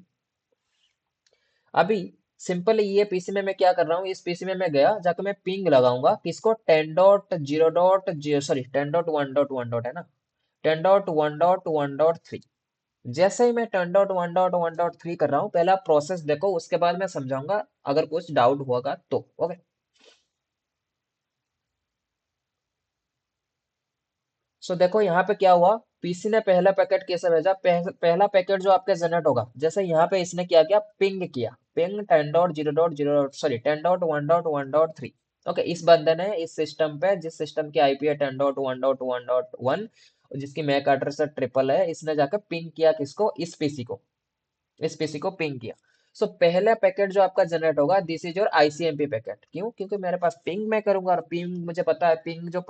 अभी सिंपल ये पीसी में मैं क्या कर रहा हूँ, इस पीसी में मैं गया जाकर मैं पिंग लगाऊंगा किसको, 10.0.0, सॉरी 10.1.1 है ना, 10.1.1.3। जैसे ही मैं 10.1.1.3 कर रहा हूँ, पहला प्रोसेस देखो, उसके बाद मैं समझाऊंगा अगर कुछ डाउट होगा तो। ओके, सो देखो यहाँ पे क्या हुआ, पीसी ने पहला पैकेट कैसे भेजा, पहला पैकेट जो आपके जनरेट होगा, जैसे यहाँ पे इसने क्या किया, पिंग किया, पिंग 10.0.0, सॉरी 10.1.1.3। ओके, इस बंदे ने इस सिस्टम पे, जिस सिस्टम की आईपी है 10.1.1.1, जिसकी मैक एड्रेस ट्रिपल है, इसने जाकर पिंग किया किसको, इस पीसी को पिंग किया। सो पहला पैकेट जो आपका जनरेट होगा, this is your ICMP packet. क्यों, क्योंकि मेरे पास पिंग मैं करूंगा, और पिंग मुझे पता है, पिंग जो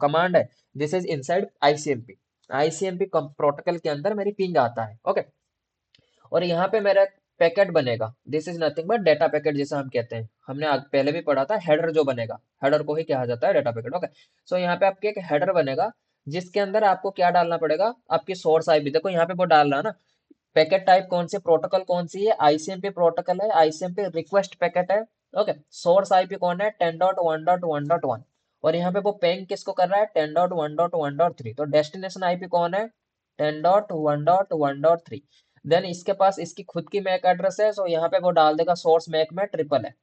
कमांड है, this is inside ICMP. ICMP protocol के अंदर मेरी पिंग आता है। ओके, और यहाँ पे मेरा पैकेट बनेगा, this is nothing but data packet जिसे हम कहते हैं। हमने पहले भी पढ़ा था, हेडर जो बनेगा, हेडर को ही कहा जाता है डेटा पैकेट। ओके, सो यहाँ पे आपके एक हेडर बनेगा जिसके अंदर आपको क्या डालना पड़ेगा, आपकी सोर्स आईपी, देखो यहाँ पे वो डाल रहा है ना, पैकेट टाइप कौन सी, प्रोटोकॉल कौन सी है, आईसीएमपी प्रोटोकॉल है, आईसीएमपी रिक्वेस्ट पैकेट है। ओके, सोर्स आईपी कौन है, 10.1.1.1, और यहाँ पे वो पेंग किसको कर रहा है, 10.1.1.3, तो डेस्टिनेशन आईपी कौन है, 10.1.1.3। देन इसके पास इसकी खुद की मैक एड्रेस है, सो यहाँ पे वो डाल देगा सोर्स मैक में ट्रिपल है।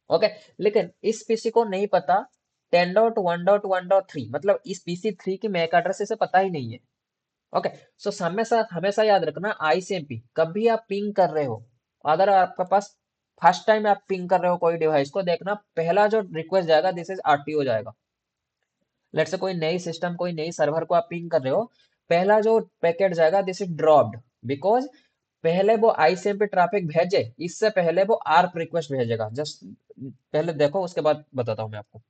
ओके, लेकिन इस पीसी को नहीं पता 10.1.1.3, मतलब इस पीसी 3 की मैक एड्रेस इसे पता ही नहीं है। ओके, सो हमेशा हमेशा याद रखना, आईसीएमपी कभी आप पिंग कर रहे हो, अगर आपके पास फर्स्ट टाइम आप पिंग कर रहे हो कोई डिवाइस को, देखना पहला जो रिक्वेस्ट जाएगा दिस इज आरटीओ जाएगा। लेट से कोई नई सिस्टम, कोई नई सर्वर को आप पिंग कर रहे हो, पहला जो पैकेट जाएगा दिस इज ड्रॉप्ड, बिकॉज पहले वो आईसीएमपी ट्रैफिक भेजे, इससे पहले वो आर्प रिक्वेस्ट भेजेगा। जस्ट पहले देखो, उसके बाद बताता हूँ मैं आपको।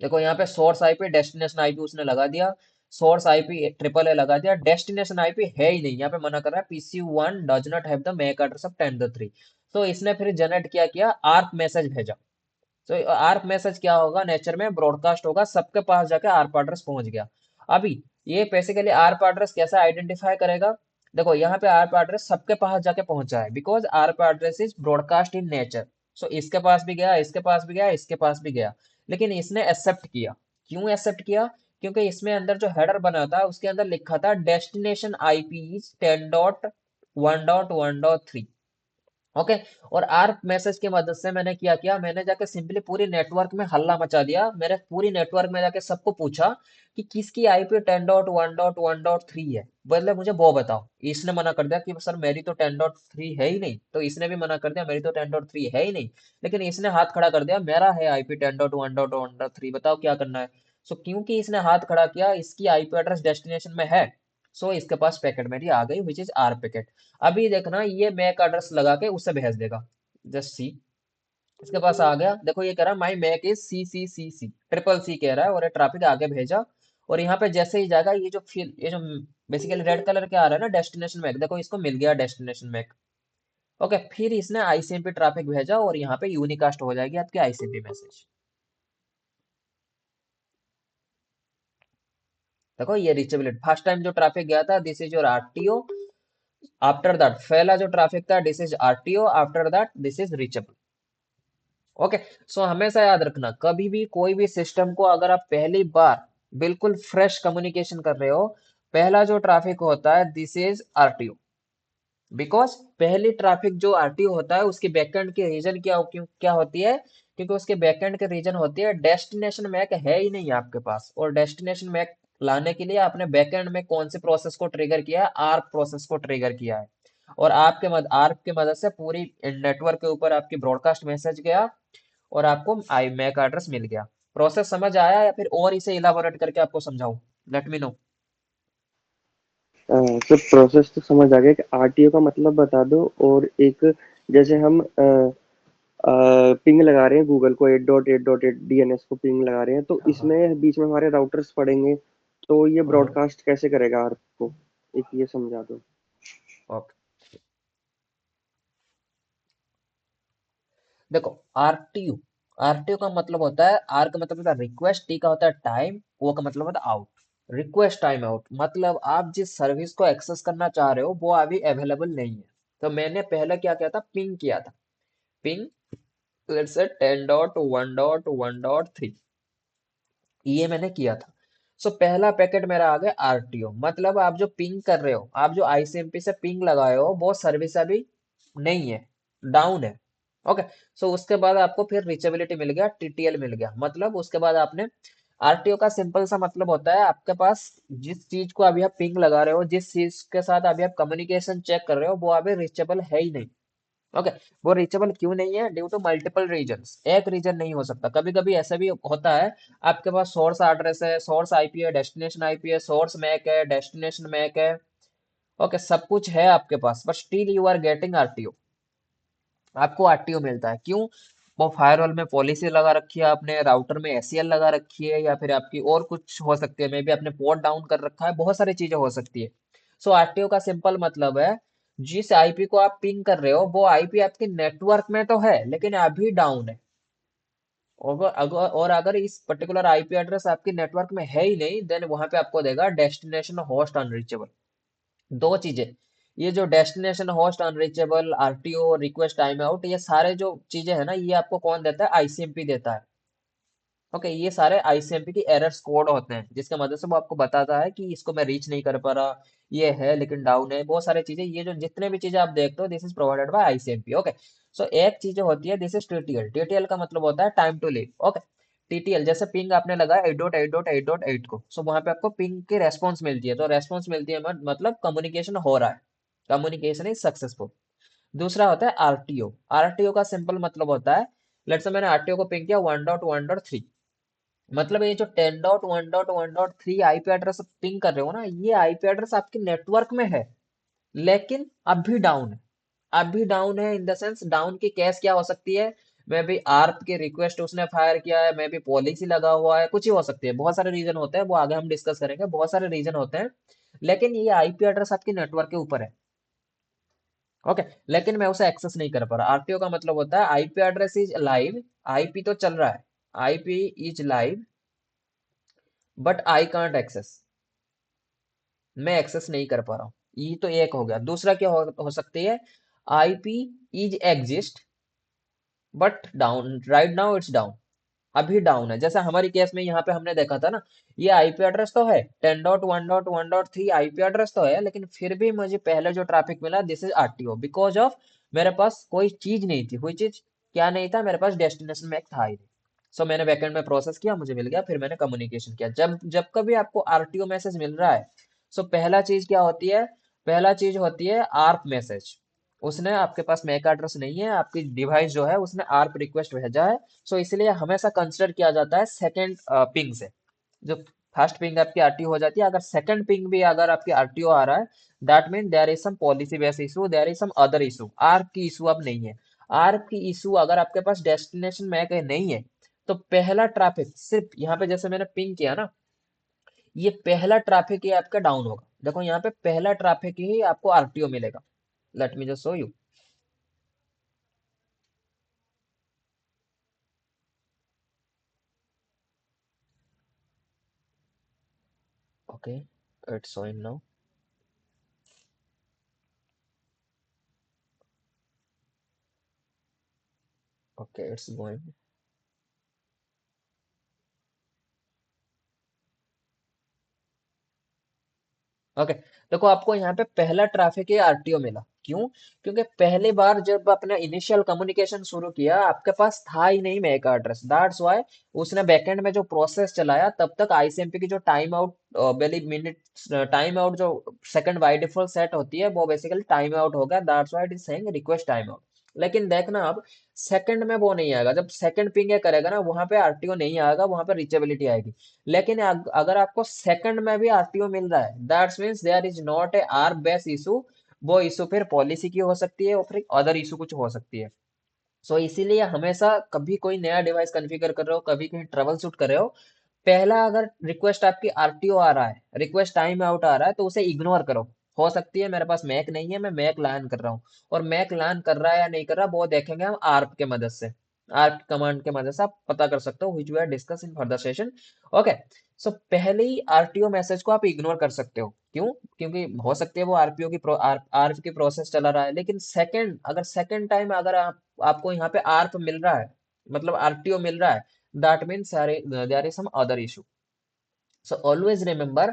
देखो यहाँ पे सोर्स आईपी डेस्टिनेशन आईपी उसने लगा दिया, सोर्स आईपी ट्रिपल ए लगा दिया, डेस्टिनेशन आईपी है ही नहीं, यहाँ पे मना कर रहा है PC1 does not have the MAC address of 10.3। तो इसने फिर जनरेट किया आर्प मैसेज भेजा। तो आर्प मैसेज क्या होगा, नेचर में ब्रॉडकास्ट होगा, सबके पास जाके आर्प एड्रेस पहुंच गया। अभी ये बेसिकली आर्प एड्रेस कैसे आइडेंटिफाई करेगा, देखो यहाँ पे आर्प एड्रेस सबके पास जाके पहुंचा है, because ARP address is broadcast in nature. So इसके पास भी गया, इसके पास भी गया, इसके पास भी गया, लेकिन इसने एक्सेप्ट किया। क्यों एक्सेप्ट किया, क्योंकि इसमें अंदर जो हेडर बना था उसके अंदर लिखा था डेस्टिनेशन आईपी इज 10.1.1.3। ओके, और आर्प मैसेज की मदद से मैंने क्या किया, मैंने जाके सिंपली पूरी नेटवर्क में हल्ला मचा दिया, मेरे पूरी नेटवर्क में जाके सबको पूछा कि किसकी आईपी 10.1.1.3 है, बदले मुझे वो बताओ। इसने मना कर दिया कि सर मेरी तो 10.3 है ही नहीं, तो इसने भी मना कर दिया मेरी तो 10.3 है ही नहीं, लेकिन इसने हाथ खड़ा कर दिया मेरा है आईपी 10.1.1.3, बताओ क्या करना है। सो क्योंकि इसने हाथ खड़ा किया, इसकी आईपी एड्रेस डेस्टिनेशन में है, सो इसके पास पैकेट मेरी आ गई विच इज आर पैकेट। अभी देखना ये मैक एड्रेस लगा के उससे भेज देगा, जस्ट सी, इसके पास आ गया, देखो ये कह रहा है my MAC is C triple C कह रहा है, और ये ट्रैफिक आगे भेजा। और यहाँ पे जैसे ही जाएगा, ये जो फिर ये जो बेसिकली रेड कलर के आ रहा है ना डेस्टिनेशन मैक, देखो इसको मिल गया डेस्टिनेशन मैक। ओके, फिर इसने आईसीएमपी ट्रैफिक भेजा और यहाँ पे यूनिकास्ट हो जाएगी आपकी आईसीएमपी मैसेज। देखो ये रीचेबिलिटी, फर्स्ट टाइम जो ट्रैफिक गया था this is your RTO, after that पहला जो ट्रैफिक था this is RTO, after that this is reachable. Okay, so हमेशा याद रखना, कभी भी कोई भी सिस्टम को अगर आप पहली बार बिल्कुल फ्रेश कम्युनिकेशन कर रहे हो, पहला जो ट्रैफिक होता है दिस इज आरटीओ, बिकॉज पहली ट्रैफिक जो आरटीओ होता है उसकी बैकएंड की रीजन क्या होती है, क्योंकि उसके बैकएंड के रीजन होती है डेस्टिनेशन मैक है ही नहीं आपके पास, और डेस्टिनेशन मैक लाने के लिए आपने बैकएंड में कौन से प्रोसेस को ट्रिगर किया है, आर्क प्रोसेस को ट्रिगर किया है, और आर्क की मदद से पूरी नेटवर्क के ऊपर आपकी ब्रॉडकास्ट मैसेज गया और आपको आई मैक एड्रेस मिल गया। प्रोसेस समझ आया या फिर और इसे इलाबोरेट करके आपको समझाऊं, let me know. Sir process तो समझ आ गया कि आरटीओ का मतलब बता दो, और एक जैसे हम पिंग लगा रहे हैं गूगल को 8.8.8 डीएनएस को पिंग लगा रहे हैं, तो हाँ हाँ, इसमें बीच में हमारे राउटर्स पड़ेंगे, तो ये हाँ, ब्रॉडकास्ट कैसे करेगा आर्प को, एक ये समझा दो। ओके, देखो आरटीयू, आरटीयू का मतलब होता है, आर का मतलब होता है रिक्वेस्ट, टी का होता है टाइम, ओ का मतलब होता है आउट। रिक्वेस्ट टाइम आउट मतलब आप जिस सर्विस को एक्सेस करना चाह रहे हो वो अभी अवेलेबल नहीं है। तो मैंने पहले क्या किया था, पिंग किया था, पिंग लेट्स से 10.1.1.3, ये मैंने किया था। सो पहला पैकेट मेरा आ गया आरटीओ, मतलब आप जो पिंग कर रहे हो, आप जो आईसीएमपी से पिंग लगाए हो वो सर्विस अभी नहीं है, डाउन है। ओके, सो उसके बाद आपको फिर रीचेबिलिटी मिल गया, टीटीएल मिल गया, मतलब उसके बाद आपने आरटीओ का सिंपल सा मतलब होता है आपके पास जिस चीज को अभी आप पिंग लगा रहे हो, जिस चीज के साथ अभी आप कम्युनिकेशन चेक कर रहे हो वो अभी रीचेबल है ही नहीं। ओके, वो रीचेबल क्यों नहीं है, ड्यू टू मल्टीपल रीजंस, एक रीजन नहीं हो सकता, कभी कभी ऐसा भी होता है आपके पास सोर्स एड्रेस है, सोर्स आईपी है, डेस्टिनेशन आईपी है, सोर्स मैक है, डेस्टिनेशन मैक है, ओके सब कुछ है आपके पास, but still you are getting RTO, आपको आरटीओ मिलता है, क्यों, वो फायरवॉल में पॉलिसी लगा रखी है आपने, राउटर में एसीएल लगा रखी है, या फिर आपकी और कुछ हो सकती है, मे बी आपने पोर्ट डाउन कर रखा है, बहुत सारी चीजें हो सकती है। सो आरटीओ का सिंपल मतलब है, जिस आईपी को आप पिंग कर रहे हो वो आईपी आपके नेटवर्क में तो है लेकिन अभी डाउन है। और अगर इस पर्टिकुलर आईपी एड्रेस आपके नेटवर्क में है ही नहीं, देन वहां पे आपको देगा डेस्टिनेशन होस्ट अनरीचेबल। दो चीजें, ये जो destination host unreachable, RTO, request time out, ये सारे जो चीजें है ना, ये आपको कौन देता है? आईसीएमपी देता है। ओके, ये सारे आईसीएमपी की एरर्स कोड होते हैं, जिसके मदद से वो आपको बताता है कि इसको मैं रीच नहीं कर पा रहा, ये है लेकिन डाउन है, बहुत सारी चीजें। ये जो जितने भी चीजें आप देखते हो, this is provided by ICMP. Okay, so एक चीज होती है, दिस इज टीटीएल। टीटीएल का मतलब होता है time to live. Okay, TTL जैसे पिंग आपने लगाया 8.8.8.8 को, सो वहां पे आपको पिंग की रेस्पॉन्स मिलती है, तो रेस्पॉन्स मिलती है मतलब कम्युनिकेशन हो रहा है, कम्युनिकेशन इज सक्सेसफुल। दूसरा होता है आरटीओ। आरटीओ का सिंपल मतलब होता है, लेट्स से मैंने आरटीओ को पिंग किया 1.1.3, मतलब ये जो 10.1.1.3 आईपी एड्रेस पिंग कर रहे हो ना, ये आईपी एड्रेस आपके नेटवर्क में है लेकिन अभी डाउन है। अभी डाउन है इन द सेंस, डाउन की केस क्या हो सकती है? मे बी आर्प की रिक्वेस्ट उसने फायर किया है, मे बी पॉलिसी लगा हुआ है, कुछ ही हो सकती है, बहुत सारे रीजन होते हैं, वो आगे हम डिस्कस करेंगे, बहुत सारे रीजन होते हैं। लेकिन ये आईपी एड्रेस आपके नेटवर्क के ऊपर है। ओके, लेकिन मैं उसे एक्सेस नहीं कर पा रहा। आरटीओ का मतलब होता है IP address is live, IP तो चल रहा है, IP is live but I can't access, मैं एक्सेस नहीं कर पा रहा हूँ। ये तो एक हो गया। दूसरा क्या हो सकती है? IP is exist but down, right now it's down, अभी डाउन है। जैसे हमारी केस में यहाँ पे हमने देखा था ना, ये आईपी एड्रेस तो है 10.1.1.3 आईपी एड्रेस तो है, लेकिन फिर भी मुझे पहले जो ट्रैफिक मिला, this is RTO, because of मेरे पास कोई चीज नहीं थी। कोई चीज क्या नहीं था? मेरे पास डेस्टिनेशन में एक था ही नहीं। सो मैंने बैकएंड में प्रोसेस किया, मुझे मिल गया, फिर मैंने कम्युनिकेशन किया। जब जब कभी आपको आरटीओ मैसेज मिल रहा है, सो पहला चीज क्या होती है? पहला चीज होती है आर्प मैसेज। उसने आपके पास मैक एड्रेस नहीं है, आपकी डिवाइस जो है उसने आर्प रिक्वेस्ट भेजा है। सो इसलिए हमेशा कंसिडर किया जाता है सेकंड पिंग से। जो फर्स्ट पिंग आपकी आरटीओ हो जाती है, अगर सेकंड पिंग भी अगर आपकी आरटीओ आ रहा है, that mean there is some policy base issue, there is some other issue. ARP की इशू अब नहीं है। आर्प की इशू अगर आपके पास डेस्टिनेशन मैक नहीं है, तो पहला ट्रैफिक सिर्फ यहाँ पे जैसे मैंने पिंग किया ना, ये पहला ट्रैफिक ही आपका डाउन होगा। देखो यहाँ पे पहला ट्रैफिक ही आपको आरटीओ मिलेगा। Late me just show you. Okay, it's showing now. Okay, it's going. Okay, देखो आपको यहाँ पे पहला ट्रैफिक ही आरटीओ मिला। क्यों? क्योंकि पहली बार जब आपने इनिशियल कम्युनिकेशन शुरू किया, आपके पास था ही नहीं मैक एड्रेस, दैट्स व्हाई उसने बैकएंड में जो प्रोसेस चलाया, तब तक आईसीएमपी की जो टाइम आउट बेली मिनट टाइम आउट जो सेकंड बाय डिफॉल्ट सेट होती है, वो बेसिकली टाइम आउट हो गया, that's why it is saying request time out. लेकिन देखना अब सेकंड में वो नहीं आएगा। जब सेकंड पिंग करेगा ना, वहां पे आरटीओ नहीं आएगा, वहां पे रीचेबिलिटी आएगी। लेकिन अगर आपको सेकंड में भी आरटीओ मिल रहा है, that's means there is not a ARP base issue. वो इशू फिर पॉलिसी की हो सकती है और फिर अदर इशू कुछ हो सकती है। सो इसीलिए हमेशा कभी कोई नया डिवाइस कॉन्फ़िगर कर रहे हो, कभी कहीं ट्रबल शूट कर रहे हो, पहला अगर रिक्वेस्ट आपकी आरटीओ आ रहा है, रिक्वेस्ट टाइम आउट आ रहा है, तो उसे इग्नोर करो। हो सकती है मेरे पास मैक नहीं है, मैं मैक लैन कर रहा हूँ, और मैक लैन कर रहा है या नहीं कर रहा, वो देखेंगे हम आर्प के मदद से। आर्प कमांड के मदद से आप पता कर सकते हो, which we are discuss in further session. Okay, so पहले ही आरटीओ मैसेज को आप इग्नोर कर सकते हो। क्यों? क्योंकि हो सकती है वो आरपीओ की आर्प की प्रोसेस चला रहा है, लेकिन सेकंड अगर सेकंड टाइम अगर आपको यहाँ पे आर्प मिल रहा है, मतलब आरटीओ मिल रहा है, that means there is some other issue. So always remember,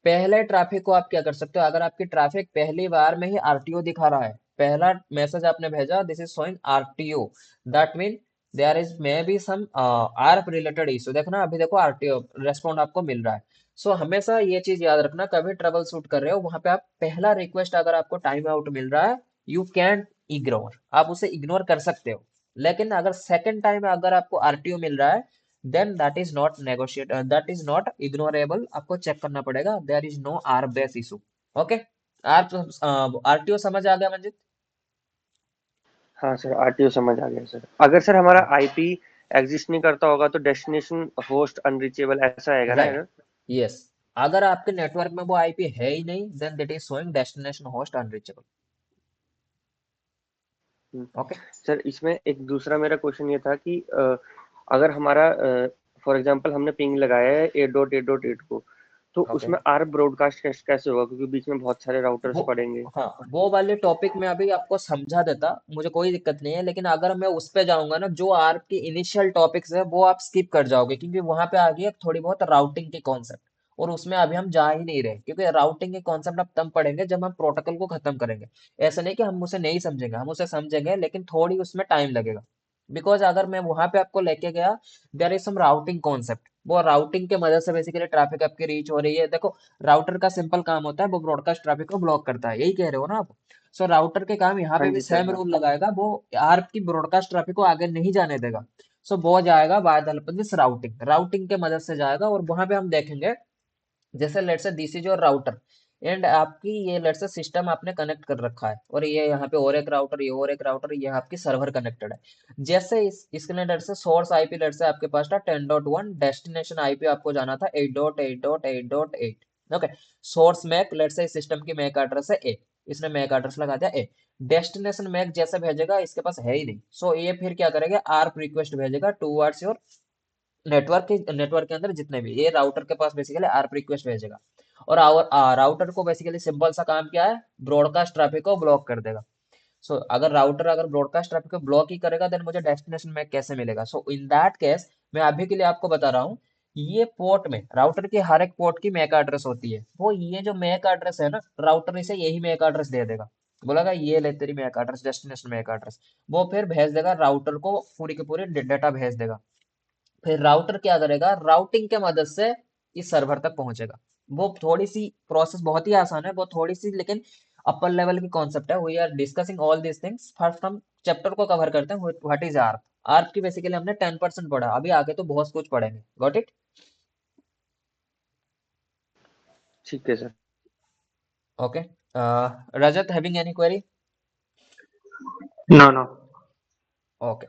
पहले ट्रैफिक को आप क्या कर सकते हो? अगर आपकी ट्रैफिक पहली बार में ही आरटीओ दिखा रहा है, पहला मैसेज आपने भेजा this is showing RTO, that mean there is maybe some ARP related issue. देखना अभी देखो आरटीओ रेस्पॉन्ड आपको मिल रहा है। सो हमेशा ये चीज याद रखना, कभी ट्रबल शूट कर रहे हो, वहां पे आप पहला रिक्वेस्ट अगर आपको टाइम आउट मिल रहा है, यू कैन इग्नोर, आप उसे इग्नोर कर सकते हो। लेकिन अगर सेकंड टाइम अगर आपको आरटीओ मिल रहा है, then that is not negotiate, that is not ignorable, आपको चेक करना पड़ेगा, there is no ARP base issue. Okay, ARP RTO समझ आ गया मंजित? हाँ सर, आरटीओ समझ आ गया सर। अगर सर हमारा आईपी एग्जिस्ट नहीं करता होगा तो डेस्टिनेशन होस्ट अनरीचेबल ऐसा आएगा ना राइट, एरर? यस। अगर आपके नेटवर्क में वो आईपी है ही नहीं, then that is showing destination host unreachable. Hmm. Okay. Sir इसमें एक दूसरा मेरा क्वेश्चन ये था कि अगर हमारा फॉर एग्जांपल हमने पिंग लगाया है 8.8.8 को, तो ओके। उसमें आर ब्रॉडकास्ट कैसे होगा, क्योंकि बीच में बहुत सारे राउटर्स वो पड़ेंगे। हाँ, वो वाले टॉपिक में अभी आपको समझा देता, मुझे कोई दिक्कत नहीं है, लेकिन अगर मैं उस पे जाऊंगा ना, जो आपकी इनिशियल टॉपिक्स है वो आप स्किप कर जाओगे, क्योंकि वहां पे आ गई है थोड़ी बहुत राउटिंग के कॉन्सेप्ट, और उसमें अभी हम जा ही नहीं रहे, क्योंकि राउटिंग के कॉन्सेप्ट अब तब पढ़ेंगे जब हम प्रोटोकॉल को खत्म करेंगे। ऐसा नहीं कि हम उसे नहीं समझेंगे, हम उसे समझेंगे, लेकिन थोड़ी उसमें टाइम लगेगा। बिकॉज अगर मैं वहां पे आपको लेके गया, there is some routing concept, वो राउटिंग के मदद से बेसिकली ट्रैफिक आपकी रीच हो रही है। देखो, राउटर का सिंपल काम होता है, वो ब्रॉडकास्ट ट्रैफिक को ब्लॉक करता है, यही कह रहे हो ना आप? सो राउटर के काम यहाँ हाँ पे भी जी सर, सेम हाँ। रूल लगाएगा, वो आर्प की ब्रॉडकास्ट ट्रैफिक को आगे नहीं जाने देगा। सो वो जाएगा bye the help of this routing, routing के मदद से जाएगा, और वहां पे हम देखेंगे, जैसे late say this is your router, and आपकी ये लेट से सिस्टम आपने कनेक्ट कर रखा है, और ये यहाँ पे और एक राउटर, ये और एक राउटर, ये आपकी सर्वर कनेक्टेड है। जैसे इसके लिए late say source IP late से आपके पास था 10.1, डेस्टिनेशन आईपी आपको जाना था 8.8.8.8। ओके। सोर्स मैक लेट से इस सिस्टम की मैक एड्रेस है ए, इसने मैक एड्रेस लगा दिया ए। डेस्टिनेशन मैक जैसे भेजेगा, इसके पास है ही नहीं, सो ये फिर क्या करेगा, आर्प रिक्वेस्ट भेजेगा टूवर्ड्स योर नेटवर्क के अंदर जितने भी, ये राउटर के पास बेसिकली आरप रिक्वेस्ट भेजेगा, और राउटर को बेसिकली सिंपल सा काम क्या है, ब्रॉडकास्ट ट्रैफिक को ब्लॉक कर देगा। सो अगर राउटर अगर ब्रॉडकास्ट ट्रैफिक को ब्लॉक ही करेगा, देन मुझे डेस्टिनेशन में कैसे मिलेगा? सो इन दैट केस, मैं अभी के लिए आपको बता रहा हूँ, ये पोर्ट में राउटर के हर एक पोर्ट की मैक एड्रेस होती है, वो ये जो मैक एड्रेस है ना, राउटर इसे यही मैक एड्रेस दे देगा, बोलेगा ये ले तेरी MAC address, destination MAC address. वो फिर भेज देगा राउटर को, पूरी की पूरी डेटा भेज देगा। फिर राउटर क्या करेगा, राउटिंग के मदद से इस सर्वर तक पहुंचेगा। वो थोड़ी सी प्रोसेस बहुत ही आसान है, वो थोड़ी सी लेकिन अपर लेवल की कॉन्सेप्ट है। We are discussing all these things, first हम चैप्टर को कवर करते हैं, व्हाट इज आर्प। आर्प की बेसिकली हमने 10% पढ़ा, अभी आगे तो बहुत कुछ पढ़ेंगे। Got it? ठीक है sir. Okay. Rajat, having any query? No, no. Okay.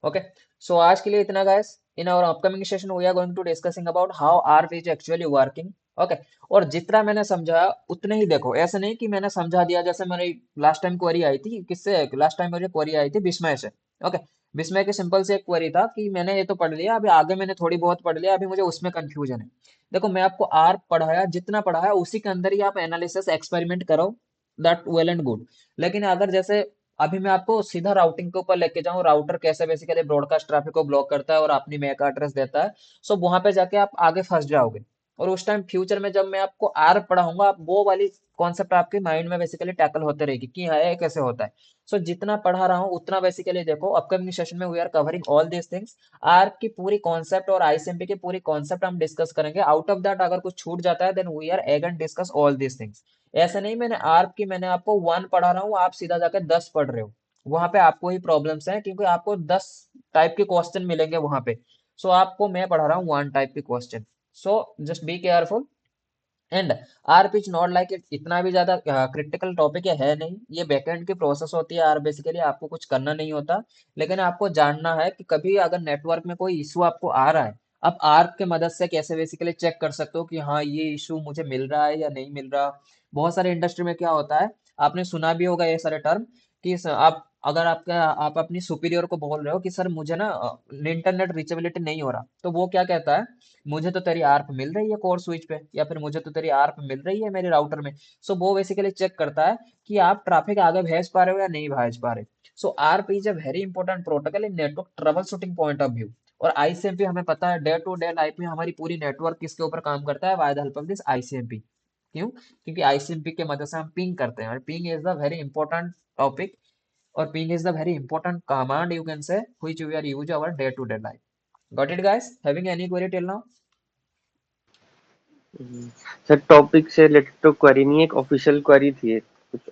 Okay, so आज के लिए इतना guys. In our upcoming session we are going to discussing about how ARP is actually working. Okay. और जितना मैंने समझाया उतने ही देखो, ऐसे नहीं कि मैंने समझा दिया, जैसे मेरी लास्ट टाइम क्वेरी आई थी, किससे लास्ट टाइम मेरी क्वेरी आई थी विस्मय से। ओके। विस्मय की सिंपल से एक क्वेरी था कि मैंने ये तो पढ़ लिया, अभी आगे मैंने थोड़ी बहुत पढ़ लिया, अभी मुझे उसमें कंफ्यूजन है। देखो, मैं आपको आर्प पढ़ाया, जितना पढ़ाया उसी के अंदर ही आप एनालिसिस एक्सपेरिमेंट करो, दैट वेल एंड गुड। लेकिन अगर जैसे अभी मैं आपको सीधा राउटिंग के ऊपर लेके जाऊं, राउटर कैसे बेसिकली ब्रॉडकास्ट ट्रैफिक को ब्लॉक करता है और अपनी मैक एड्रेस देता है, सो वहां पे जाके आप आगे फंस जाओगे। और उस टाइम फ्यूचर में जब मैं आपको आर पढ़ाऊंगा, आप वो वाली कॉन्सेप्ट आपके माइंड में बेसिकली टैकल होते रहेगी कि हाँ, ये कैसे होता है। सो जितना पढ़ा रहा हूँ उतना बेसिकली देखो, अपकमिंग सेशन में we are covering all these things. ARP की पूरी कॉन्सेप्ट और आईसीएमपी की पूरी कॉन्सेप्ट हम डिस्कस करेंगे। आउट ऑफ दैट अगर कुछ छूट जाता है, then we are again discuss all these things. ऐसे नहीं मैंने आर्प की मैंने आपको 1 पढ़ा रहा हूँ, आप सीधा जाकर 10 पढ़ रहे हो, वहां पे आपको ही प्रॉब्लम्स हैं, क्योंकि आपको 10 टाइप के क्वेश्चन मिलेंगे वहां पे। सो आपको मैं पढ़ा रहा हूँ 1 टाइप के question. So just be careful. And are pitch not like it, इतना भी ज्यादा क्रिटिकल टॉपिक है नहीं, ये बैकएंड की प्रोसेस होती है। आर बेसिकली आपको कुछ करना नहीं होता, लेकिन आपको जानना है कि कभी अगर नेटवर्क में कोई इशू आपको आ रहा है, आप आर्क के मदद से कैसे बेसिकली चेक कर सकते हो कि हाँ, ये इशू मुझे मिल रहा है या नहीं मिल रहा। बहुत सारे इंडस्ट्री में क्या होता है, आपने सुना भी होगा ये सारे टर्म, कि आप अगर आप अपनी सुपीरियर को बोल रहे हो कि सर मुझे ना इंटरनेट रीचेबिलिटी नहीं हो रहा, तो वो क्या कहता है, मुझे तो तेरी आर्प मिल रही है कोर स्विच पे, या फिर मुझे तो तेरी आर्प मिल रही है मेरे राउटर में। सो वो बेसिकली चेक करता है कि आप ट्रैफिक आगे भेज पा रहे हो या नहीं भेज पा रहे। So ARP is a very important protocol in network troubleshooting point of view. और आईसीएमपी हमें पता है, डे टू डे लाइफ में हमारी पूरी नेटवर्क किसके ऊपर काम करता है, by the help of this ICMP. क्यों? क्योंकि आईसीएमपी के मदद से हम पिंग करते हैं, और ping is the very important topic, और ping is the very important command you can say, which we are use our day to day life. Got it guys? Having any query till now? Sir topic से रिलेटेड तो क्वेरी नहीं है, एक ऑफिशियल क्वेरी थी कुछ